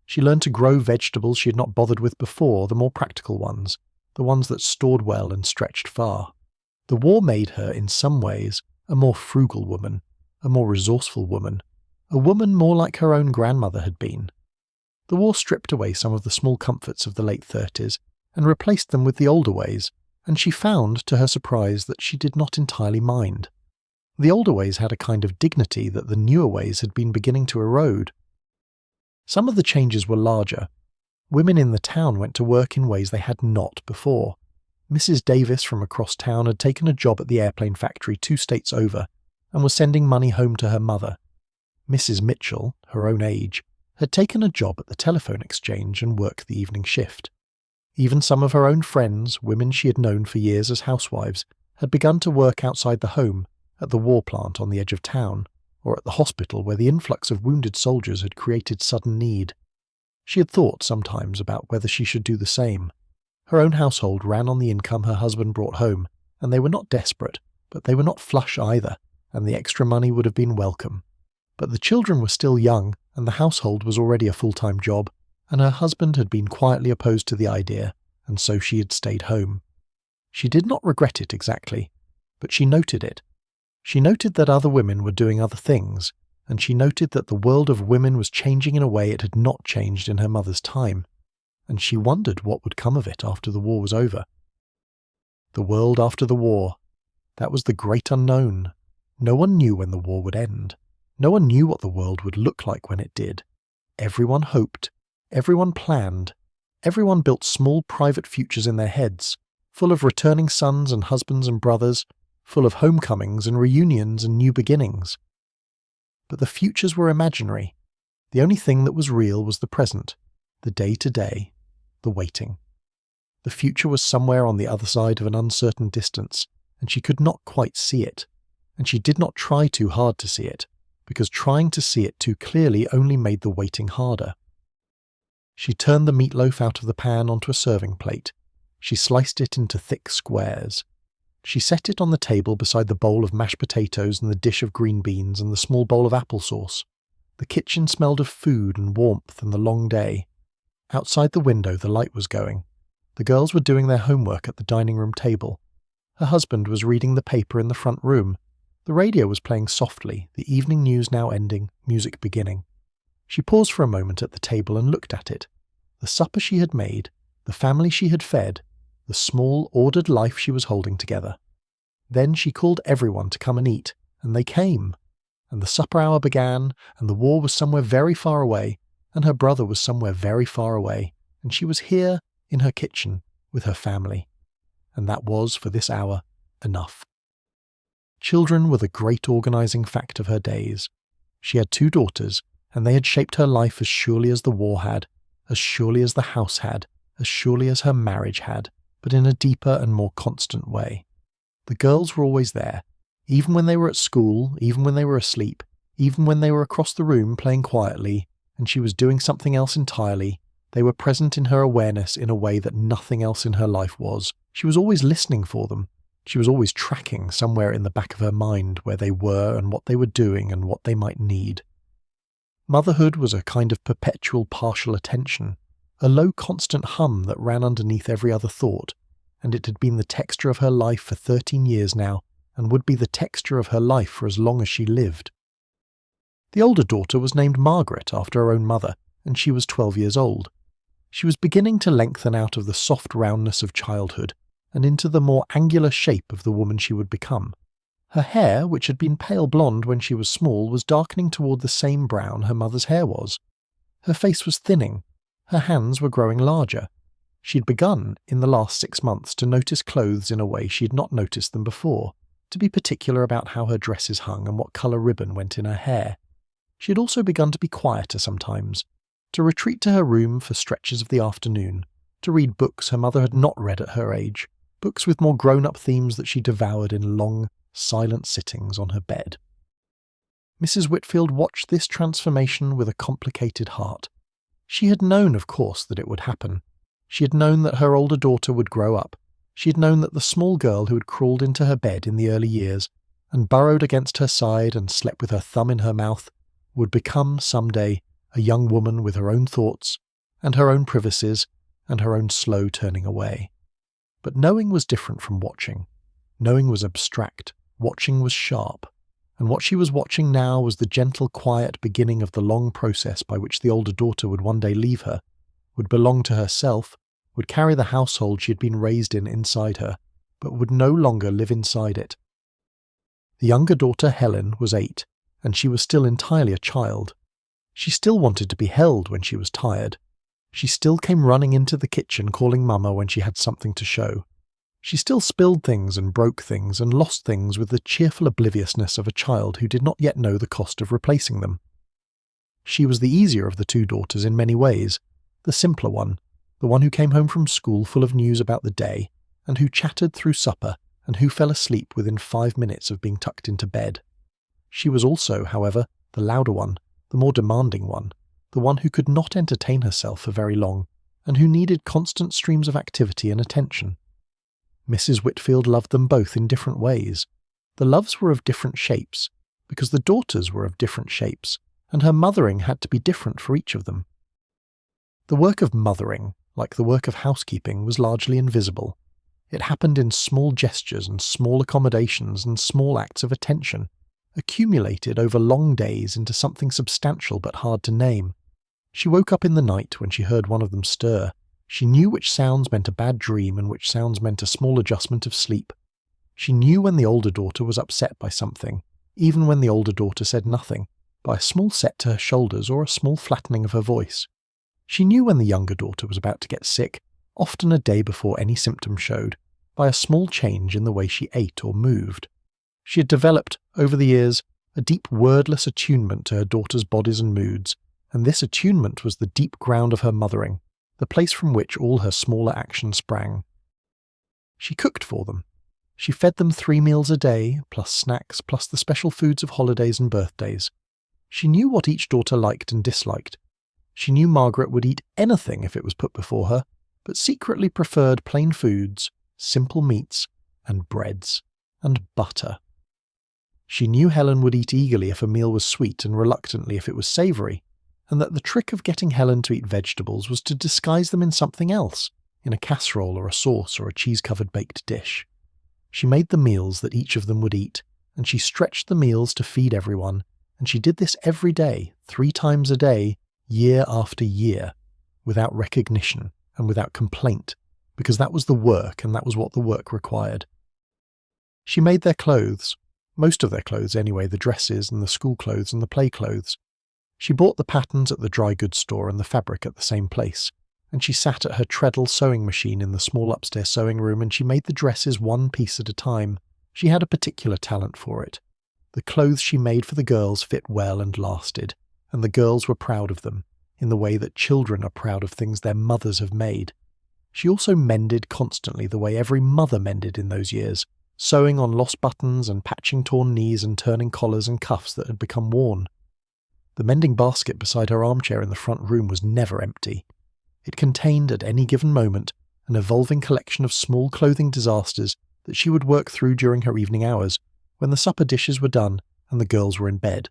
She learned to grow vegetables she had not bothered with before, the more practical ones, the ones that stored well and stretched far. The war made her, in some ways, a more frugal woman, a more resourceful woman, a woman more like her own grandmother had been. The war stripped away some of the small comforts of the late 30s and replaced them with the older ways, and she found, to her surprise, that she did not entirely mind. The older ways had a kind of dignity that the newer ways had been beginning to erode. Some of the changes were larger. Women in the town went to work in ways they had not before. Mrs. Davis from across town had taken a job at the airplane factory 2 states over and was sending money home to her mother. Mrs. Mitchell, her own age, had taken a job at the telephone exchange and worked the evening shift. Even some of her own friends, women she had known for years as housewives, had begun to work outside the home, at the war plant on the edge of town, or at the hospital where the influx of wounded soldiers had created sudden need. She had thought sometimes about whether she should do the same. Her own household ran on the income her husband brought home, and they were not desperate, but they were not flush either, and the extra money would have been welcome. But the children were still young, and the household was already a full-time job, and her husband had been quietly opposed to the idea, and so she had stayed home. She did not regret it exactly, but she noted it. She noted that other women were doing other things, and she noted that the world of women was changing in a way it had not changed in her mother's time. and she wondered what would come of it after the war was over. The world after the war. That was the great unknown. No one knew when the war would end. No one knew what the world would look like when it did. Everyone hoped. Everyone planned. Everyone built small private futures in their heads, full of returning sons and husbands and brothers, full of homecomings and reunions and new beginnings. But the futures were imaginary. The only thing that was real was the present, the day-to-day, the waiting. The future was somewhere on the other side of an uncertain distance, and she could not quite see it, and she did not try too hard to see it, because trying to see it too clearly only made the waiting harder. She turned the meatloaf out of the pan onto a serving plate. She sliced it into thick squares. She set it on the table beside the bowl of mashed potatoes and the dish of green beans and the small bowl of applesauce. The kitchen smelled of food and warmth and the long day. Outside the window the light was going. The girls were doing their homework at the dining room table. Her husband was reading the paper in the front room. The radio was playing softly, the evening news now ending, music beginning. She paused for a moment at the table and looked at it. The supper she had made, the family she had fed, the small, ordered life she was holding together. Then she called everyone to come and eat, and they came. And the supper hour began, and the war was somewhere very far away, and her brother was somewhere very far away, and she was here, in her kitchen, with her family. And that was, for this hour, enough. Children were the great organizing fact of her days. She had 2 daughters, and they had shaped her life as surely as the war had, as surely as the house had, as surely as her marriage had, but in a deeper and more constant way. The girls were always there, even when they were at school, even when they were asleep, even when they were across the room playing quietly, and she was doing something else entirely. They were present in her awareness in a way that nothing else in her life was. She was always listening for them. She was always tracking somewhere in the back of her mind where they were and what they were doing and what they might need. Motherhood was a kind of perpetual partial attention, a low constant hum that ran underneath every other thought, and it had been the texture of her life for 13 years now, and would be the texture of her life for as long as she lived. The older daughter was named Margaret after her own mother, and she was 12 years old. She was beginning to lengthen out of the soft roundness of childhood, and into the more angular shape of the woman she would become. Her hair, which had been pale blonde when she was small, was darkening toward the same brown her mother's hair was. Her face was thinning. Her hands were growing larger. She had begun, in the last 6 months, to notice clothes in a way she had not noticed them before, to be particular about how her dresses hung and what colour ribbon went in her hair. She had also begun to be quieter sometimes, to retreat to her room for stretches of the afternoon, to read books her mother had not read at her age, books with more grown-up themes that she devoured in long, silent sittings on her bed. Mrs. Whitfield watched this transformation with a complicated heart. She had known, of course, that it would happen. She had known that her older daughter would grow up. She had known that the small girl who had crawled into her bed in the early years, and burrowed against her side and slept with her thumb in her mouth, would become, some day, a young woman with her own thoughts, and her own privacies, and her own slow turning away. But knowing was different from watching. Knowing was abstract, watching was sharp, and what she was watching now was the gentle, quiet beginning of the long process by which the older daughter would one day leave her, would belong to herself, would carry the household she had been raised in inside her, but would no longer live inside it. The younger daughter, Helen, was 8, and she was still entirely a child. She still wanted to be held when she was tired. She still came running into the kitchen calling Mama when she had something to show. She still spilled things and broke things and lost things with the cheerful obliviousness of a child who did not yet know the cost of replacing them. She was the easier of the 2 daughters in many ways, the simpler one, the one who came home from school full of news about the day, and who chattered through supper, and who fell asleep within 5 minutes of being tucked into bed. She was also, however, the louder one, the more demanding one, the one who could not entertain herself for very long, and who needed constant streams of activity and attention. Mrs. Whitfield loved them both in different ways. The loves were of different shapes, because the daughters were of different shapes, and her mothering had to be different for each of them. The work of mothering, like the work of housekeeping, was largely invisible. It happened in small gestures and small accommodations and small acts of attention, accumulated over long days into something substantial but hard to name. She woke up in the night when she heard one of them stir. She knew which sounds meant a bad dream and which sounds meant a small adjustment of sleep. She knew when the older daughter was upset by something, even when the older daughter said nothing, by a small set to her shoulders or a small flattening of her voice. She knew when the younger daughter was about to get sick, often a day before any symptoms showed, by a small change in the way she ate or moved. She had developed, over the years, a deep wordless attunement to her daughter's bodies and moods, and this attunement was the deep ground of her mothering, the place from which all her smaller actions sprang. She cooked for them. She fed them 3 meals a day, plus snacks, plus the special foods of holidays and birthdays. She knew what each daughter liked and disliked. She knew Margaret would eat anything if it was put before her, but secretly preferred plain foods, simple meats, and breads, and butter. She knew Helen would eat eagerly if a meal was sweet and reluctantly if it was savoury, and that the trick of getting Helen to eat vegetables was to disguise them in something else, in a casserole or a sauce or a cheese-covered baked dish. She made the meals that each of them would eat, and she stretched the meals to feed everyone, and she did this every day, 3 times a day, year after year, without recognition and without complaint, because that was the work and that was what the work required. She made their clothes, most of their clothes anyway, the dresses and the school clothes and the play clothes. She bought the patterns at the dry goods store and the fabric at the same place, and she sat at her treadle sewing machine in the small upstairs sewing room and she made the dresses 1 piece at a time. She had a particular talent for it. The clothes she made for the girls fit well and lasted, and the girls were proud of them, in the way that children are proud of things their mothers have made. She also mended constantly the way every mother mended in those years, sewing on lost buttons and patching torn knees and turning collars and cuffs that had become worn. The mending basket beside her armchair in the front room was never empty. It contained, at any given moment, an evolving collection of small clothing disasters that she would work through during her evening hours, when the supper dishes were done and the girls were in bed.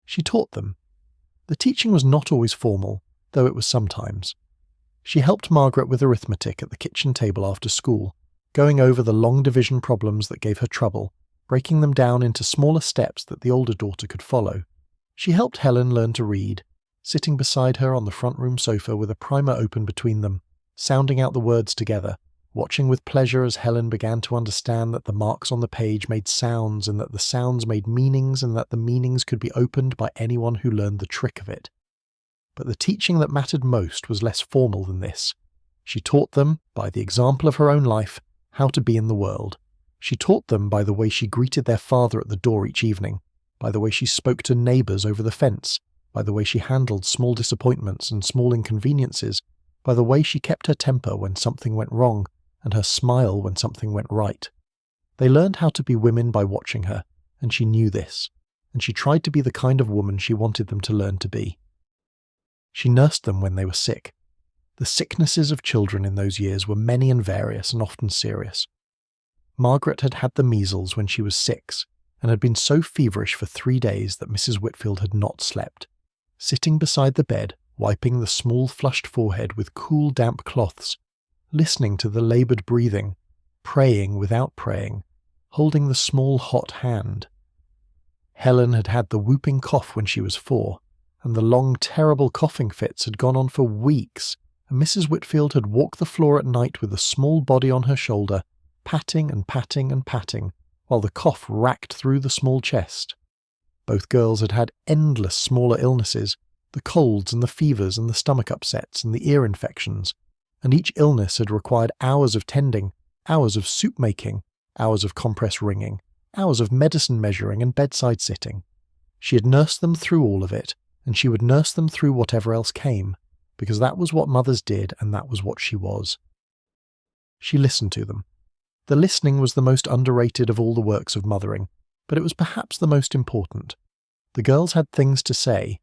She taught them. The teaching was not always formal, though it was sometimes. She helped Margaret with arithmetic at the kitchen table after school, going over the long division problems that gave her trouble, breaking them down into smaller steps that the older daughter could follow. She helped Helen learn to read, sitting beside her on the front room sofa with a primer open between them, sounding out the words together, watching with pleasure as Helen began to understand that the marks on the page made sounds and that the sounds made meanings and that the meanings could be opened by anyone who learned the trick of it. But the teaching that mattered most was less formal than this. She taught them, by the example of her own life, how to be in the world. She taught them by the way she greeted their father at the door each evening, by the way she spoke to neighbours over the fence, by the way she handled small disappointments and small inconveniences, by the way she kept her temper when something went wrong, and her smile when something went right. They learned how to be women by watching her, and she knew this, and she tried to be the kind of woman she wanted them to learn to be. She nursed them when they were sick. The sicknesses of children in those years were many and various and often serious. Margaret had had the measles when she was 6, and had been so feverish for 3 days that Mrs. Whitfield had not slept. Sitting beside the bed, wiping the small flushed forehead with cool damp cloths, listening to the laboured breathing, praying without praying, holding the small hot hand. Helen had had the whooping cough when she was 4, and the long terrible coughing fits had gone on for weeks, and Mrs. Whitfield had walked the floor at night with a small body on her shoulder, patting and patting and patting, while the cough racked through the small chest. Both girls had had endless smaller illnesses, the colds and the fevers and the stomach upsets and the ear infections, and each illness had required hours of tending, hours of soup making, hours of compress wringing, hours of medicine measuring and bedside sitting. She had nursed them through all of it, and she would nurse them through whatever else came, because that was what mothers did and that was what she was. She listened to them. The listening was the most underrated of all the works of mothering, but it was perhaps the most important. The girls had things to say.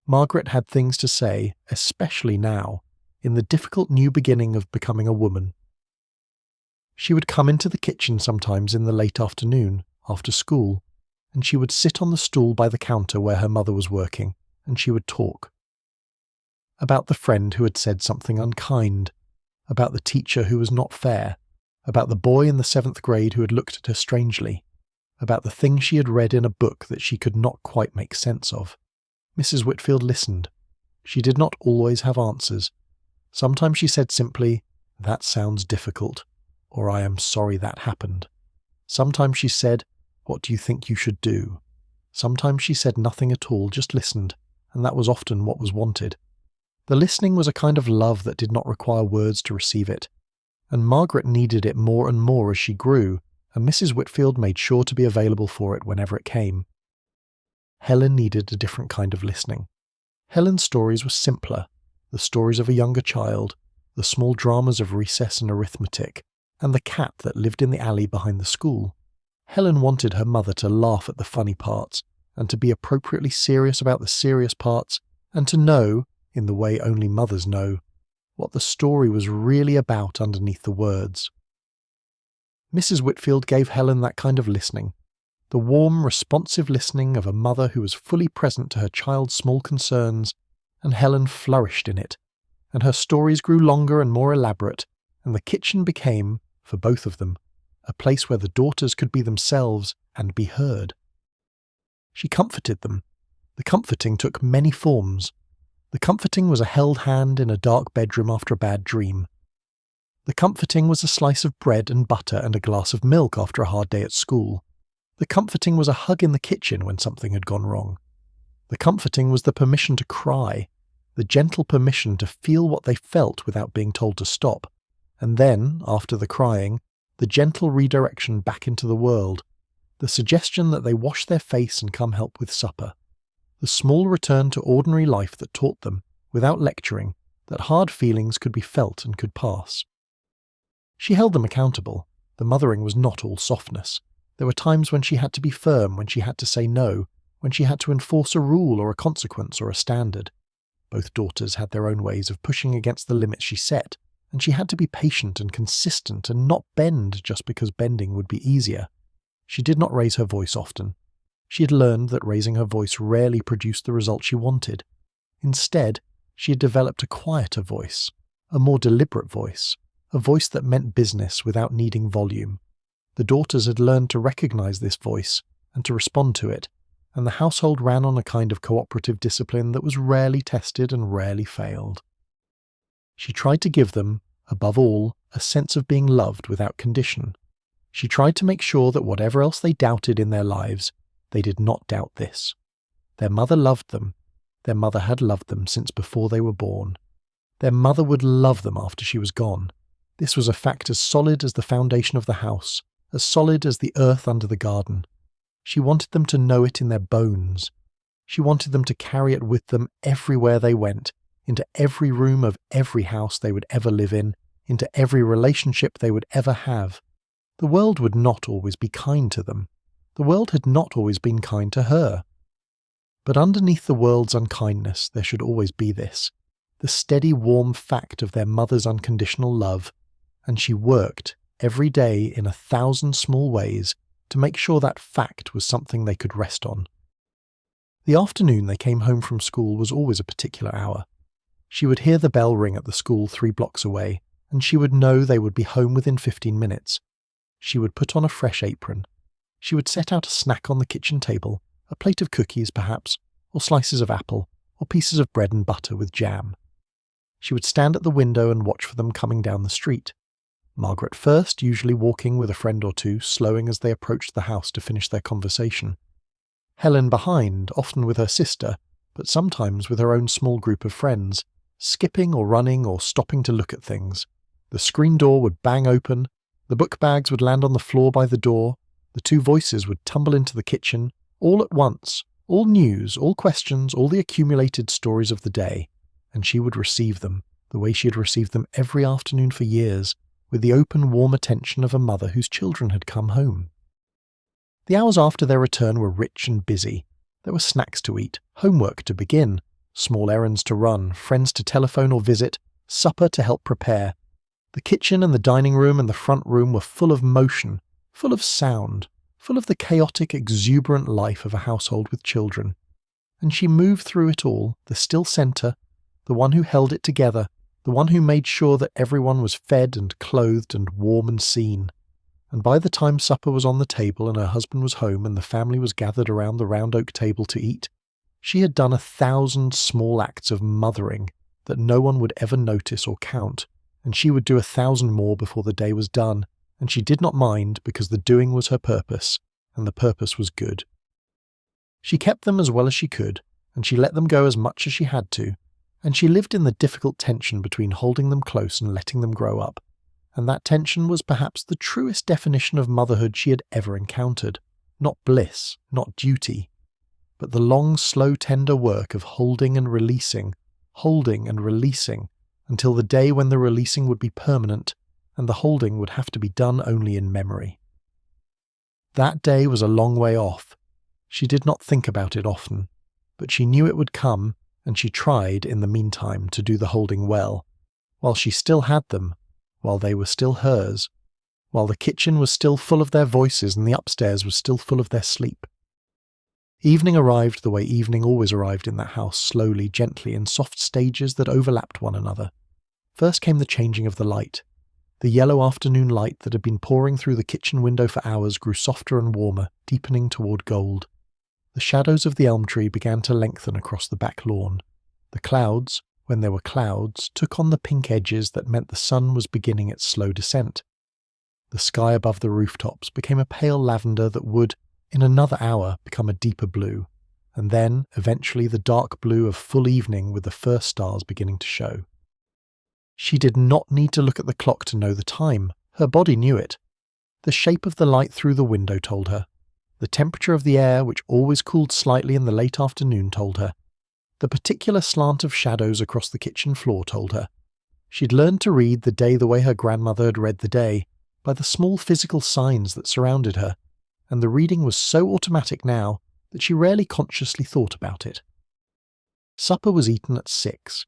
Margaret had things to say, especially now, in the difficult new beginning of becoming a woman. She would come into the kitchen sometimes in the late afternoon, after school, and she would sit on the stool by the counter where her mother was working, and she would talk. About the friend who had said something unkind, about the teacher who was not fair, about the boy in the 7th grade who had looked at her strangely, about the thing she had read in a book that she could not quite make sense of. Mrs. Whitfield listened. She did not always have answers, Sometimes she said simply, "That sounds difficult," or "I am sorry that happened." Sometimes she said, "What do you think you should do?" Sometimes she said nothing at all, just listened, and that was often what was wanted. The listening was a kind of love that did not require words to receive it, and Margaret needed it more and more as she grew, and Mrs. Whitfield made sure to be available for it whenever it came. Helen needed a different kind of listening. Helen's stories were simpler, the stories of a younger child, the small dramas of recess and arithmetic, and the cat that lived in the alley behind the school. Helen wanted her mother to laugh at the funny parts, and to be appropriately serious about the serious parts, and to know, in the way only mothers know, what the story was really about underneath the words. Mrs. Whitfield gave Helen that kind of listening, the warm, responsive listening of a mother who was fully present to her child's small concerns, and Helen flourished in it, and her stories grew longer and more elaborate, and the kitchen became, for both of them, a place where the daughters could be themselves and be heard. She comforted them. The comforting took many forms. The comforting was a held hand in a dark bedroom after a bad dream. The comforting was a slice of bread and butter and a glass of milk after a hard day at school. The comforting was a hug in the kitchen when something had gone wrong. The comforting was the permission to cry, the gentle permission to feel what they felt without being told to stop, and then, after the crying, the gentle redirection back into the world, the suggestion that they wash their face and come help with supper, the small return to ordinary life that taught them, without lecturing, that hard feelings could be felt and could pass. She held them accountable. The mothering was not all softness. There were times when she had to be firm, when she had to say no, when she had to enforce a rule or a consequence or a standard. Both daughters had their own ways of pushing against the limits she set, and she had to be patient and consistent and not bend just because bending would be easier. She did not raise her voice often. She had learned that raising her voice rarely produced the result she wanted. Instead, she had developed a quieter voice, a more deliberate voice, a voice that meant business without needing volume. The daughters had learned to recognize this voice and to respond to it, and the household ran on a kind of cooperative discipline that was rarely tested and rarely failed. She tried to give them, above all, a sense of being loved without condition. She tried to make sure that whatever else they doubted in their lives, they did not doubt this. Their mother loved them. Their mother had loved them since before they were born. Their mother would love them after she was gone. This was a fact as solid as the foundation of the house, as solid as the earth under the garden. She wanted them to know it in their bones. She wanted them to carry it with them everywhere they went, into every room of every house they would ever live in, into every relationship they would ever have. The world would not always be kind to them. The world had not always been kind to her. But underneath the world's unkindness there should always be this, the steady, warm fact of their mother's unconditional love, and she worked, every day in 1,000 small ways, to make sure that fact was something they could rest on. The afternoon they came home from school was always a particular hour. She would hear the bell ring at the school 3 blocks away, and she would know they would be home within 15 minutes. She would put on a fresh apron. She would set out a snack on the kitchen table, a plate of cookies perhaps, or slices of apple, or pieces of bread and butter with jam. She would stand at the window and watch for them coming down the street. Margaret first, usually walking with a friend or two, slowing as they approached the house to finish their conversation. Helen behind, often with her sister, but sometimes with her own small group of friends, skipping or running or stopping to look at things. The screen door would bang open, the book bags would land on the floor by the door, the 2 voices would tumble into the kitchen, all at once, all news, all questions, all the accumulated stories of the day, and she would receive them, the way she had received them every afternoon for years, with the open, warm attention of a mother whose children had come home. The hours after their return were rich and busy. There were snacks to eat, homework to begin, small errands to run, friends to telephone or visit, supper to help prepare. The kitchen and the dining room and the front room were full of motion, full of sound, full of the chaotic, exuberant life of a household with children. And she moved through it all, the still centre, the one who held it together, the one who made sure that everyone was fed and clothed and warm and seen. And by the time supper was on the table and her husband was home and the family was gathered around the round oak table to eat, she had done 1,000 small acts of mothering that no one would ever notice or count, and she would do 1,000 more before the day was done, and she did not mind because the doing was her purpose, and the purpose was good. She kept them as well as she could, and she let them go as much as she had to, and she lived in the difficult tension between holding them close and letting them grow up, and that tension was perhaps the truest definition of motherhood she had ever encountered. Not bliss, not duty, but the long, slow, tender work of holding and releasing, until the day when the releasing would be permanent, and the holding would have to be done only in memory. That day was a long way off. She did not think about it often, but she knew it would come, and she tried, in the meantime, to do the holding well, while she still had them, while they were still hers, while the kitchen was still full of their voices and the upstairs was still full of their sleep. Evening arrived the way evening always arrived in that house, slowly, gently, in soft stages that overlapped one another. First came the changing of the light. The yellow afternoon light that had been pouring through the kitchen window for hours grew softer and warmer, deepening toward gold. The shadows of the elm tree began to lengthen across the back lawn. The clouds, when there were clouds, took on the pink edges that meant the sun was beginning its slow descent. The sky above the rooftops became a pale lavender that would, in another hour, become a deeper blue, and then, eventually, the dark blue of full evening with the first stars beginning to show. She did not need to look at the clock to know the time. Her body knew it. The shape of the light through the window told her. The temperature of the air, which always cooled slightly in the late afternoon, told her. The particular slant of shadows across the kitchen floor told her. She'd learned to read the day the way her grandmother had read the day, by the small physical signs that surrounded her, and the reading was so automatic now that she rarely consciously thought about it. Supper was eaten at 6.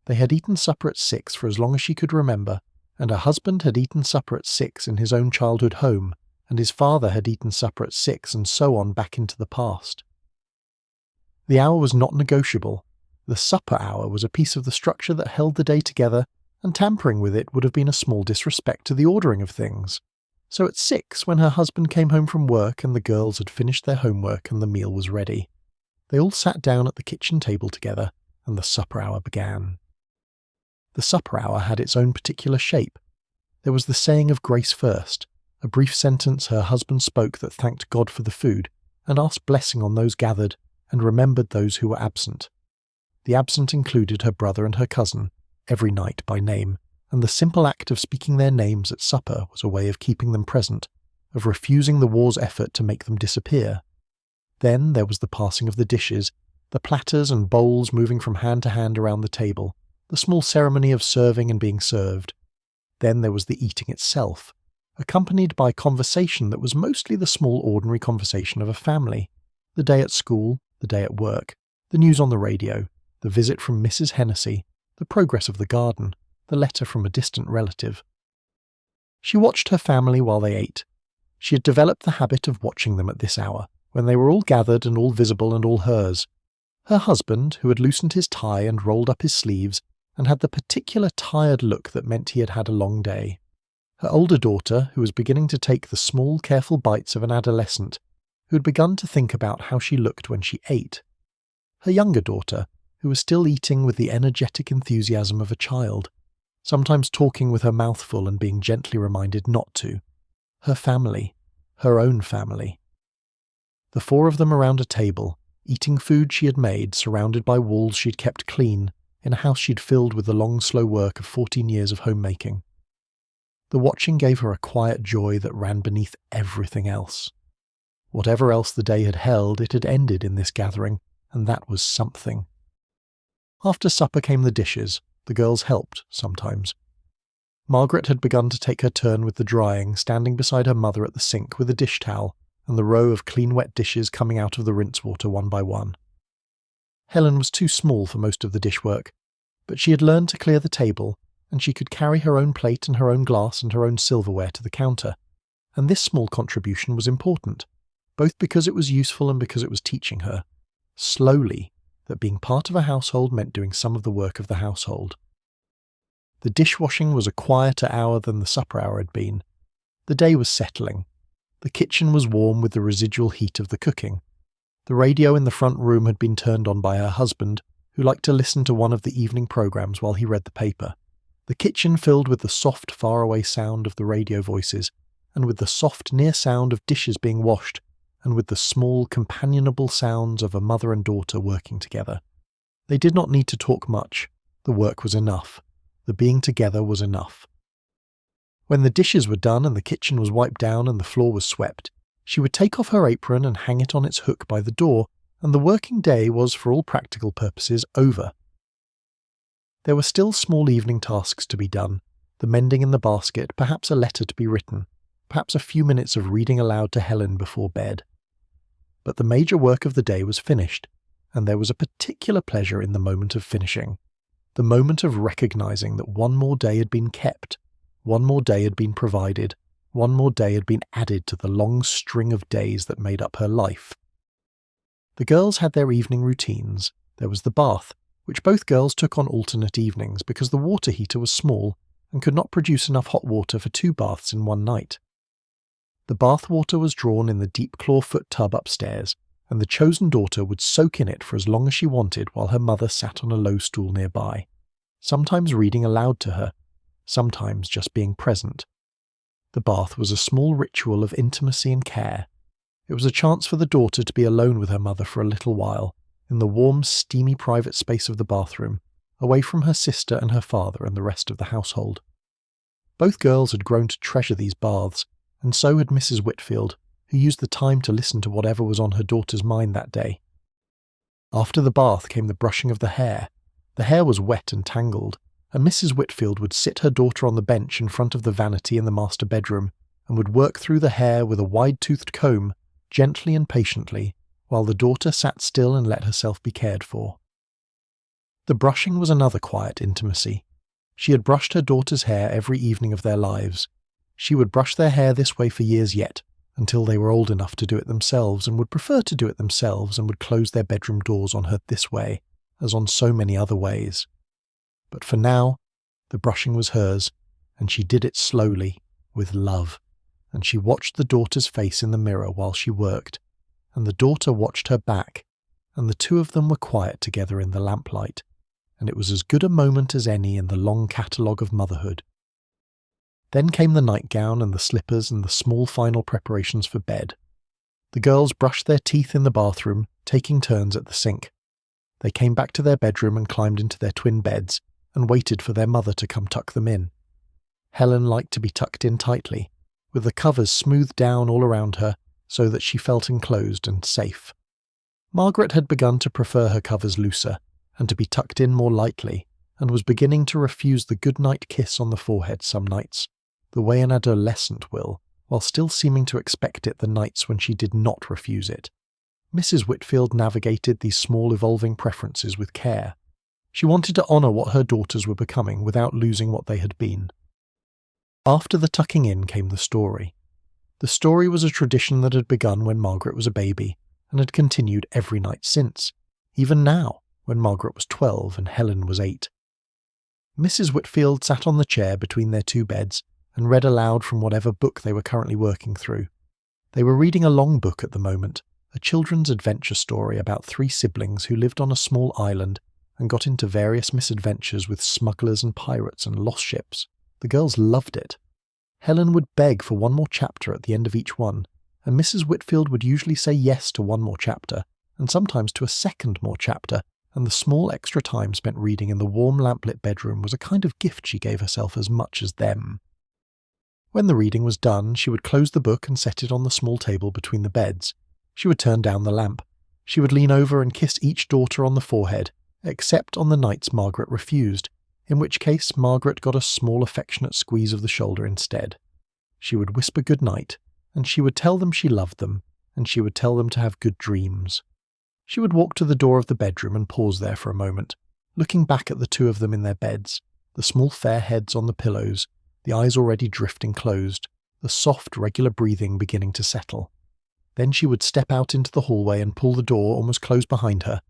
They had eaten supper at 6 for as long as she could remember, and her husband had eaten supper at 6 in his own childhood home, and his father had eaten supper at 6, and so on back into the past. The hour was not negotiable. The supper hour was a piece of the structure that held the day together, and tampering with it would have been a small disrespect to the ordering of things. So at 6, when her husband came home from work and the girls had finished their homework and the meal was ready, they all sat down at the kitchen table together, and the supper hour began. The supper hour had its own particular shape. There was the saying of grace first, a brief sentence her husband spoke that thanked God for the food, and asked blessing on those gathered, and remembered those who were absent. The absent included her brother and her cousin, every night by name, and the simple act of speaking their names at supper was a way of keeping them present, of refusing the war's effort to make them disappear. Then there was the passing of the dishes, the platters and bowls moving from hand to hand around the table, the small ceremony of serving and being served. Then there was the eating itself, accompanied by conversation that was mostly the small ordinary conversation of a family, the day at school, the day at work, the news on the radio, the visit from Mrs. Hennessy, the progress of the garden, the letter from a distant relative. She watched her family while they ate. She had developed the habit of watching them at this hour, when they were all gathered and all visible and all hers. Her husband, who had loosened his tie and rolled up his sleeves, and had the particular tired look that meant he had had a long day. Her older daughter, who was beginning to take the small, careful bites of an adolescent, who had begun to think about how she looked when she ate. Her younger daughter, who was still eating with the energetic enthusiasm of a child, sometimes talking with her mouth full and being gently reminded not to. Her family, her own family. The 4 of them around a table, eating food she had made, surrounded by walls she'd kept clean, in a house she'd filled with the long, slow work of 14 years of homemaking. The watching gave her a quiet joy that ran beneath everything else. Whatever else the day had held, it had ended in this gathering, and that was something. After supper came the dishes. The girls helped, sometimes. Margaret had begun to take her turn with the drying, standing beside her mother at the sink with a dish towel, and the row of clean wet dishes coming out of the rinse water one by one. Helen was too small for most of the dishwork, but she had learned to clear the table, and she could carry her own plate and her own glass and her own silverware to the counter, and this small contribution was important, both because it was useful and because it was teaching her, slowly, that being part of a household meant doing some of the work of the household. The dishwashing was a quieter hour than the supper hour had been. The day was settling. The kitchen was warm with the residual heat of the cooking. The radio in the front room had been turned on by her husband, who liked to listen to one of the evening programs while he read the paper. The kitchen filled with the soft, faraway sound of the radio voices, and with the soft, near sound of dishes being washed, and with the small, companionable sounds of a mother and daughter working together. They did not need to talk much. The work was enough. The being together was enough. When the dishes were done and the kitchen was wiped down and the floor was swept, she would take off her apron and hang it on its hook by the door, and the working day was, for all practical purposes, over. There were still small evening tasks to be done, the mending in the basket, perhaps a letter to be written, perhaps a few minutes of reading aloud to Helen before bed. But the major work of the day was finished, and there was a particular pleasure in the moment of finishing, the moment of recognizing that one more day had been kept, one more day had been provided, one more day had been added to the long string of days that made up her life. The girls had their evening routines. There was the bath, which both girls took on alternate evenings because the water heater was small and could not produce enough hot water for 2 baths in one night. The bath water was drawn in the deep clawfoot tub upstairs, and the chosen daughter would soak in it for as long as she wanted while her mother sat on a low stool nearby, sometimes reading aloud to her, sometimes just being present. The bath was a small ritual of intimacy and care. It was a chance for the daughter to be alone with her mother for a little while, in the warm, steamy private space of the bathroom, away from her sister and her father and the rest of the household. Both girls had grown to treasure these baths, and so had Mrs. Whitfield, who used the time to listen to whatever was on her daughter's mind that day. After the bath came the brushing of the hair. The hair was wet and tangled, and Mrs. Whitfield would sit her daughter on the bench in front of the vanity in the master bedroom, and would work through the hair with a wide-toothed comb, gently and patiently, while the daughter sat still and let herself be cared for. The brushing was another quiet intimacy. She had brushed her daughter's hair every evening of their lives. She would brush their hair this way for years yet, until they were old enough to do it themselves and would prefer to do it themselves and would close their bedroom doors on her this way, as on so many other ways. But for now, the brushing was hers, and she did it slowly, with love, and she watched the daughter's face in the mirror while she worked, and the daughter watched her back, and the two of them were quiet together in the lamplight, and it was as good a moment as any in the long catalogue of motherhood. Then came the nightgown and the slippers and the small final preparations for bed. The girls brushed their teeth in the bathroom, taking turns at the sink. They came back to their bedroom and climbed into their twin beds, and waited for their mother to come tuck them in. Helen liked to be tucked in tightly, with the covers smoothed down all around her so that she felt enclosed and safe. Margaret had begun to prefer her covers looser, and to be tucked in more lightly, and was beginning to refuse the good-night kiss on the forehead some nights, the way an adolescent will, while still seeming to expect it the nights when she did not refuse it. Mrs. Whitfield navigated these small evolving preferences with care. She wanted to honour what her daughters were becoming without losing what they had been. After the tucking in came the story. The story was a tradition that had begun when Margaret was a baby, and had continued every night since, even now, when Margaret was 12 and Helen was 8. Mrs. Whitfield sat on the chair between their two beds and read aloud from whatever book they were currently working through. They were reading a long book at the moment, a children's adventure story about 3 siblings who lived on a small island and got into various misadventures with smugglers and pirates and lost ships. The girls loved it. Helen would beg for one more chapter at the end of each one, and Mrs. Whitfield would usually say yes to one more chapter, and sometimes to a second more chapter, and the small extra time spent reading in the warm lamplit bedroom was a kind of gift she gave herself as much as them. When the reading was done, she would close the book and set it on the small table between the beds. She would turn down the lamp. She would lean over and kiss each daughter on the forehead, except on the nights Margaret refused, in which case Margaret got a small affectionate squeeze of the shoulder instead. She would whisper good night, and she would tell them she loved them, and she would tell them to have good dreams. She would walk to the door of the bedroom and pause there for a moment, looking back at the two of them in their beds, the small fair heads on the pillows, the eyes already drifting closed, the soft, regular breathing beginning to settle. Then she would step out into the hallway and pull the door almost close behind her,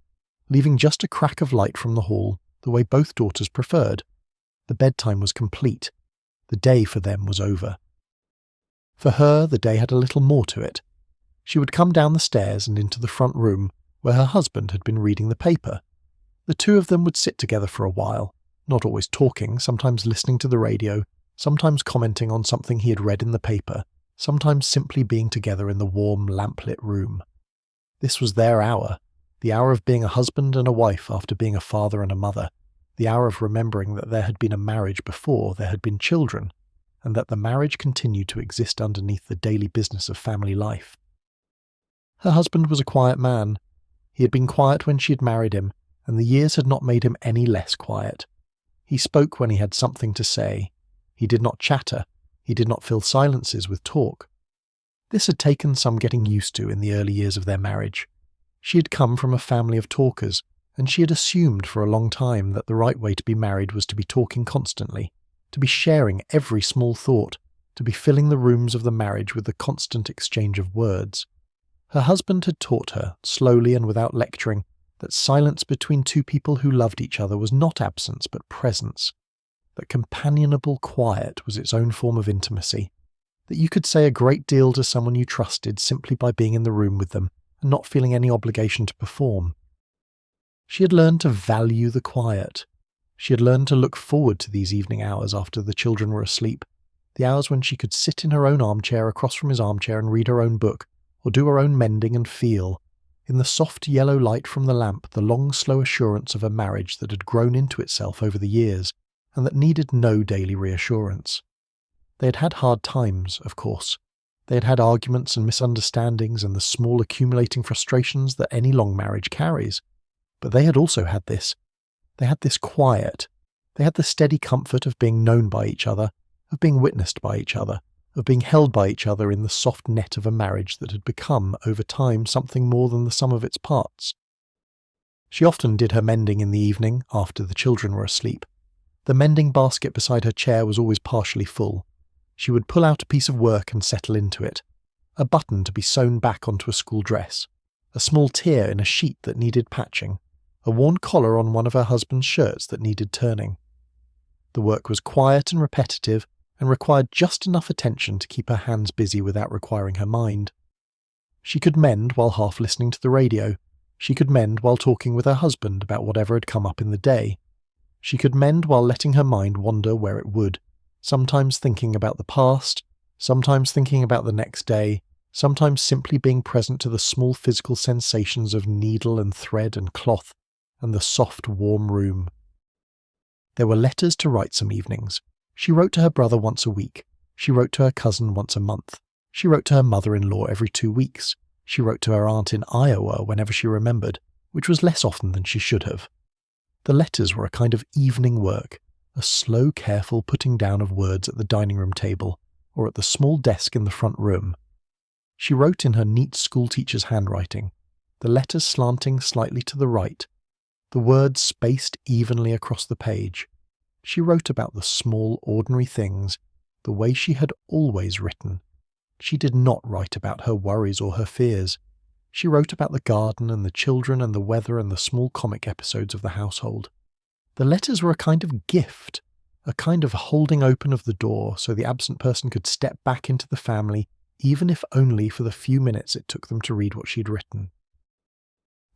leaving just a crack of light from the hall, the way both daughters preferred. The bedtime was complete. The day for them was over. For her, the day had a little more to it. She would come down the stairs and into the front room, where her husband had been reading the paper. The two of them would sit together for a while, not always talking, sometimes listening to the radio, sometimes commenting on something he had read in the paper, sometimes simply being together in the warm, lamplit room. This was their hour, the hour of being a husband and a wife after being a father and a mother, the hour of remembering that there had been a marriage before there had been children, and that the marriage continued to exist underneath the daily business of family life. Her husband was a quiet man. He had been quiet when she had married him, and the years had not made him any less quiet. He spoke when he had something to say. He did not chatter. He did not fill silences with talk. This had taken some getting used to in the early years of their marriage. She had come from a family of talkers, and she had assumed for a long time that the right way to be married was to be talking constantly, to be sharing every small thought, to be filling the rooms of the marriage with the constant exchange of words. Her husband had taught her, slowly and without lecturing, that silence between two people who loved each other was not absence but presence, that companionable quiet was its own form of intimacy, that you could say a great deal to someone you trusted simply by being in the room with them and not feeling any obligation to perform. She had learned to value the quiet. She had learned to look forward to these evening hours after the children were asleep, the hours when she could sit in her own armchair across from his armchair and read her own book, or do her own mending and feel, in the soft yellow light from the lamp, the long slow assurance of a marriage that had grown into itself over the years, and that needed no daily reassurance. They had had hard times, of course. They had had arguments and misunderstandings and the small accumulating frustrations that any long marriage carries. But they had also had this. They had this quiet. They had the steady comfort of being known by each other, of being witnessed by each other, of being held by each other in the soft net of a marriage that had become, over time, something more than the sum of its parts. She often did her mending in the evening, after the children were asleep. The mending basket beside her chair was always partially full. She would pull out a piece of work and settle into it. A button to be sewn back onto a school dress. A small tear in a sheet that needed patching. A worn collar on one of her husband's shirts that needed turning. The work was quiet and repetitive, and required just enough attention to keep her hands busy without requiring her mind. She could mend while half listening to the radio. She could mend while talking with her husband about whatever had come up in the day. She could mend while letting her mind wander where it would, sometimes thinking about the past, sometimes thinking about the next day, sometimes simply being present to the small physical sensations of needle and thread and cloth, and the soft, warm room. There were letters to write some evenings. She wrote to her brother once a week. She wrote to her cousin once a month. She wrote to her mother-in-law every 2 weeks. She wrote to her aunt in Iowa whenever she remembered, which was less often than she should have. The letters were a kind of evening work, a slow, careful putting down of words at the dining room table, or at the small desk in the front room. She wrote in her neat schoolteacher's handwriting, the letters slanting slightly to the right, the words spaced evenly across the page. She wrote about the small, ordinary things, the way she had always written. She did not write about her worries or her fears. She wrote about the garden and the children and the weather and the small comic episodes of the household. The letters were a kind of gift, a kind of holding open of the door so the absent person could step back into the family, even if only for the few minutes it took them to read what she'd written.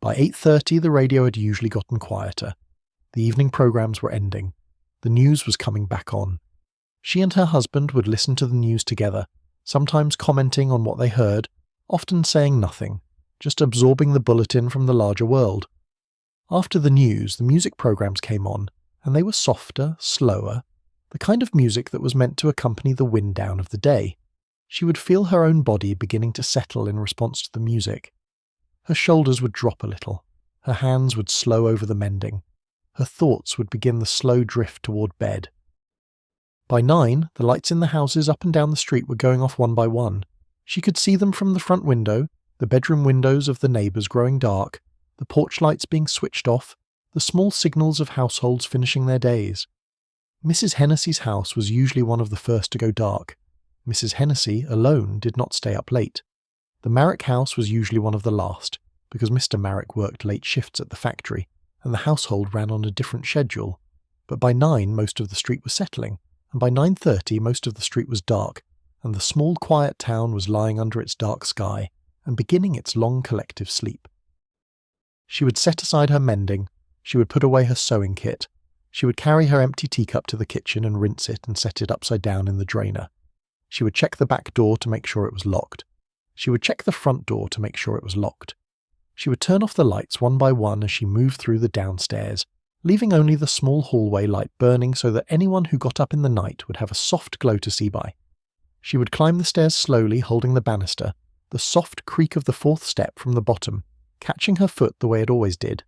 By 8:30 the radio had usually gotten quieter. The evening programmes were ending. The news was coming back on. She and her husband would listen to the news together, sometimes commenting on what they heard, often saying nothing, just absorbing the bulletin from the larger world. After the news, the music programmes came on, and they were softer, slower, the kind of music that was meant to accompany the wind down of the day. She would feel her own body beginning to settle in response to the music. Her shoulders would drop a little. Her hands would slow over the mending. Her thoughts would begin the slow drift toward bed. By 9, the lights in the houses up and down the street were going off one by one. She could see them from the front window, the bedroom windows of the neighbours growing dark, the porch lights being switched off, the small signals of households finishing their days. Mrs. Hennessy's house was usually one of the first to go dark. Mrs. Hennessy, alone, did not stay up late. The Marrick house was usually one of the last, because Mr. Marrick worked late shifts at the factory, and the household ran on a different schedule. But by 9 most of the street was settling, and by 9:30 most of the street was dark, and the small quiet town was lying under its dark sky, and beginning its long collective sleep. She would set aside her mending, She would put away her sewing kit. She would carry her empty teacup to the kitchen and rinse it and set it upside down in the drainer. She would check the back door to make sure it was locked. She would check the front door to make sure it was locked. She would turn off the lights one by one as she moved through the downstairs, leaving only the small hallway light burning so that anyone who got up in the night would have a soft glow to see by. She would climb the stairs slowly, holding the banister, the soft creak of the fourth step from the bottom, catching her foot the way it always did.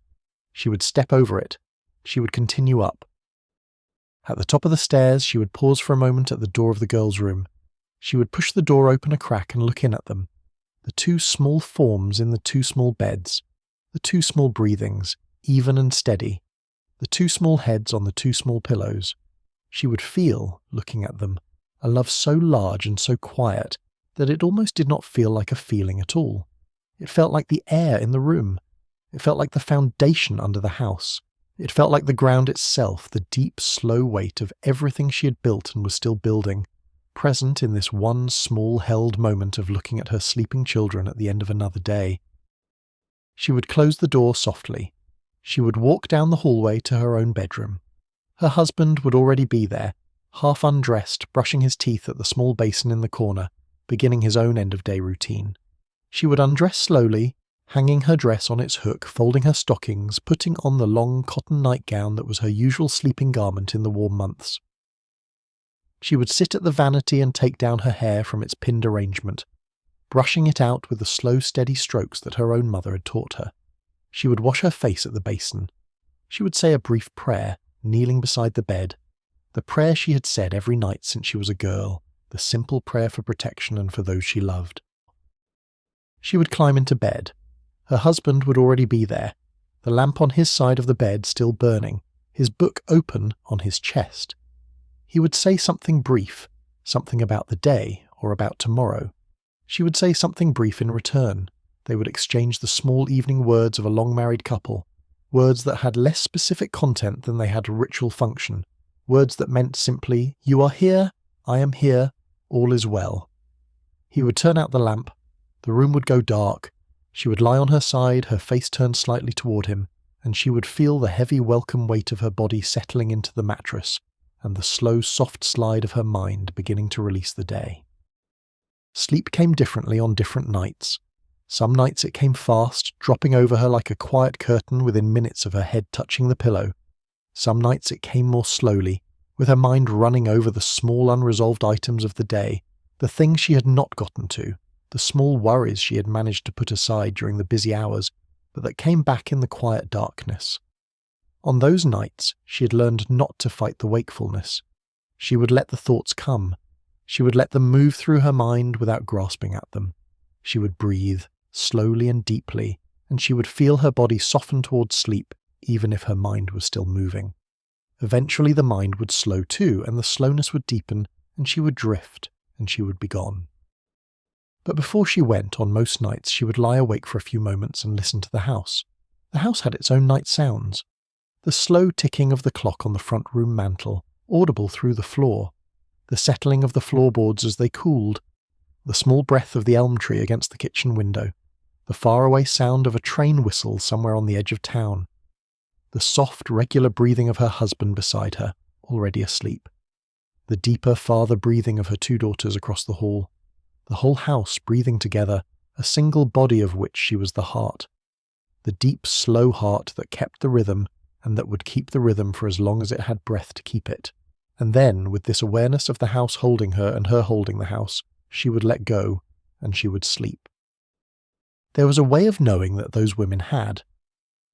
She would step over it. She would continue up. At the top of the stairs, she would pause for a moment at the door of the girls' room. She would push the door open a crack and look in at them. The two small forms in the two small beds, the two small breathings, even and steady, the two small heads on the two small pillows. She would feel, looking at them, a love so large and so quiet that it almost did not feel like a feeling at all. It felt like the air in the room. It felt like the foundation under the house. It felt like the ground itself, the deep, slow weight of everything she had built and was still building, present in this one small held moment of looking at her sleeping children at the end of another day. She would close the door softly. She would walk down the hallway to her own bedroom. Her husband would already be there, half undressed, brushing his teeth at the small basin in the corner, beginning his own end-of-day routine. She would undress slowly, hanging her dress on its hook, folding her stockings, putting on the long cotton nightgown that was her usual sleeping garment in the warm months. She would sit at the vanity and take down her hair from its pinned arrangement, brushing it out with the slow, steady strokes that her own mother had taught her. She would wash her face at the basin. She would say a brief prayer, kneeling beside the bed, the prayer she had said every night since she was a girl, the simple prayer for protection and for those she loved. She would climb into bed. Her husband would already be there, the lamp on his side of the bed still burning, his book open on his chest. He would say something brief, something about the day or about tomorrow. She would say something brief in return. They would exchange the small evening words of a long-married couple, words that had less specific content than they had ritual function, words that meant simply, "You are here, I am here, all is well." He would turn out the lamp. The room would go dark. She would lie on her side, her face turned slightly toward him, and she would feel the heavy welcome weight of her body settling into the mattress, and the slow, soft slide of her mind beginning to release the day. Sleep came differently on different nights. Some nights it came fast, dropping over her like a quiet curtain within minutes of her head touching the pillow. Some nights it came more slowly, with her mind running over the small unresolved items of the day, the things she had not gotten to, the small worries she had managed to put aside during the busy hours, but that came back in the quiet darkness. On those nights, she had learned not to fight the wakefulness. She would let the thoughts come. She would let them move through her mind without grasping at them. She would breathe, slowly and deeply, and she would feel her body soften towards sleep, even if her mind was still moving. Eventually the mind would slow too, and the slowness would deepen, and she would drift, and she would be gone. But before she went, on most nights she would lie awake for a few moments and listen to the house. The house had its own night sounds. The slow ticking of the clock on the front room mantel, audible through the floor, the settling of the floorboards as they cooled, the small breath of the elm tree against the kitchen window, the faraway sound of a train whistle somewhere on the edge of town, the soft, regular breathing of her husband beside her, already asleep, the deeper, farther breathing of her two daughters across the hall, the whole house breathing together, a single body of which she was the heart, the deep, slow heart that kept the rhythm and that would keep the rhythm for as long as it had breath to keep it. And then, with this awareness of the house holding her and her holding the house, she would let go, and she would sleep. There was a way of knowing that those women had.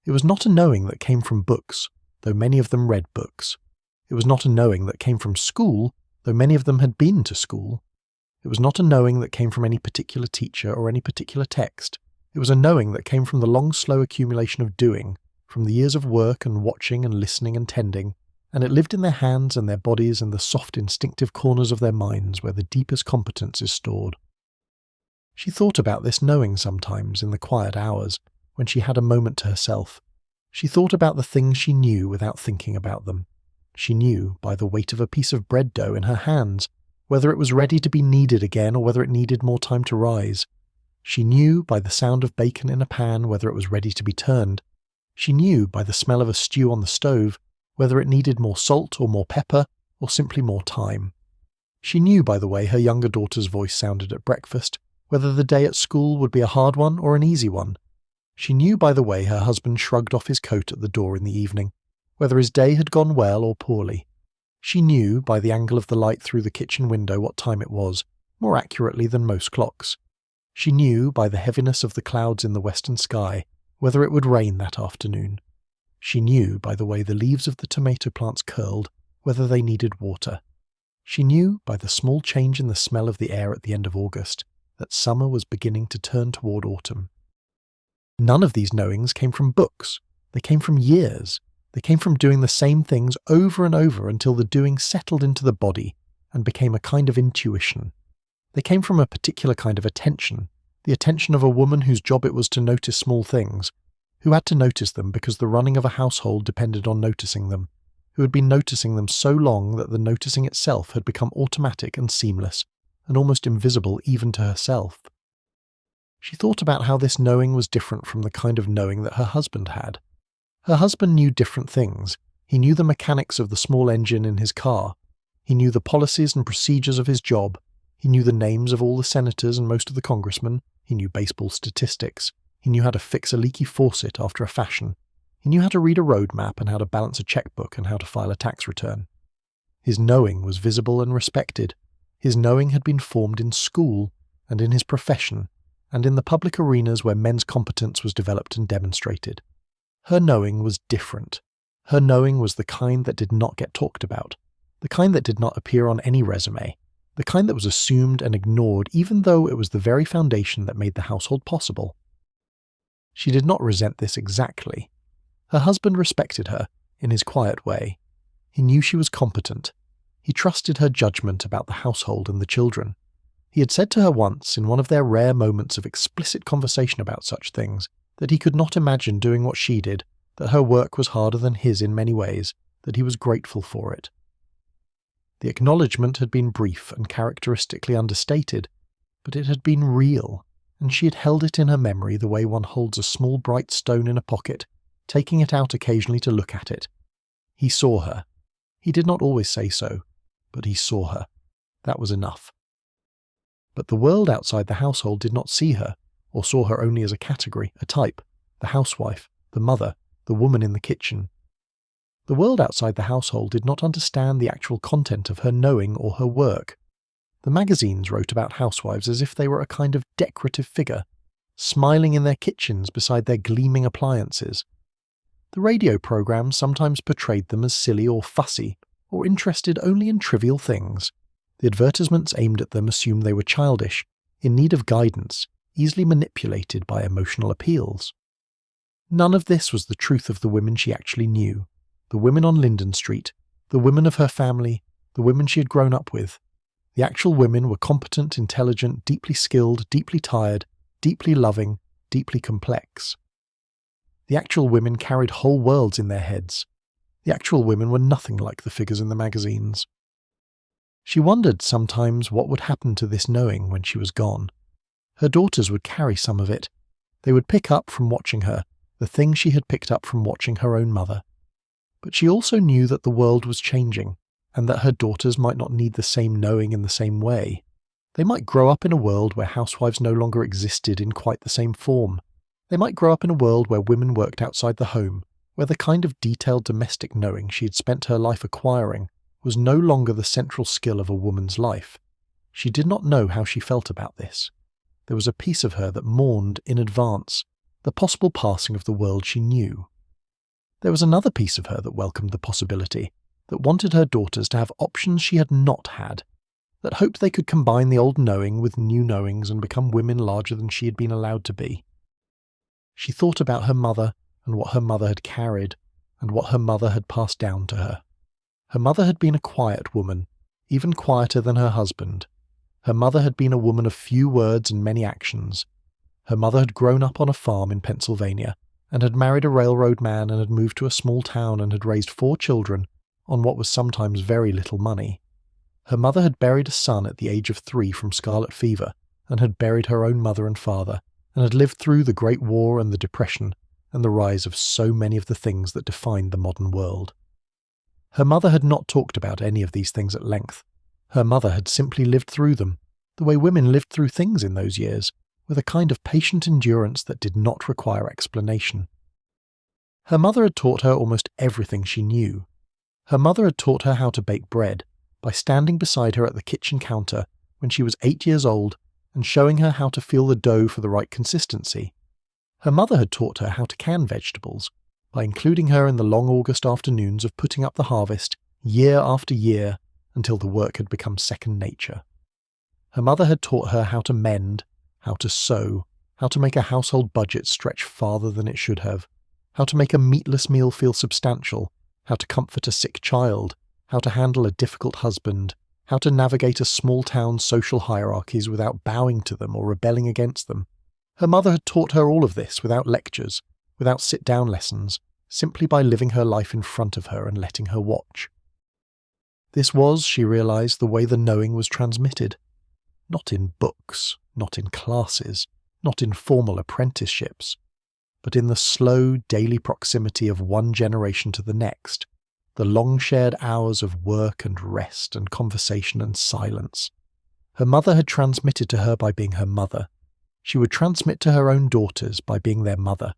It was not a knowing that came from books, though many of them read books. It was not a knowing that came from school, though many of them had been to school. It was not a knowing that came from any particular teacher or any particular text. It was a knowing that came from the long, slow accumulation of doing, from the years of work and watching and listening and tending, and it lived in their hands and their bodies and the soft, instinctive corners of their minds where the deepest competence is stored. She thought about this knowing sometimes in the quiet hours, when she had a moment to herself. She thought about the things she knew without thinking about them. She knew, by the weight of a piece of bread dough in her hands, whether it was ready to be kneaded again or whether it needed more time to rise. She knew, by the sound of bacon in a pan, whether it was ready to be turned. She knew by the smell of a stew on the stove whether it needed more salt or more pepper or simply more time. She knew by the way her younger daughter's voice sounded at breakfast whether the day at school would be a hard one or an easy one. She knew by the way her husband shrugged off his coat at the door in the evening whether his day had gone well or poorly. She knew by the angle of the light through the kitchen window what time it was, more accurately than most clocks. She knew by the heaviness of the clouds in the western sky whether it would rain that afternoon. She knew by the way the leaves of the tomato plants curled whether they needed water. She knew by the small change in the smell of the air at the end of August that summer was beginning to turn toward autumn. None of these knowings came from books. They came from years. They came from doing the same things over and over until the doing settled into the body and became a kind of intuition. They came from a particular kind of attention, the attention of a woman whose job it was to notice small things, who had to notice them because the running of a household depended on noticing them, who had been noticing them so long that the noticing itself had become automatic and seamless, and almost invisible even to herself. She thought about how this knowing was different from the kind of knowing that her husband had. Her husband knew different things. He knew the mechanics of the small engine in his car. He knew the policies and procedures of his job. He knew the names of all the senators and most of the congressmen. He knew baseball statistics. He knew how to fix a leaky faucet after a fashion. He knew how to read a road map and how to balance a checkbook and how to file a tax return. His knowing was visible and respected. His knowing had been formed in school and in his profession and in the public arenas where men's competence was developed and demonstrated. Her knowing was different. Her knowing was the kind that did not get talked about, the kind that did not appear on any resume, the kind that was assumed and ignored even though it was the very foundation that made the household possible. She did not resent this exactly. Her husband respected her, in his quiet way. He knew she was competent. He trusted her judgment about the household and the children. He had said to her once, in one of their rare moments of explicit conversation about such things, that he could not imagine doing what she did, that her work was harder than his in many ways, that he was grateful for it. The acknowledgement had been brief and characteristically understated, but it had been real, and she had held it in her memory the way one holds a small bright stone in a pocket, taking it out occasionally to look at it. He saw her. He did not always say so, but he saw her. That was enough. But the world outside the household did not see her, or saw her only as a category, a type, the housewife, the mother, the woman in the kitchen. The world outside the household did not understand the actual content of her knowing or her work. The magazines wrote about housewives as if they were a kind of decorative figure, smiling in their kitchens beside their gleaming appliances. The radio programs sometimes portrayed them as silly or fussy, or interested only in trivial things. The advertisements aimed at them assumed they were childish, in need of guidance, easily manipulated by emotional appeals. None of this was the truth of the women she actually knew, the women on Linden Street, the women of her family, the women she had grown up with. The actual women were competent, intelligent, deeply skilled, deeply tired, deeply loving, deeply complex. The actual women carried whole worlds in their heads. The actual women were nothing like the figures in the magazines. She wondered sometimes what would happen to this knowing when she was gone. Her daughters would carry some of it. They would pick up from watching her the things she had picked up from watching her own mother. But she also knew that the world was changing, and that her daughters might not need the same knowing in the same way. They might grow up in a world where housewives no longer existed in quite the same form. They might grow up in a world where women worked outside the home, where the kind of detailed domestic knowing she had spent her life acquiring was no longer the central skill of a woman's life. She did not know how she felt about this. There was a piece of her that mourned, in advance, the possible passing of the world she knew. There was another piece of her that welcomed the possibility, that wanted her daughters to have options she had not had, that hoped they could combine the old knowing with new knowings and become women larger than she had been allowed to be. She thought about her mother and what her mother had carried, and what her mother had passed down to her. Her mother had been a quiet woman, even quieter than her husband. Her mother had been a woman of few words and many actions. Her mother had grown up on a farm in Pennsylvania, and had married a railroad man and had moved to a small town and had raised 4 children on what was sometimes very little money. Her mother had buried a son at the age of 3 from scarlet fever, and had buried her own mother and father, and had lived through the Great War and the Depression, and the rise of so many of the things that defined the modern world. Her mother had not talked about any of these things at length. Her mother had simply lived through them, the way women lived through things in those years, with a kind of patient endurance that did not require explanation. Her mother had taught her almost everything she knew. Her mother had taught her how to bake bread by standing beside her at the kitchen counter when she was 8 years old and showing her how to feel the dough for the right consistency. Her mother had taught her how to can vegetables by including her in the long August afternoons of putting up the harvest year after year until the work had become second nature. Her mother had taught her how to mend, how to sew, how to make a household budget stretch farther than it should have, how to make a meatless meal feel substantial, how to comfort a sick child, how to handle a difficult husband, how to navigate a small town's social hierarchies without bowing to them or rebelling against them. Her mother had taught her all of this without lectures, without sit-down lessons, simply by living her life in front of her and letting her watch. This was, she realized, the way the knowing was transmitted. Not in books, not in classes, not in formal apprenticeships, but in the slow daily proximity of one generation to the next, the long shared hours of work and rest and conversation and silence. Her mother had transmitted to her by being her mother. She would transmit to her own daughters by being their mother,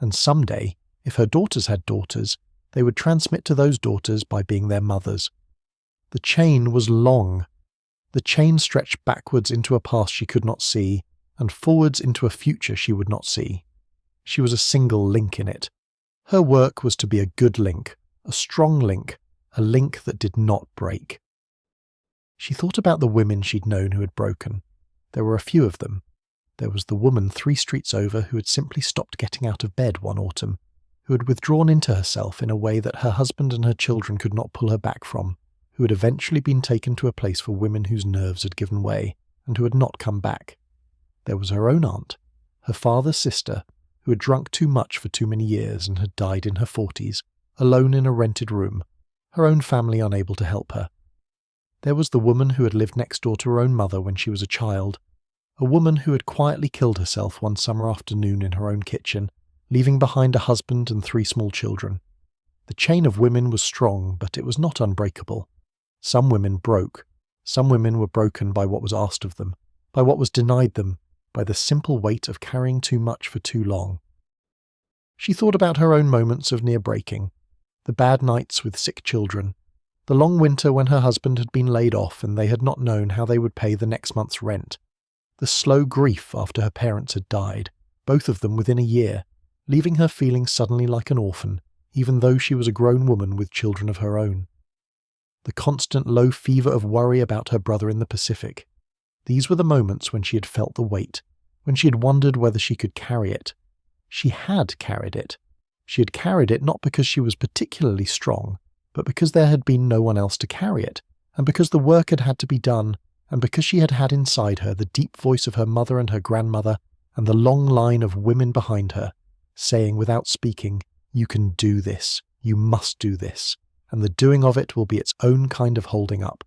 and someday, if her daughters had daughters, they would transmit to those daughters by being their mothers. The chain was long. The chain stretched backwards into a past she could not see, and forwards into a future she would not see. She was a single link in it. Her work was to be a good link, a strong link, a link that did not break. She thought about the women she'd known who had broken. There were a few of them. There was the woman 3 streets over who had simply stopped getting out of bed one autumn, who had withdrawn into herself in a way that her husband and her children could not pull her back from, who had eventually been taken to a place for women whose nerves had given way, and who had not come back. There was her own aunt, her father's sister, who had drunk too much for too many years and had died in her 40s, alone in a rented room, her own family unable to help her. There was the woman who had lived next door to her own mother when she was a child, a woman who had quietly killed herself one summer afternoon in her own kitchen, leaving behind a husband and 3 small children. The chain of women was strong, but it was not unbreakable. Some women broke. Some women were broken by what was asked of them, by what was denied them, by the simple weight of carrying too much for too long. She thought about her own moments of near breaking, the bad nights with sick children, the long winter when her husband had been laid off and they had not known how they would pay the next month's rent, the slow grief after her parents had died, both of them within a year, leaving her feeling suddenly like an orphan, even though she was a grown woman with children of her own. The constant low fever of worry about her brother in the Pacific. These were the moments when she had felt the weight, when she had wondered whether she could carry it. She had carried it. She had carried it not because she was particularly strong, but because there had been no one else to carry it, and because the work had had to be done, and because she had had inside her the deep voice of her mother and her grandmother, and the long line of women behind her, saying without speaking, "You can do this, you must do this, and the doing of it will be its own kind of holding up."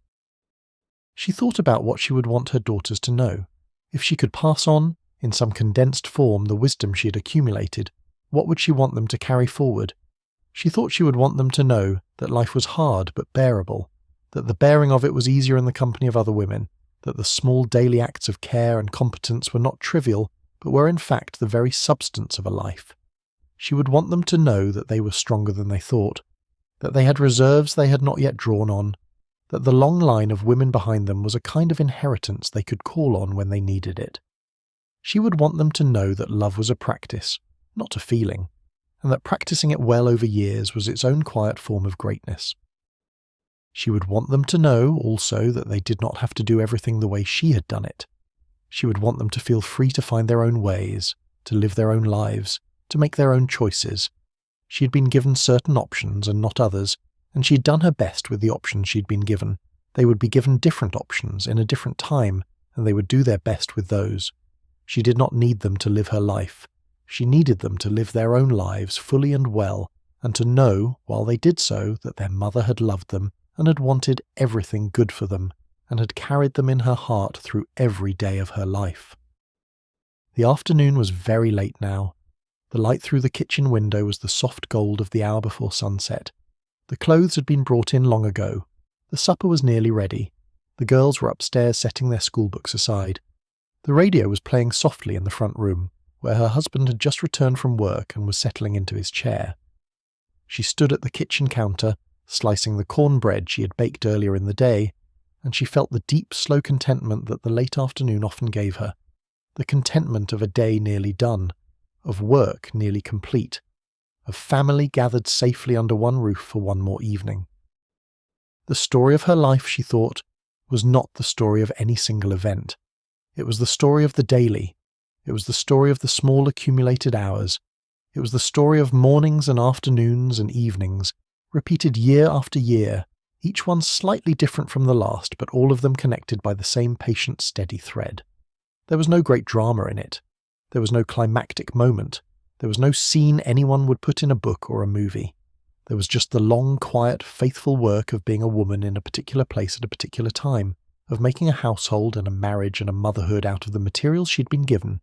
She thought about what she would want her daughters to know. If she could pass on, in some condensed form, the wisdom she had accumulated, what would she want them to carry forward? She thought she would want them to know that life was hard but bearable, that the bearing of it was easier in the company of other women, that the small daily acts of care and competence were not trivial, but were in fact the very substance of a life. She would want them to know that they were stronger than they thought, that they had reserves they had not yet drawn on, that the long line of women behind them was a kind of inheritance they could call on when they needed it. She would want them to know that love was a practice, not a feeling, and that practicing it well over years was its own quiet form of greatness. She would want them to know, also, that they did not have to do everything the way she had done it. She would want them to feel free to find their own ways, to live their own lives, to make their own choices. She had been given certain options and not others, and she had done her best with the options she'd been given. They would be given different options in a different time, and they would do their best with those. She did not need them to live her life. She needed them to live their own lives fully and well, and to know, while they did so, that their mother had loved them and had wanted everything good for them, and had carried them in her heart through every day of her life. The afternoon was very late now. The light through the kitchen window was the soft gold of the hour before sunset. The clothes had been brought in long ago. The supper was nearly ready. The girls were upstairs setting their schoolbooks aside. The radio was playing softly in the front room, where her husband had just returned from work and was settling into his chair. She stood at the kitchen counter, slicing the cornbread she had baked earlier in the day, and she felt the deep, slow contentment that the late afternoon often gave her. The contentment of a day nearly done, of work nearly complete, of family gathered safely under one roof for one more evening. The story of her life, she thought, was not the story of any single event. It was the story of the daily. It was the story of the small accumulated hours. It was the story of mornings and afternoons and evenings, repeated year after year, each one slightly different from the last, but all of them connected by the same patient, steady thread. There was no great drama in it. There was no climactic moment. There was no scene anyone would put in a book or a movie. There was just the long, quiet, faithful work of being a woman in a particular place at a particular time, of making a household and a marriage and a motherhood out of the materials she'd been given,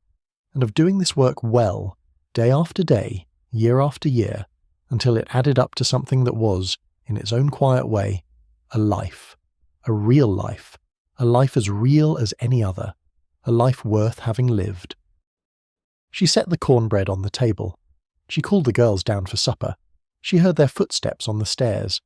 and of doing this work well, day after day, year after year, until it added up to something that was, in its own quiet way, a life, a real life, a life as real as any other, a life worth having lived. She set the cornbread on the table. She called the girls down for supper. She heard their footsteps on the stairs.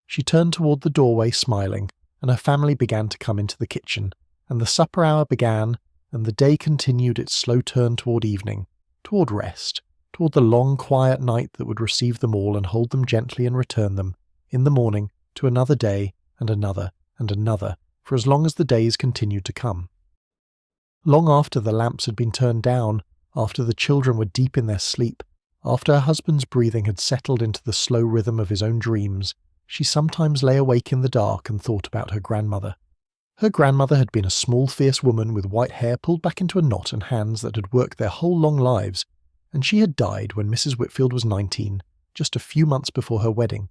She turned toward the doorway smiling, and her family began to come into the kitchen, and the supper hour began, and the day continued its slow turn toward evening, toward rest, toward the long quiet night that would receive them all and hold them gently and return them, in the morning, to another day, and another, for as long as the days continued to come. Long after the lamps had been turned down, after the children were deep in their sleep, after her husband's breathing had settled into the slow rhythm of his own dreams, she sometimes lay awake in the dark and thought about her grandmother. Her grandmother had been a small, fierce woman with white hair pulled back into a knot and hands that had worked their whole long lives, and she had died when Mrs. Whitfield was 19, just a few months before her wedding.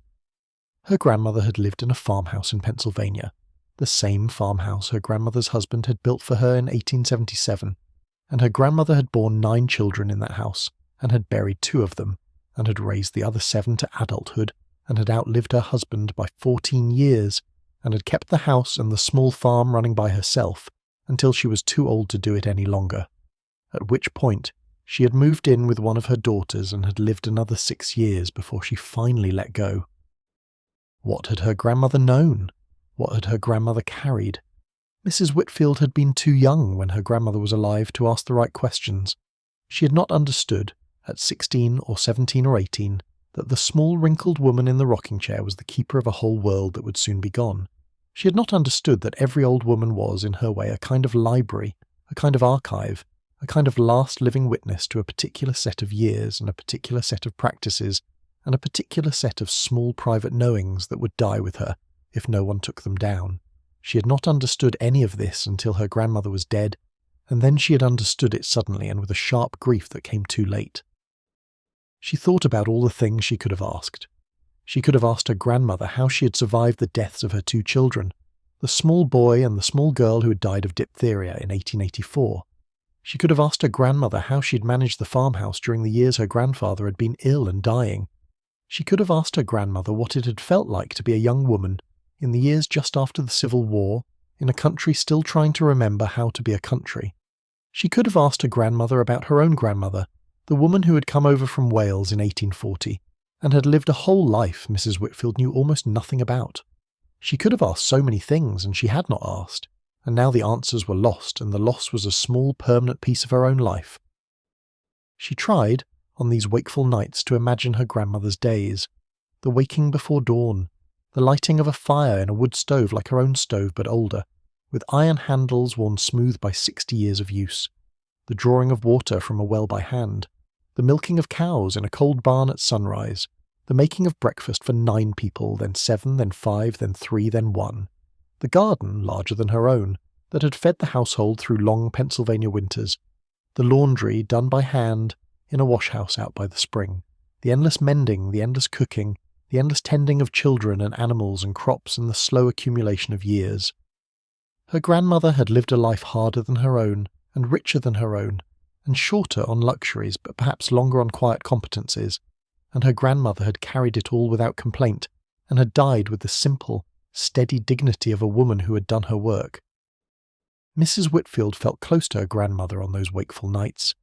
Her grandmother had lived in a farmhouse in Pennsylvania, the same farmhouse her grandmother's husband had built for her in 1877, and her grandmother had borne 9 children in that house, and had buried 2 of them, and had raised the other 7 to adulthood, and had outlived her husband by 14 years, and had kept the house and the small farm running by herself until she was too old to do it any longer, at which point she had moved in with one of her daughters and had lived another 6 years before she finally let go. What had her grandmother known? What had her grandmother carried? Mrs. Whitfield had been too young when her grandmother was alive to ask the right questions. She had not understood, at 16 or 17 or 18, that the small wrinkled woman in the rocking chair was the keeper of a whole world that would soon be gone. She had not understood that every old woman was, in her way, a kind of library, a kind of archive, a kind of last living witness to a particular set of years and a particular set of practices and a particular set of small private knowings that would die with her if no one took them down. She had not understood any of this until her grandmother was dead, and then she had understood it suddenly and with a sharp grief that came too late. She thought about all the things she could have asked. She could have asked her grandmother how she had survived the deaths of her 2 children, the small boy and the small girl who had died of diphtheria in 1884. She could have asked her grandmother how she had managed the farmhouse during the years her grandfather had been ill and dying. She could have asked her grandmother what it had felt like to be a young woman, in the years just after the Civil War, in a country still trying to remember how to be a country. She could have asked her grandmother about her own grandmother, the woman who had come over from Wales in 1840, and had lived a whole life Mrs. Whitfield knew almost nothing about. She could have asked so many things, and she had not asked, and now the answers were lost, and the loss was a small permanent piece of her own life. She tried, on these wakeful nights, to imagine her grandmother's days, the waking before dawn, the lighting of a fire in a wood stove like her own stove but older, with iron handles worn smooth by 60 years of use, the drawing of water from a well by hand, the milking of cows in a cold barn at sunrise, the making of breakfast for 9 people, then 7, then 5, then 3, then 1, the garden, larger than her own, that had fed the household through long Pennsylvania winters, the laundry done by hand in a wash-house out by the spring, the endless mending, the endless cooking, the endless tending of children and animals and crops and the slow accumulation of years. Her grandmother had lived a life harder than her own and richer than her own, and shorter on luxuries but perhaps longer on quiet competencies, and her grandmother had carried it all without complaint and had died with the simple, steady dignity of a woman who had done her work. Mrs. Whitfield felt close to her grandmother on those wakeful nights.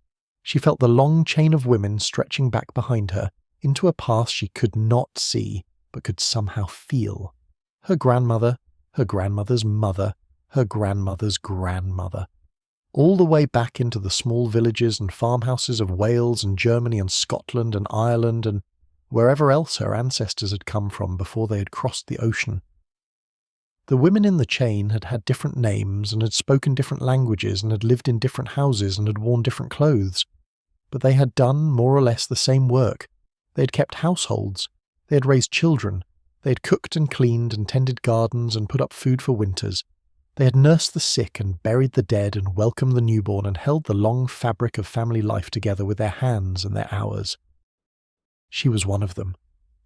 She felt the long chain of women stretching back behind her into a past she could not see but could somehow feel. Her grandmother, her grandmother's mother, her grandmother's grandmother. All the way back into the small villages and farmhouses of Wales and Germany and Scotland and Ireland and wherever else her ancestors had come from before they had crossed the ocean. The women in the chain had had different names and had spoken different languages and had lived in different houses and had worn different clothes, but they had done more or less the same work. They had kept households, they had raised children, they had cooked and cleaned and tended gardens and put up food for winters. They had nursed the sick and buried the dead and welcomed the newborn and held the long fabric of family life together with their hands and their hours. She was one of them.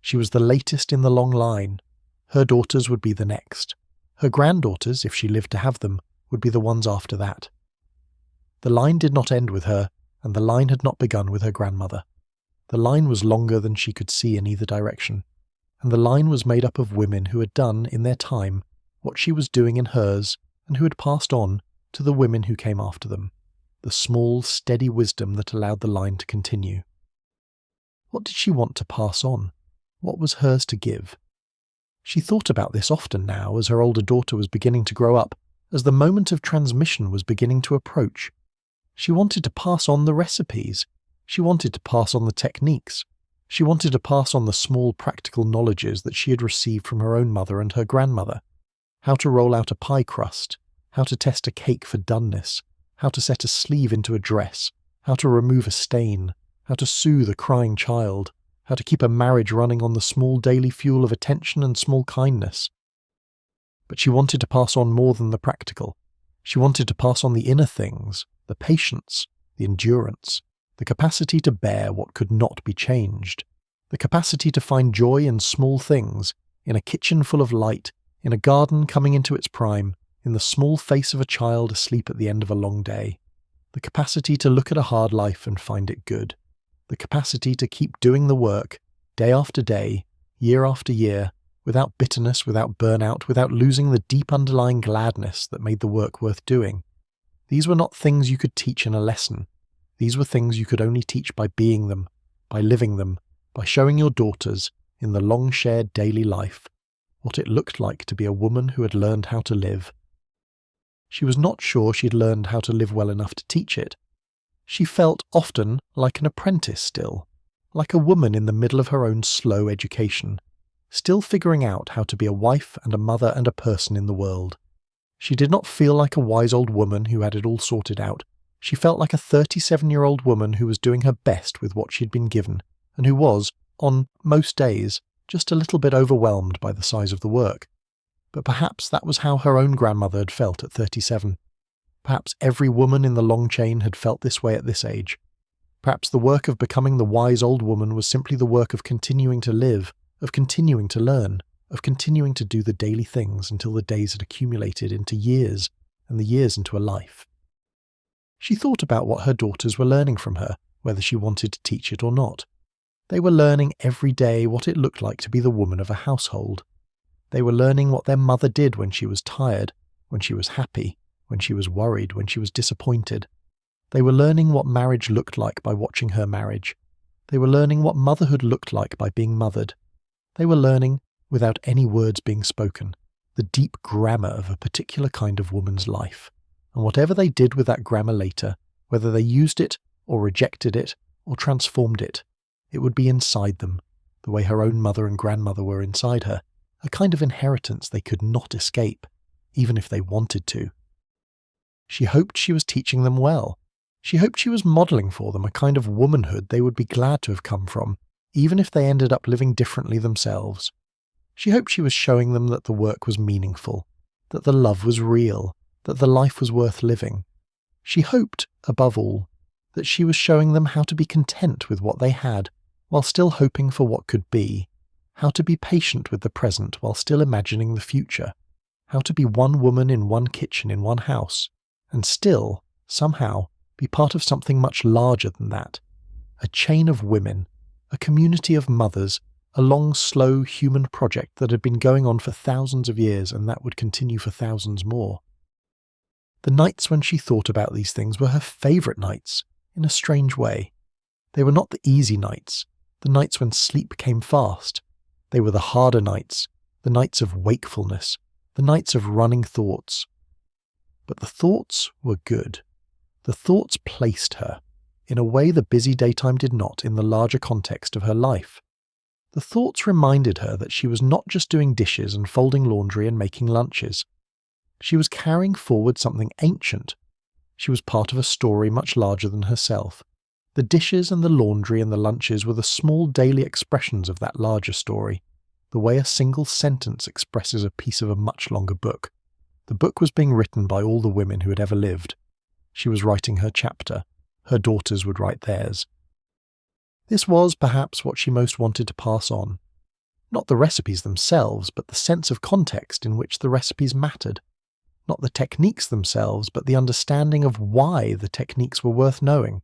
She was the latest in the long line. Her daughters would be the next. Her granddaughters, if she lived to have them, would be the ones after that. The line did not end with her, and the line had not begun with her grandmother. The line was longer than she could see in either direction, and the line was made up of women who had done, in their time, what she was doing in hers, and who had passed on to the women who came after them, the small, steady wisdom that allowed the line to continue. What did she want to pass on? What was hers to give? She thought about this often now as her older daughter was beginning to grow up, as the moment of transmission was beginning to approach. She wanted to pass on the recipes. She wanted to pass on the techniques. She wanted to pass on the small practical knowledges that she had received from her own mother and her grandmother. How to roll out a pie crust, how to test a cake for doneness, how to set a sleeve into a dress, how to remove a stain, how to soothe a crying child, how to keep a marriage running on the small daily fuel of attention and small kindness. But she wanted to pass on more than the practical. She wanted to pass on the inner things, the patience, the endurance, the capacity to bear what could not be changed, the capacity to find joy in small things, in a kitchen full of light, in a garden coming into its prime, in the small face of a child asleep at the end of a long day, the capacity to look at a hard life and find it good, the capacity to keep doing the work, day after day, year after year, without bitterness, without burnout, without losing the deep underlying gladness that made the work worth doing. These were not things you could teach in a lesson. These were things you could only teach by being them, by living them, by showing your daughters, in the long shared daily life, what it looked like to be a woman who had learned how to live. She was not sure she'd learned how to live well enough to teach it. She felt often like an apprentice still, like a woman in the middle of her own slow education, still figuring out how to be a wife and a mother and a person in the world. She did not feel like a wise old woman who had it all sorted out. She felt like a 37-year-old woman who was doing her best with what she'd been given, and who was, on most days, just a little bit overwhelmed by the size of the work. But perhaps that was how her own grandmother had felt at 37. Perhaps every woman in the long chain had felt this way at this age. Perhaps the work of becoming the wise old woman was simply the work of continuing to live, of continuing to learn, of continuing to do the daily things until the days had accumulated into years, and the years into a life. She thought about what her daughters were learning from her, whether she wanted to teach it or not. They were learning every day what it looked like to be the woman of a household. They were learning what their mother did when she was tired, when she was happy, when she was worried, when she was disappointed. They were learning what marriage looked like by watching her marriage. They were learning what motherhood looked like by being mothered. They were learning, without any words being spoken, the deep grammar of a particular kind of woman's life. And whatever they did with that grammar later, whether they used it, or rejected it, or transformed it, it would be inside them, the way her own mother and grandmother were inside her, a kind of inheritance they could not escape, even if they wanted to. She hoped she was teaching them well. She hoped she was modelling for them a kind of womanhood they would be glad to have come from, even if they ended up living differently themselves. She hoped she was showing them that the work was meaningful, that the love was real, that the life was worth living. She hoped, above all, that she was showing them how to be content with what they had, while still hoping for what could be, how to be patient with the present while still imagining the future, how to be one woman in one kitchen in one house, and still, somehow, be part of something much larger than that. A chain of women, a community of mothers, a long, slow human project that had been going on for thousands of years and that would continue for thousands more. The nights when she thought about these things were her favourite nights, in a strange way. They were not the easy nights, the nights when sleep came fast. They were the harder nights, the nights of wakefulness, the nights of running thoughts. But the thoughts were good. The thoughts placed her, in a way the busy daytime did not in the larger context of her life. The thoughts reminded her that she was not just doing dishes and folding laundry and making lunches. She was carrying forward something ancient. She was part of a story much larger than herself. The dishes and the laundry and the lunches were the small daily expressions of that larger story, the way a single sentence expresses a piece of a much longer book. The book was being written by all the women who had ever lived. She was writing her chapter. Her daughters would write theirs. This was perhaps what she most wanted to pass on. Not the recipes themselves, but the sense of context in which the recipes mattered. Not the techniques themselves, but the understanding of why the techniques were worth knowing.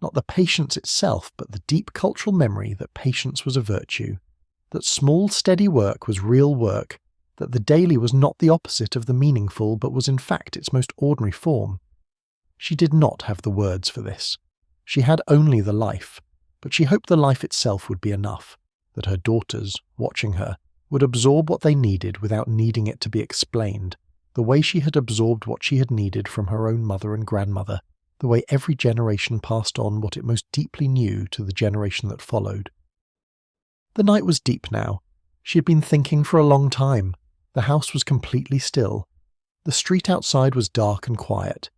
Not the patience itself, but the deep cultural memory that patience was a virtue. That small, steady work was real work. That the daily was not the opposite of the meaningful, but was in fact its most ordinary form. She did not have the words for this. She had only the life, but she hoped the life itself would be enough, that her daughters, watching her, would absorb what they needed without needing it to be explained, the way she had absorbed what she had needed from her own mother and grandmother, the way every generation passed on what it most deeply knew to the generation that followed. The night was deep now. She had been thinking for a long time. The house was completely still. The street outside was dark and quiet.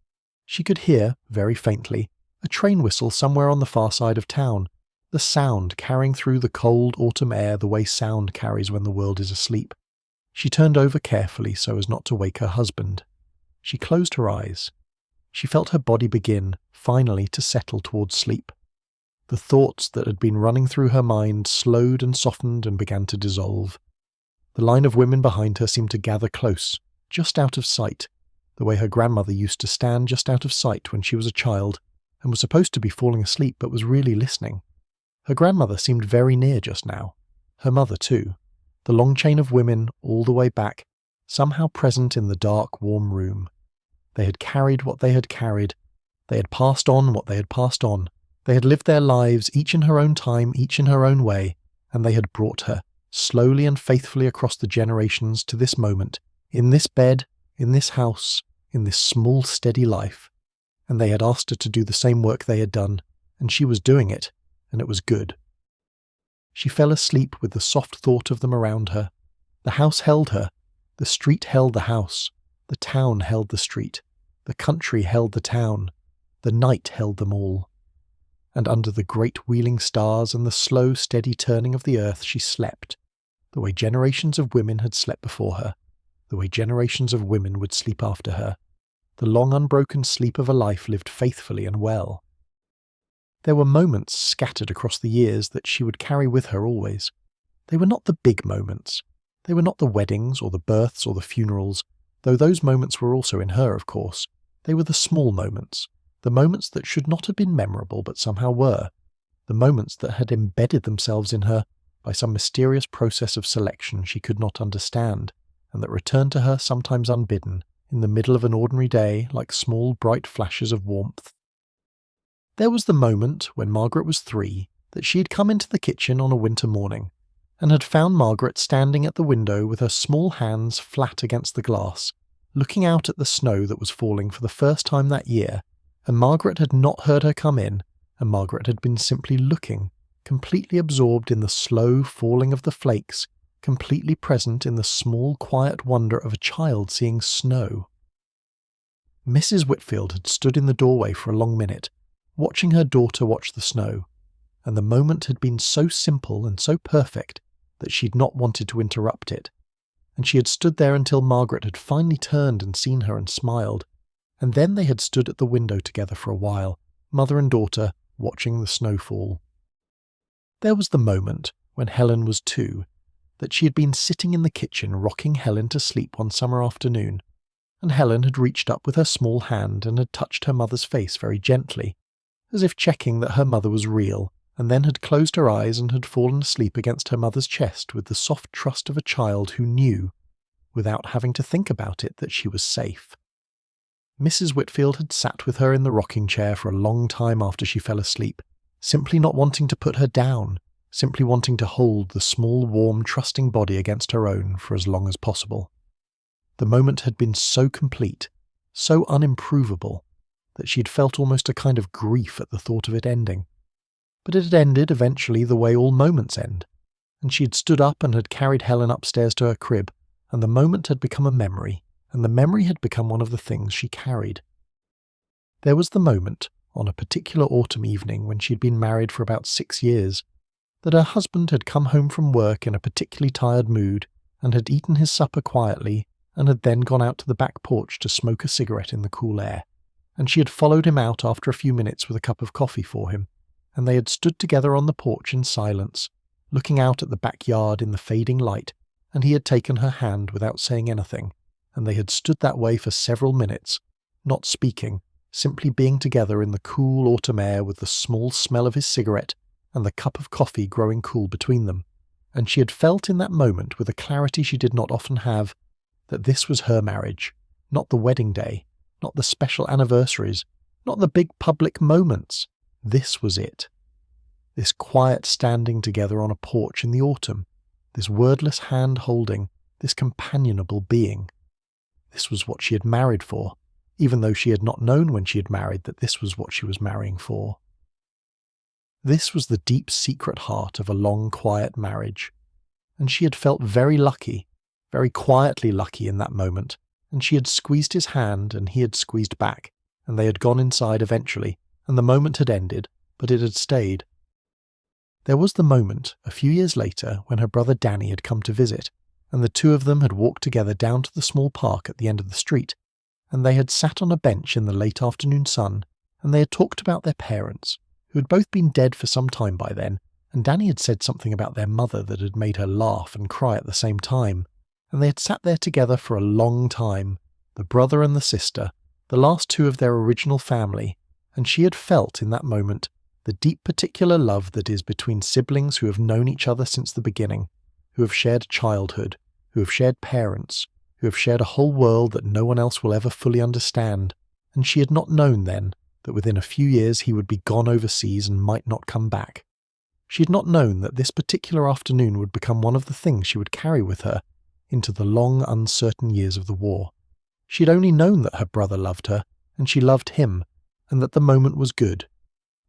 She could hear, very faintly, a train whistle somewhere on the far side of town, the sound carrying through the cold autumn air the way sound carries when the world is asleep. She turned over carefully so as not to wake her husband. She closed her eyes. She felt her body begin, finally, to settle towards sleep. The thoughts that had been running through her mind slowed and softened and began to dissolve. The line of women behind her seemed to gather close, just out of sight, the way her grandmother used to stand just out of sight when she was a child, and was supposed to be falling asleep but was really listening. Her grandmother seemed very near just now. Her mother too. The long chain of women, all the way back, somehow present in the dark, warm room. They had carried what they had carried. They had passed on what they had passed on. They had lived their lives, each in her own time, each in her own way, and they had brought her, slowly and faithfully across the generations, to this moment, in this bed, in this house, in this small, steady life. And they had asked her to do the same work they had done, and she was doing it, and it was good. She fell asleep with the soft thought of them around her. The house held her. The street held the house. The town held the street. The country held the town. The night held them all. And under the great wheeling stars and the slow, steady turning of the earth she slept, the way generations of women had slept before her, the way generations of women would sleep after her, the long unbroken sleep of a life lived faithfully and well. There were moments scattered across the years that she would carry with her always. They were not the big moments. They were not the weddings or the births or the funerals, though those moments were also in her, of course. They were the small moments, the moments that should not have been memorable but somehow were, the moments that had embedded themselves in her by some mysterious process of selection she could not understand, and that returned to her sometimes unbidden, in the middle of an ordinary day like small bright flashes of warmth. There was the moment, when Margaret was 3, that she had come into the kitchen on a winter morning, and had found Margaret standing at the window with her small hands flat against the glass, looking out at the snow that was falling for the first time that year, and Margaret had not heard her come in, and Margaret had been simply looking, completely absorbed in the slow falling of the flakes, completely present in the small quiet wonder of a child seeing snow. Mrs. Whitfield had stood in the doorway for a long minute, watching her daughter watch the snow, and the moment had been so simple and so perfect that she had not wanted to interrupt it, and she had stood there until Margaret had finally turned and seen her and smiled, and then they had stood at the window together for a while, mother and daughter, watching the snow fall. There was the moment, when Helen was 2, that she had been sitting in the kitchen rocking Helen to sleep one summer afternoon, and Helen had reached up with her small hand and had touched her mother's face very gently, as if checking that her mother was real, and then had closed her eyes and had fallen asleep against her mother's chest with the soft trust of a child who knew, without having to think about it, that she was safe. Mrs. Whitfield had sat with her in the rocking chair for a long time after she fell asleep, simply not wanting to put her down, simply wanting to hold the small, warm, trusting body against her own for as long as possible. The moment had been so complete, so unimprovable, that she had felt almost a kind of grief at the thought of it ending. But it had ended eventually the way all moments end, and she had stood up and had carried Helen upstairs to her crib, and the moment had become a memory, and the memory had become one of the things she carried. There was the moment, on a particular autumn evening when she had been married for about 6 years, that her husband had come home from work in a particularly tired mood, and had eaten his supper quietly, and had then gone out to the back porch to smoke a cigarette in the cool air, and she had followed him out after a few minutes with a cup of coffee for him, and they had stood together on the porch in silence, looking out at the backyard in the fading light, and he had taken her hand without saying anything, and they had stood that way for several minutes, not speaking, simply being together in the cool autumn air with the small smell of his cigarette and the cup of coffee growing cool between them, and she had felt in that moment with a clarity she did not often have, that this was her marriage, not the wedding day, not the special anniversaries, not the big public moments. This was it. This quiet standing together on a porch in the autumn, this wordless hand-holding, this companionable being. This was what she had married for, even though she had not known when she had married that this was what she was marrying for. This was the deep secret heart of a long, quiet marriage, and she had felt very lucky, very quietly lucky in that moment, and she had squeezed his hand and he had squeezed back, and they had gone inside eventually, and the moment had ended, but it had stayed. There was the moment, a few years later, when her brother Danny had come to visit, and the two of them had walked together down to the small park at the end of the street, and they had sat on a bench in the late afternoon sun, and they had talked about their parents, who had both been dead for some time by then, and Danny had said something about their mother that had made her laugh and cry at the same time, and they had sat there together for a long time, the brother and the sister, the last two of their original family, and she had felt in that moment the deep particular love that is between siblings who have known each other since the beginning, who have shared childhood, who have shared parents, who have shared a whole world that no one else will ever fully understand, and she had not known then that within a few years he would be gone overseas and might not come back. She had not known that this particular afternoon would become one of the things she would carry with her into the long, uncertain years of the war. She had only known that her brother loved her, and she loved him, and that the moment was good.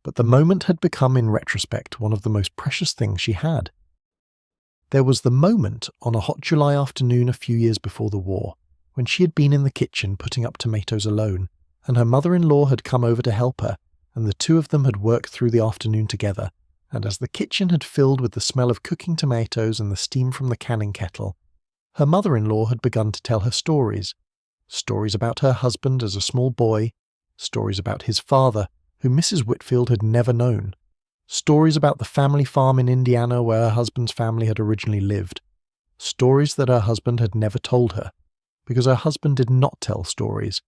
But the moment had become, in retrospect, one of the most precious things she had. There was the moment on a hot July afternoon a few years before the war, when she had been in the kitchen putting up tomatoes alone, and her mother-in-law had come over to help her, and the two of them had worked through the afternoon together, and as the kitchen had filled with the smell of cooking tomatoes and the steam from the canning kettle, her mother-in-law had begun to tell her stories. Stories about her husband as a small boy, stories about his father, whom Mrs. Whitfield had never known, stories about the family farm in Indiana where her husband's family had originally lived, stories that her husband had never told her, because her husband did not tell stories,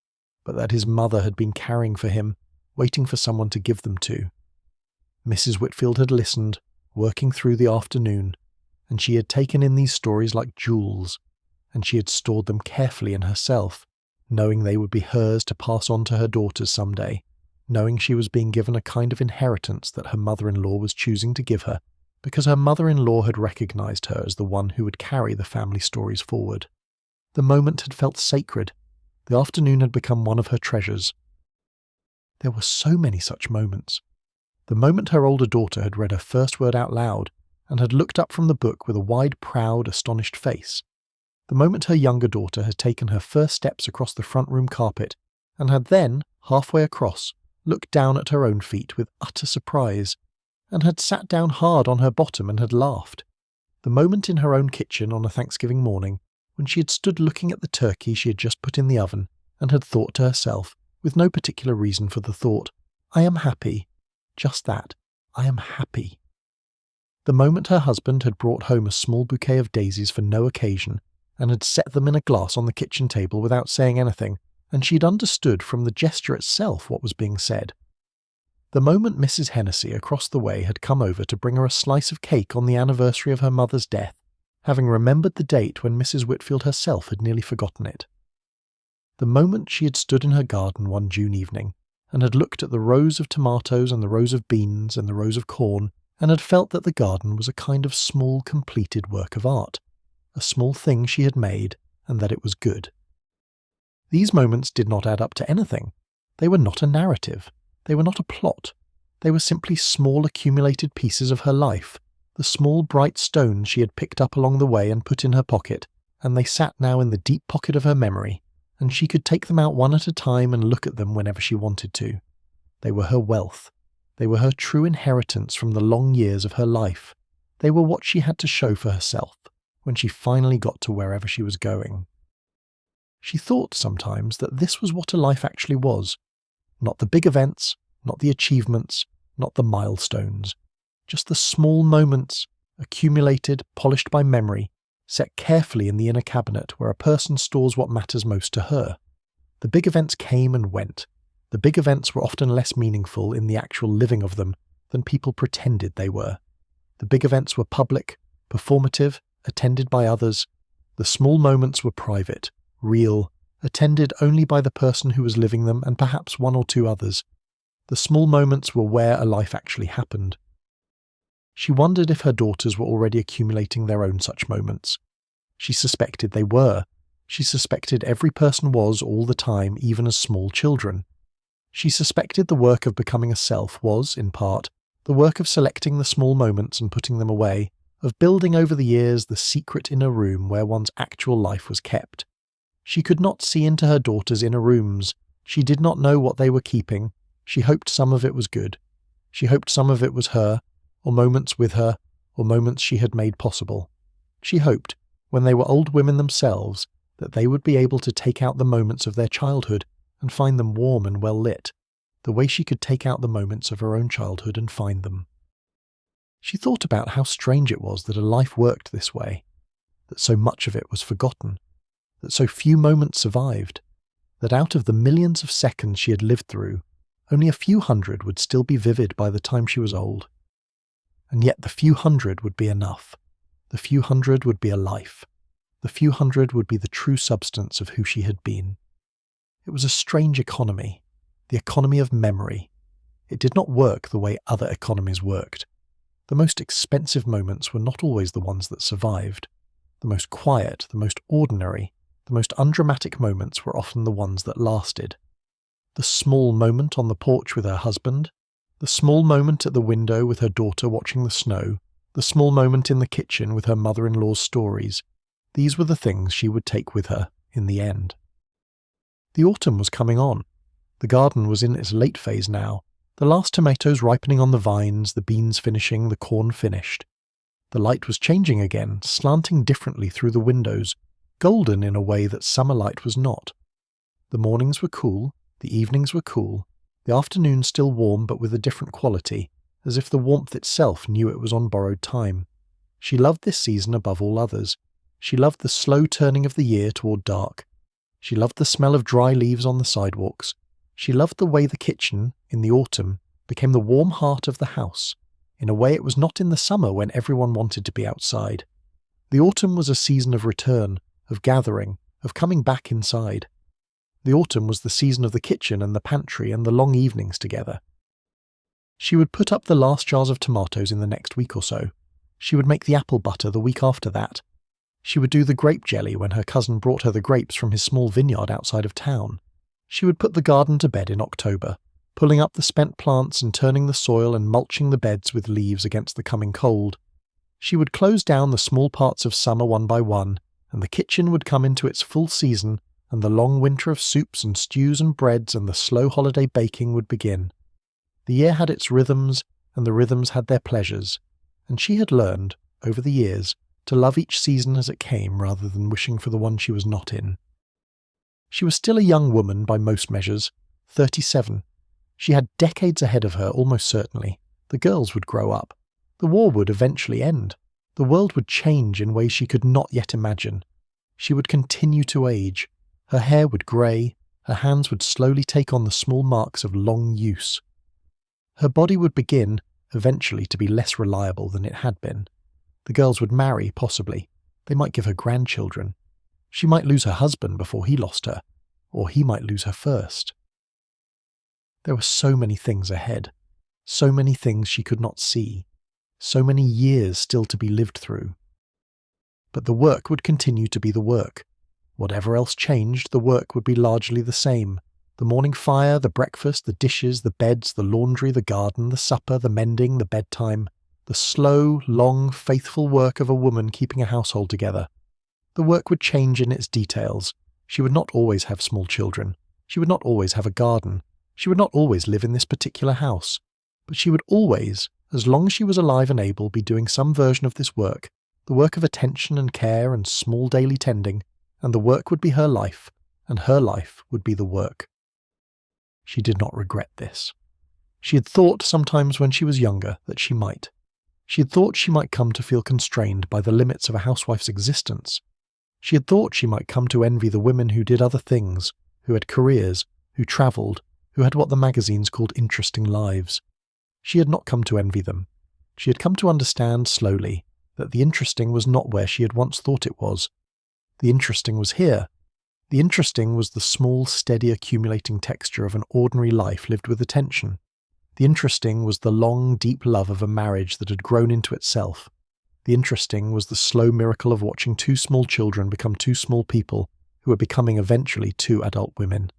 but that his mother had been carrying for him, waiting for someone to give them to. Mrs. Whitfield had listened, working through the afternoon, and she had taken in these stories like jewels, and she had stored them carefully in herself, knowing they would be hers to pass on to her daughters some day, knowing she was being given a kind of inheritance that her mother-in-law was choosing to give her, because her mother-in-law had recognized her as the one who would carry the family stories forward. The moment had felt sacred. The afternoon had become one of her treasures. There were so many such moments. The moment her older daughter had read her first word out loud, and had looked up from the book with a wide, proud, astonished face. The moment her younger daughter had taken her first steps across the front room carpet, and had then, halfway across, looked down at her own feet with utter surprise, and had sat down hard on her bottom and had laughed. The moment in her own kitchen on a Thanksgiving morning, when she had stood looking at the turkey she had just put in the oven, and had thought to herself, with no particular reason for the thought, "I am happy. Just that. I am happy." The moment her husband had brought home a small bouquet of daisies for no occasion, and had set them in a glass on the kitchen table without saying anything, and she'd understood from the gesture itself what was being said. The moment Mrs. Hennessy across the way had come over to bring her a slice of cake on the anniversary of her mother's death, having remembered the date when Mrs. Whitfield herself had nearly forgotten it. The moment she had stood in her garden one June evening, and had looked at the rows of tomatoes and the rows of beans and the rows of corn, and had felt that the garden was a kind of small completed work of art, a small thing she had made, and that it was good. These moments did not add up to anything. They were not a narrative. They were not a plot. They were simply small accumulated pieces of her life, the small bright stones she had picked up along the way and put in her pocket, and they sat now in the deep pocket of her memory, and she could take them out one at a time and look at them whenever she wanted to. They were her wealth. They were her true inheritance from the long years of her life. They were what she had to show for herself when she finally got to wherever she was going. She thought sometimes that this was what a life actually was. Not the big events, not the achievements, not the milestones. Just the small moments, accumulated, polished by memory, set carefully in the inner cabinet where a person stores what matters most to her. The big events came and went. The big events were often less meaningful in the actual living of them than people pretended they were. The big events were public, performative, attended by others. The small moments were private, real, attended only by the person who was living them and perhaps one or two others. The small moments were where a life actually happened. She wondered if her daughters were already accumulating their own such moments. She suspected they were. She suspected every person was all the time, even as small children. She suspected the work of becoming a self was, in part, the work of selecting the small moments and putting them away, of building over the years the secret inner room where one's actual life was kept. She could not see into her daughters' inner rooms. She did not know what they were keeping. She hoped some of it was good. She hoped some of it was her, or moments with her, or moments she had made possible. She hoped, when they were old women themselves, that they would be able to take out the moments of their childhood and find them warm and well lit, the way she could take out the moments of her own childhood and find them. She thought about how strange it was that a life worked this way, that so much of it was forgotten, that so few moments survived, that out of the millions of seconds she had lived through, only a few hundred would still be vivid by the time she was old. And yet the few hundred would be enough. The few hundred would be a life. The few hundred would be the true substance of who she had been. It was a strange economy, the economy of memory. It did not work the way other economies worked. The most expensive moments were not always the ones that survived. The most quiet, the most ordinary, the most undramatic moments were often the ones that lasted. The small moment on the porch with her husband, the small moment at the window with her daughter watching the snow, the small moment in the kitchen with her mother-in-law's stories, these were the things she would take with her in the end. The autumn was coming on. The garden was in its late phase now, the last tomatoes ripening on the vines, the beans finishing, the corn finished. The light was changing again, slanting differently through the windows, golden in a way that summer light was not. The mornings were cool, the evenings were cool, the afternoons still warm but with a different quality, as if the warmth itself knew it was on borrowed time. She loved this season above all others. She loved the slow turning of the year toward dark. She loved the smell of dry leaves on the sidewalks. She loved the way the kitchen, in the autumn, became the warm heart of the house, in a way it was not in the summer when everyone wanted to be outside. The autumn was a season of return, of gathering, of coming back inside. The autumn was the season of the kitchen and the pantry and the long evenings together. She would put up the last jars of tomatoes in the next week or so. She would make the apple butter the week after that. She would do the grape jelly when her cousin brought her the grapes from his small vineyard outside of town. She would put the garden to bed in October, pulling up the spent plants and turning the soil and mulching the beds with leaves against the coming cold. She would close down the small parts of summer one by one, and the kitchen would come into its full season, and the long winter of soups and stews and breads and the slow holiday baking would begin. The year had its rhythms, and the rhythms had their pleasures, and she had learned, over the years, to love each season as it came rather than wishing for the one she was not in. She was still a young woman by most measures, 37. She had decades ahead of her, almost certainly. The girls would grow up. The war would eventually end. The world would change in ways she could not yet imagine. She would continue to age. Her hair would grey, her hands would slowly take on the small marks of long use. Her body would begin, eventually, to be less reliable than it had been. The girls would marry, possibly. They might give her grandchildren. She might lose her husband before he lost her, or he might lose her first. There were so many things ahead, so many things she could not see, so many years still to be lived through. But the work would continue to be the work. Whatever else changed, the work would be largely the same. The morning fire, the breakfast, the dishes, the beds, the laundry, the garden, the supper, the mending, the bedtime. The slow, long, faithful work of a woman keeping a household together. The work would change in its details. She would not always have small children. She would not always have a garden. She would not always live in this particular house. But she would always, as long as she was alive and able, be doing some version of this work, the work of attention and care and small daily tending, and the work would be her life, and her life would be the work. She did not regret this. She had thought sometimes when she was younger that she might. She had thought she might come to feel constrained by the limits of a housewife's existence. She had thought she might come to envy the women who did other things, who had careers, who travelled, who had what the magazines called interesting lives. She had not come to envy them. She had come to understand slowly that the interesting was not where she had once thought it was. The interesting was here. The interesting was the small, steady accumulating texture of an ordinary life lived with attention. The interesting was the long, deep love of a marriage that had grown into itself. The interesting was the slow miracle of watching two small children become two small people who were becoming eventually two adult women.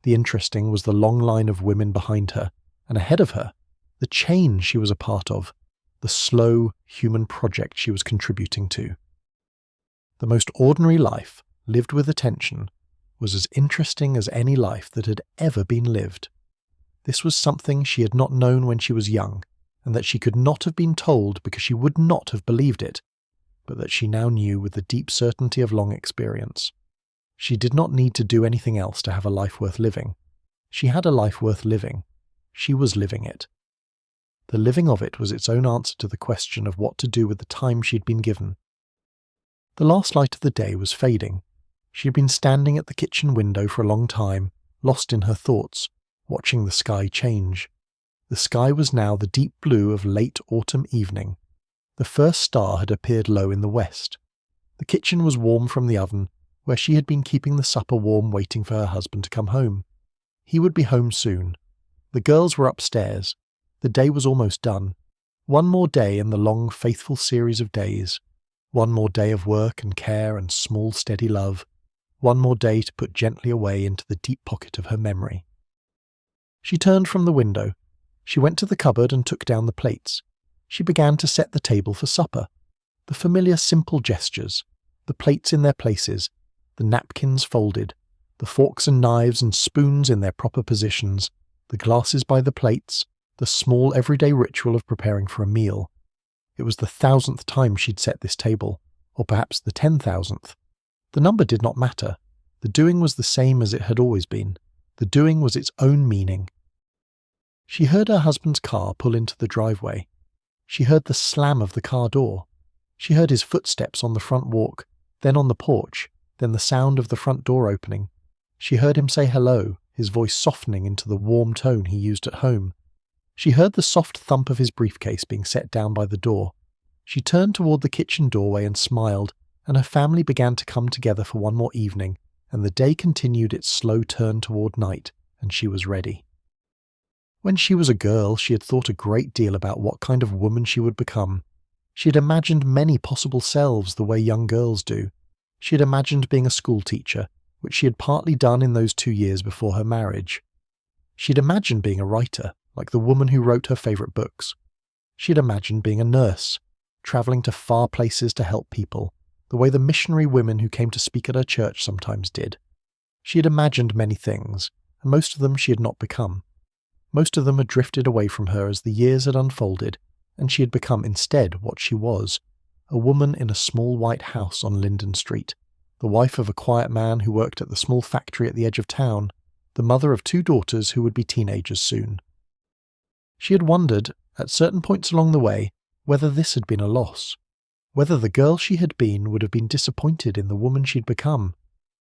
The interesting was the long line of women behind her, and ahead of her, the chain she was a part of, the slow, human project she was contributing to. The most ordinary life, lived with attention, was as interesting as any life that had ever been lived. This was something she had not known when she was young, and that she could not have been told because she would not have believed it, but that she now knew with the deep certainty of long experience. She did not need to do anything else to have a life worth living. She had a life worth living. She was living it. The living of it was its own answer to the question of what to do with the time she had been given. The last light of the day was fading. She had been standing at the kitchen window for a long time, lost in her thoughts, watching the sky change. The sky was now the deep blue of late autumn evening. The first star had appeared low in the west. The kitchen was warm from the oven, where she had been keeping the supper warm waiting for her husband to come home. He would be home soon. The girls were upstairs. The day was almost done. One more day in the long, faithful series of days. One more day of work and care and small, steady love. One more day to put gently away into the deep pocket of her memory. She turned from the window. She went to the cupboard and took down the plates. She began to set the table for supper. The familiar simple gestures, the plates in their places, the napkins folded, the forks and knives and spoons in their proper positions, the glasses by the plates, the small everyday ritual of preparing for a meal. It was the 1,000th time she'd set this table, or perhaps the 10,000th. The number did not matter. The doing was the same as it had always been. The doing was its own meaning. She heard her husband's car pull into the driveway. She heard the slam of the car door. She heard his footsteps on the front walk, then on the porch, then the sound of the front door opening. She heard him say hello, his voice softening into the warm tone he used at home. She heard the soft thump of his briefcase being set down by the door. She turned toward the kitchen doorway and smiled, and her family began to come together for one more evening, and the day continued its slow turn toward night, and she was ready. When she was a girl, she had thought a great deal about what kind of woman she would become. She had imagined many possible selves the way young girls do. She had imagined being a schoolteacher, which she had partly done in those 2 years before her marriage. She had imagined being a writer, like the woman who wrote her favourite books. She had imagined being a nurse, travelling to far places to help people, the way the missionary women who came to speak at her church sometimes did. She had imagined many things, and most of them she had not become. Most of them had drifted away from her as the years had unfolded, and she had become instead what she was, a woman in a small white house on Linden Street, the wife of a quiet man who worked at the small factory at the edge of town, the mother of 2 daughters who would be teenagers soon. She had wondered, at certain points along the way, whether this had been a loss. Whether the girl she had been would have been disappointed in the woman she'd become,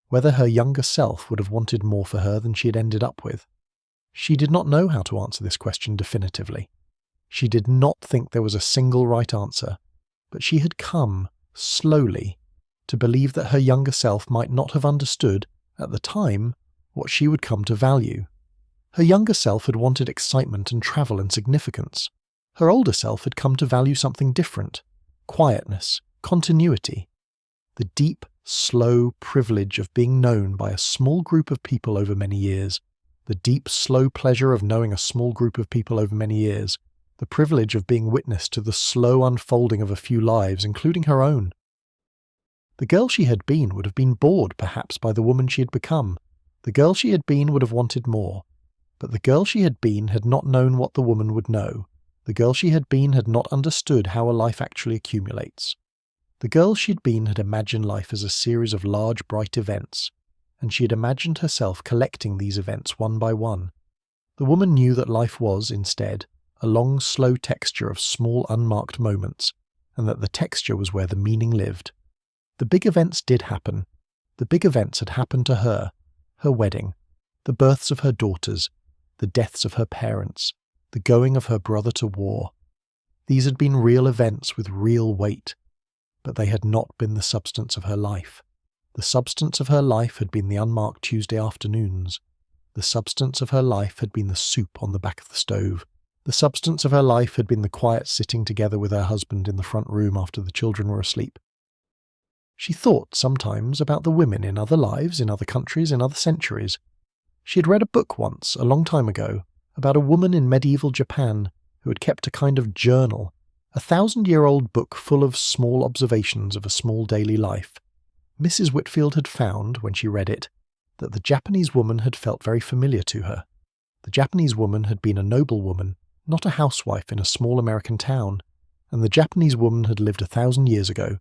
whether her younger self would have wanted more for her than she had ended up with. She did not know how to answer this question definitively. She did not think there was a single right answer, but she had come, slowly, to believe that her younger self might not have understood, at the time, what she would come to value. Her younger self had wanted excitement and travel and significance. Her older self had come to value something different: quietness, continuity, the deep, slow privilege of being known by a small group of people over many years, the deep, slow pleasure of knowing a small group of people over many years, the privilege of being witness to the slow unfolding of a few lives, including her own. The girl she had been would have been bored, perhaps, by the woman she had become. The girl she had been would have wanted more. But the girl she had been had not known what the woman would know. The girl she had been had not understood how a life actually accumulates. The girl she'd been had imagined life as a series of large, bright events, and she had imagined herself collecting these events one by one. The woman knew that life was, instead, a long, slow texture of small, unmarked moments, and that the texture was where the meaning lived. The big events did happen. The big events had happened to her: her wedding, the births of her daughters, the deaths of her parents, the going of her brother to war. These had been real events with real weight, but they had not been the substance of her life. The substance of her life had been the unmarked Tuesday afternoons. The substance of her life had been the soup on the back of the stove. The substance of her life had been the quiet sitting together with her husband in the front room after the children were asleep. She thought sometimes about the women in other lives, in other countries, in other centuries. She had read a book once, a long time ago, about a woman in medieval Japan who had kept a kind of journal, a 1,000-year-old book full of small observations of a small daily life. Mrs. Whitfield had found, when she read it, that the Japanese woman had felt very familiar to her. The Japanese woman had been a noble woman, not a housewife in a small American town, and the Japanese woman had lived 1,000 years ago,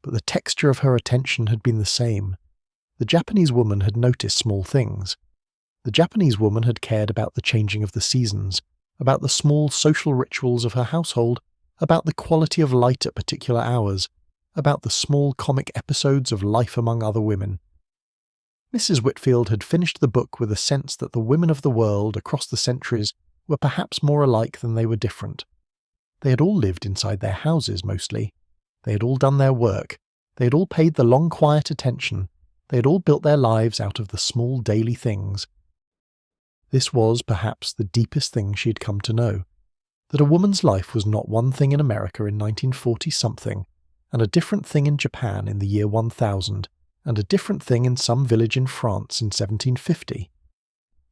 but the texture of her attention had been the same. The Japanese woman had noticed small things. The Japanese woman had cared about the changing of the seasons, about the small social rituals of her household, about the quality of light at particular hours, about the small comic episodes of life among other women. Mrs. Whitfield had finished the book with a sense that the women of the world across the centuries were perhaps more alike than they were different. They had all lived inside their houses mostly. They had all done their work. They had all paid the long, quiet attention. They had all built their lives out of the small daily things. This was, perhaps, the deepest thing she had come to know, that a woman's life was not one thing in America in 1940-something, and a different thing in Japan in the year 1000, and a different thing in some village in France in 1750.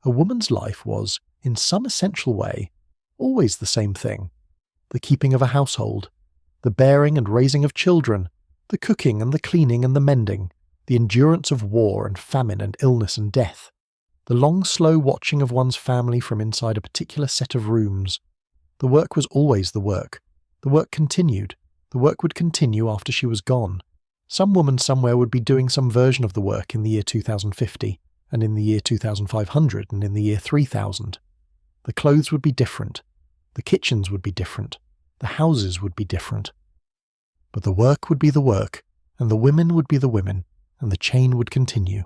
A woman's life was, in some essential way, always the same thing: the keeping of a household, the bearing and raising of children, the cooking and the cleaning and the mending, the endurance of war and famine and illness and death, the long, slow watching of one's family from inside a particular set of rooms. The work was always the work. The work continued. The work would continue after she was gone. Some woman somewhere would be doing some version of the work in the year 2050, and in the year 2500, and in the year 3000. The clothes would be different. The kitchens would be different. The houses would be different. But the work would be the work, and the women would be the women, and the chain would continue.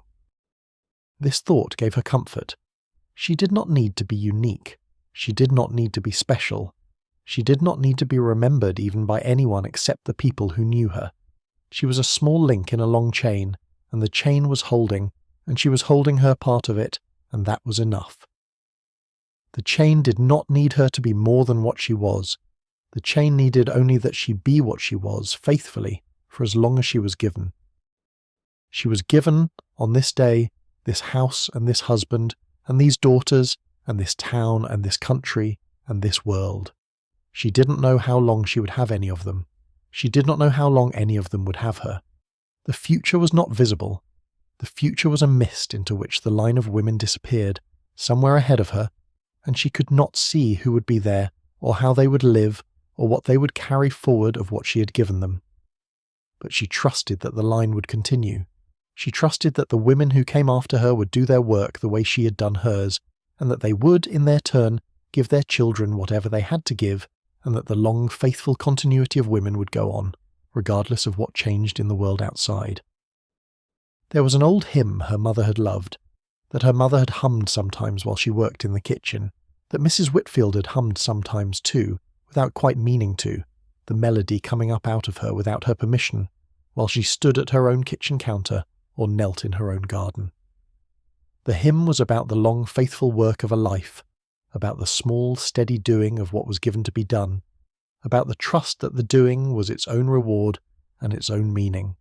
This thought gave her comfort. She did not need to be unique. She did not need to be special. She did not need to be remembered even by anyone except the people who knew her. She was a small link in a long chain, and the chain was holding, and she was holding her part of it, and that was enough. The chain did not need her to be more than what she was. The chain needed only that she be what she was, faithfully, for as long as she was given. She was given, on this day, this house and this husband, and these daughters, and this town and this country, and this world. She didn't know how long she would have any of them. She did not know how long any of them would have her. The future was not visible. The future was a mist into which the line of women disappeared, somewhere ahead of her, and she could not see who would be there, or how they would live, or what they would carry forward of what she had given them. But she trusted that the line would continue. She trusted that the women who came after her would do their work the way she had done hers, and that they would, in their turn, give their children whatever they had to give, and that the long, faithful continuity of women would go on. regardless of what changed in the world outside. There was an old hymn her mother had loved, that her mother had hummed sometimes while she worked in the kitchen, that Mrs. Whitfield had hummed sometimes too, without quite meaning to, the melody coming up out of her without her permission, while she stood at her own kitchen counter or knelt in her own garden. The hymn was about the long, faithful work of a life, about the small, steady doing of what was given to be done, about the trust that the doing was its own reward and its own meaning.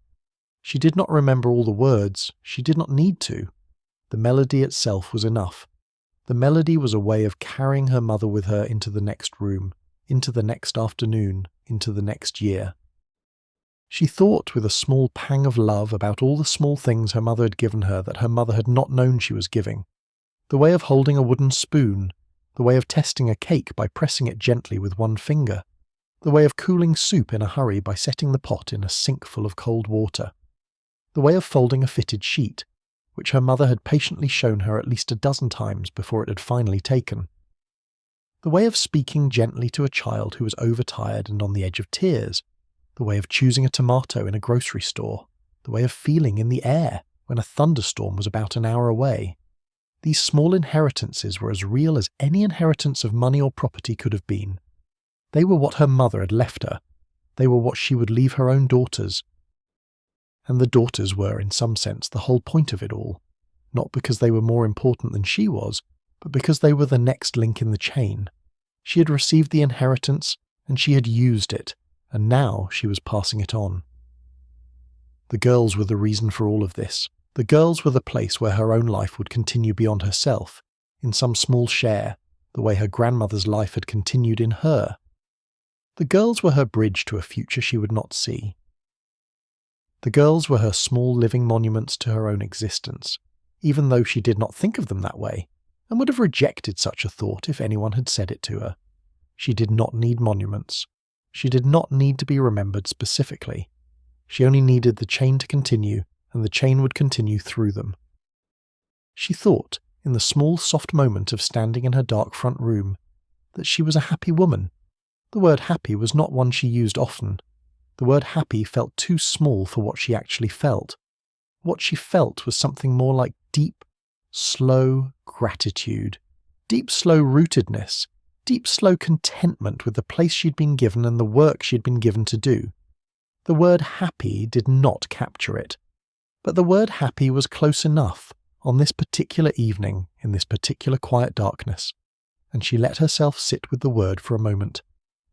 She did not remember all the words, she did not need to. The melody itself was enough. The melody was a way of carrying her mother with her into the next room, into the next afternoon, into the next year. She thought with a small pang of love about all the small things her mother had given her that her mother had not known she was giving. The way of holding a wooden spoon, the way of testing a cake by pressing it gently with one finger, the way of cooling soup in a hurry by setting the pot in a sink full of cold water, the way of folding a fitted sheet, which her mother had patiently shown her at least a dozen times before it had finally taken, the way of speaking gently to a child who was overtired and on the edge of tears, the way of choosing a tomato in a grocery store, the way of feeling in the air when a thunderstorm was about an hour away. These small inheritances were as real as any inheritance of money or property could have been. They were what her mother had left her. They were what she would leave her own daughters. And the daughters were, in some sense, the whole point of it all, not because they were more important than she was, but because they were the next link in the chain. She had received the inheritance, and she had used it, and now she was passing it on. The girls were the reason for all of this. The girls were the place where her own life would continue beyond herself, in some small share, the way her grandmother's life had continued in her. The girls were her bridge to a future she would not see. The girls were her small living monuments to her own existence, even though she did not think of them that way, and would have rejected such a thought if anyone had said it to her. She did not need monuments. She did not need to be remembered specifically. She only needed the chain to continue, and the chain would continue through them. She thought, in the small soft moment of standing in her dark front room, that she was a happy woman. The word happy was not one she used often. The word happy felt too small for what she actually felt. What she felt was something more like deep, slow gratitude, deep, slow rootedness, deep, slow contentment with the place she'd been given and the work she'd been given to do. The word happy did not capture it, but the word happy was close enough on this particular evening in this particular quiet darkness, and she let herself sit with the word for a moment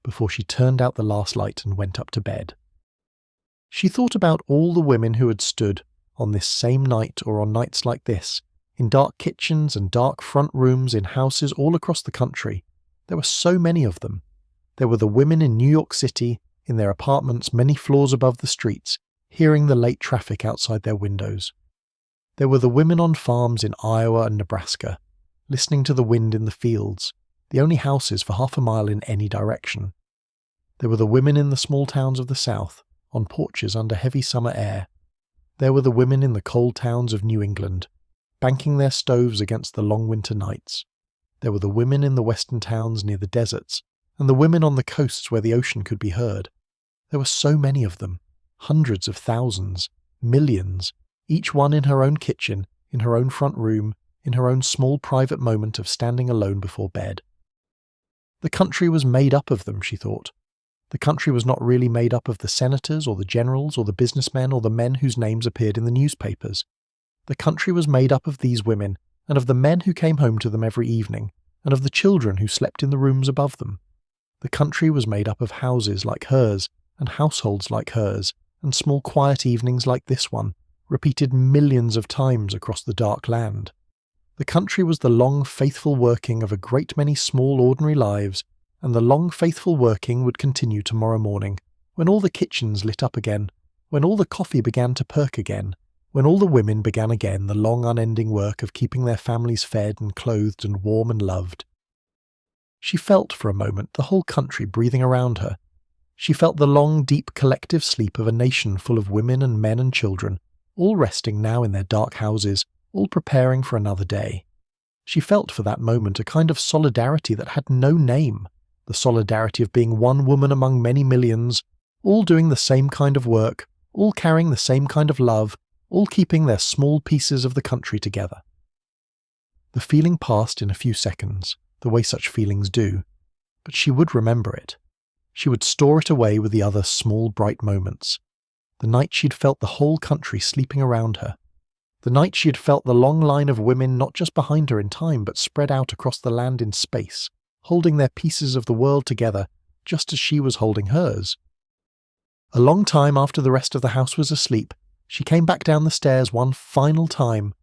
before she turned out the last light and went up to bed. She thought about all the women who had stood, on this same night or on nights like this, in dark kitchens and dark front rooms in houses all across the country. There were so many of them. There were the women in New York City, in their apartments many floors above the streets, hearing the late traffic outside their windows. There were the women on farms in Iowa and Nebraska, listening to the wind in the fields, the only houses for half a mile in any direction. There were the women in the small towns of the South, on porches under heavy summer air. There were the women in the cold towns of New England, banking their stoves against the long winter nights. There were the women in the western towns near the deserts, and the women on the coasts where the ocean could be heard. There were so many of them, hundreds of thousands, millions, each one in her own kitchen, in her own front room, in her own small private moment of standing alone before bed. The country was made up of them, she thought. The country was not really made up of the senators or the generals or the businessmen or the men whose names appeared in the newspapers. The country was made up of these women, and of the men who came home to them every evening, and of the children who slept in the rooms above them. The country was made up of houses like hers, and households like hers, and small quiet evenings like this one, repeated millions of times across the dark land. The country was the long, faithful working of a great many small, ordinary lives, and the long, faithful working would continue tomorrow morning, when all the kitchens lit up again, when all the coffee began to perk again, when all the women began again the long, unending work of keeping their families fed and clothed and warm and loved. She felt for a moment the whole country breathing around her. She felt the long, deep collective sleep of a nation full of women and men and children, all resting now in their dark houses, all preparing for another day. She felt for that moment a kind of solidarity that had no name, the solidarity of being one woman among many millions, all doing the same kind of work, all carrying the same kind of love, all keeping their small pieces of the country together. The feeling passed in a few seconds, the way such feelings do, but she would remember it. She would store it away with the other small bright moments. The night she'd felt the whole country sleeping around her. The night she had felt the long line of women not just behind her in time but spread out across the land in space, holding their pieces of the world together just as she was holding hers. A long time after the rest of the house was asleep, she came back down the stairs one final time.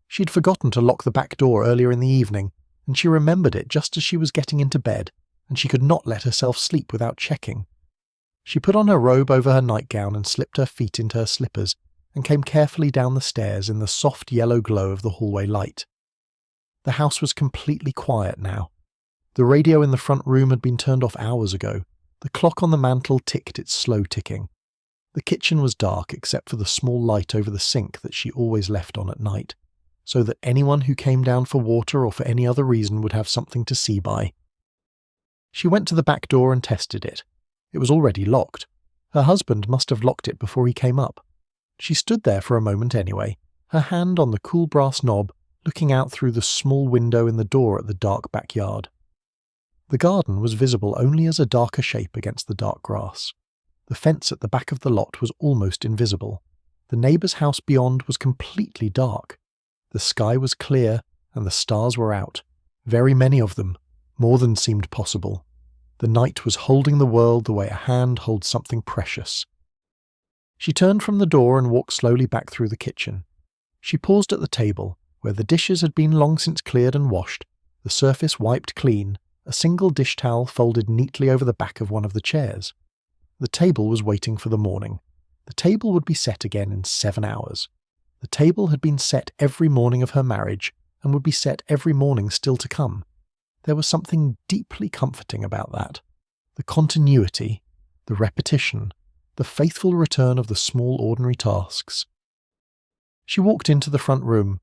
She'd forgotten to lock the back door earlier in the evening, and she remembered it just as she was getting into bed, and she could not let herself sleep without checking. She put on her robe over her nightgown and slipped her feet into her slippers, and came carefully down the stairs in the soft yellow glow of the hallway light. The house was completely quiet now. The radio in the front room had been turned off hours ago. The clock on the mantel ticked its slow ticking. The kitchen was dark except for the small light over the sink that she always left on at night, so that anyone who came down for water or for any other reason would have something to see by. She went to the back door and tested it. It was already locked. Her husband must have locked it before he came up. She stood there for a moment anyway, her hand on the cool brass knob, looking out through the small window in the door at the dark backyard. The garden was visible only as a darker shape against the dark grass. The fence at the back of the lot was almost invisible. The neighbour's house beyond was completely dark. The sky was clear and the stars were out, very many of them, more than seemed possible. The night was holding the world the way a hand holds something precious. She turned from the door and walked slowly back through the kitchen. She paused at the table, where the dishes had been long since cleared and washed, the surface wiped clean, a single dish towel folded neatly over the back of one of the chairs. The table was waiting for the morning. The table would be set again in 7 hours. The table had been set every morning of her marriage, and would be set every morning still to come. There was something deeply comforting about that. The continuity, the repetition, the faithful return of the small ordinary tasks. She walked into the front room.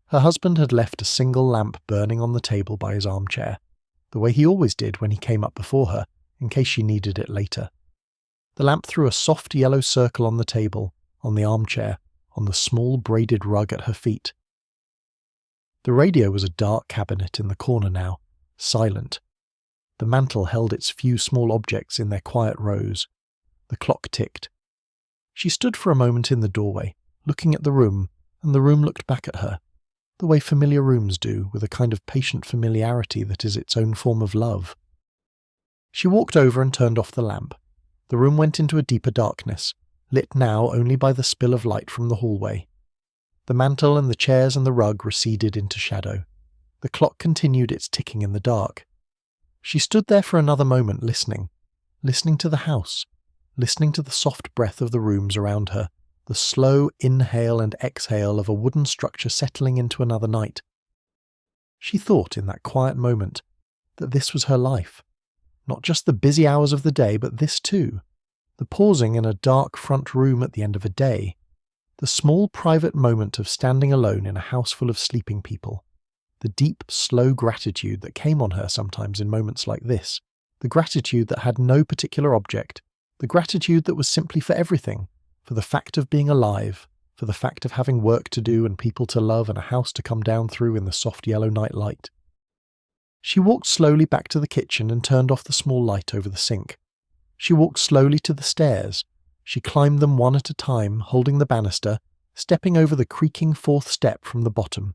Her husband had left a single lamp burning on the table by his armchair, the way he always did when he came up before her, in case she needed it later. The lamp threw a soft yellow circle on the table, on the armchair, on the small braided rug at her feet. The radio was a dark cabinet in the corner now, silent. The mantel held its few small objects in their quiet rows. The clock ticked. She stood for a moment in the doorway, looking at the room, and the room looked back at her, the way familiar rooms do, with a kind of patient familiarity that is its own form of love. She walked over and turned off the lamp. The room went into a deeper darkness, lit now only by the spill of light from the hallway. The mantel and the chairs and the rug receded into shadow. The clock continued its ticking in the dark. She stood there for another moment listening to the house, listening to the soft breath of the rooms around her, the slow inhale and exhale of a wooden structure settling into another night. She thought in that quiet moment that this was her life. Not just the busy hours of the day, but this too. The pausing in a dark front room at the end of a day. The small private moment of standing alone in a house full of sleeping people. The deep, slow gratitude that came on her sometimes in moments like this. The gratitude that had no particular object. The gratitude that was simply for everything. For the fact of being alive. For the fact of having work to do and people to love and a house to come down through in the soft yellow night light. She walked slowly back to the kitchen and turned off the small light over the sink. She walked slowly to the stairs. She climbed them one at a time, holding the banister, stepping over the creaking 4th step from the bottom.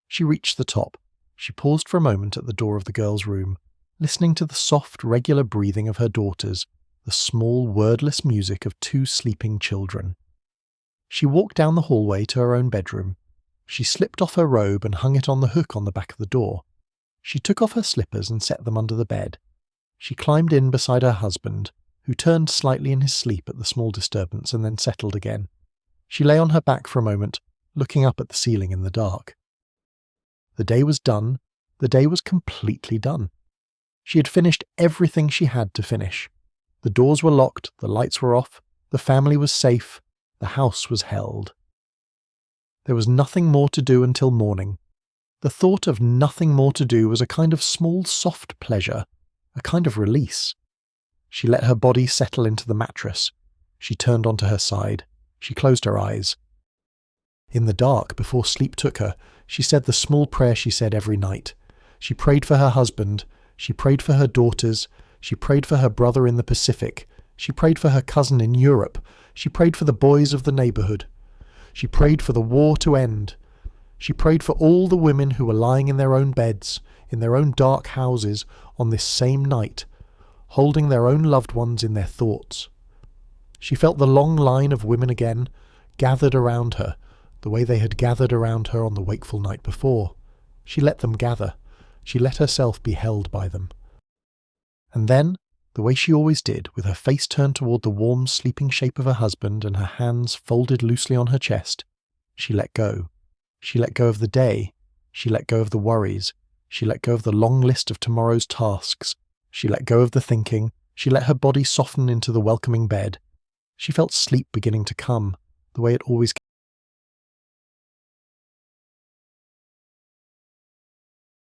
She reached the top. She paused for a moment at the door of the girls' room, listening to the soft, regular breathing of her daughters, the small, wordless music of 2 sleeping children. She walked down the hallway to her own bedroom. She slipped off her robe and hung it on the hook on the back of the door. She took off her slippers and set them under the bed. She climbed in beside her husband, who turned slightly in his sleep at the small disturbance and then settled again. She lay on her back for a moment, looking up at the ceiling in the dark. The day was done. The day was completely done. She had finished everything she had to finish. The doors were locked, the lights were off, the family was safe, the house was held. There was nothing more to do until morning. The thought of nothing more to do was a kind of small soft pleasure, a kind of release. She let her body settle into the mattress. She turned onto her side. She closed her eyes. In the dark, before sleep took her, she said the small prayer she said every night. She prayed for her husband. She prayed for her daughters. She prayed for her brother in the Pacific. She prayed for her cousin in Europe. She prayed for the boys of the neighbourhood. She prayed for the war to end. She prayed for all the women who were lying in their own beds, in their own dark houses, on this same night, holding their own loved ones in their thoughts. She felt the long line of women again, gathered around her, the way they had gathered around her on the wakeful night before. She let them gather. She let herself be held by them. And then, the way she always did, with her face turned toward the warm, sleeping shape of her husband and her hands folded loosely on her chest, she let go. She let go of the day. She let go of the worries. She let go of the long list of tomorrow's tasks. She let go of the thinking. She let her body soften into the welcoming bed. She felt sleep beginning to come, the way it always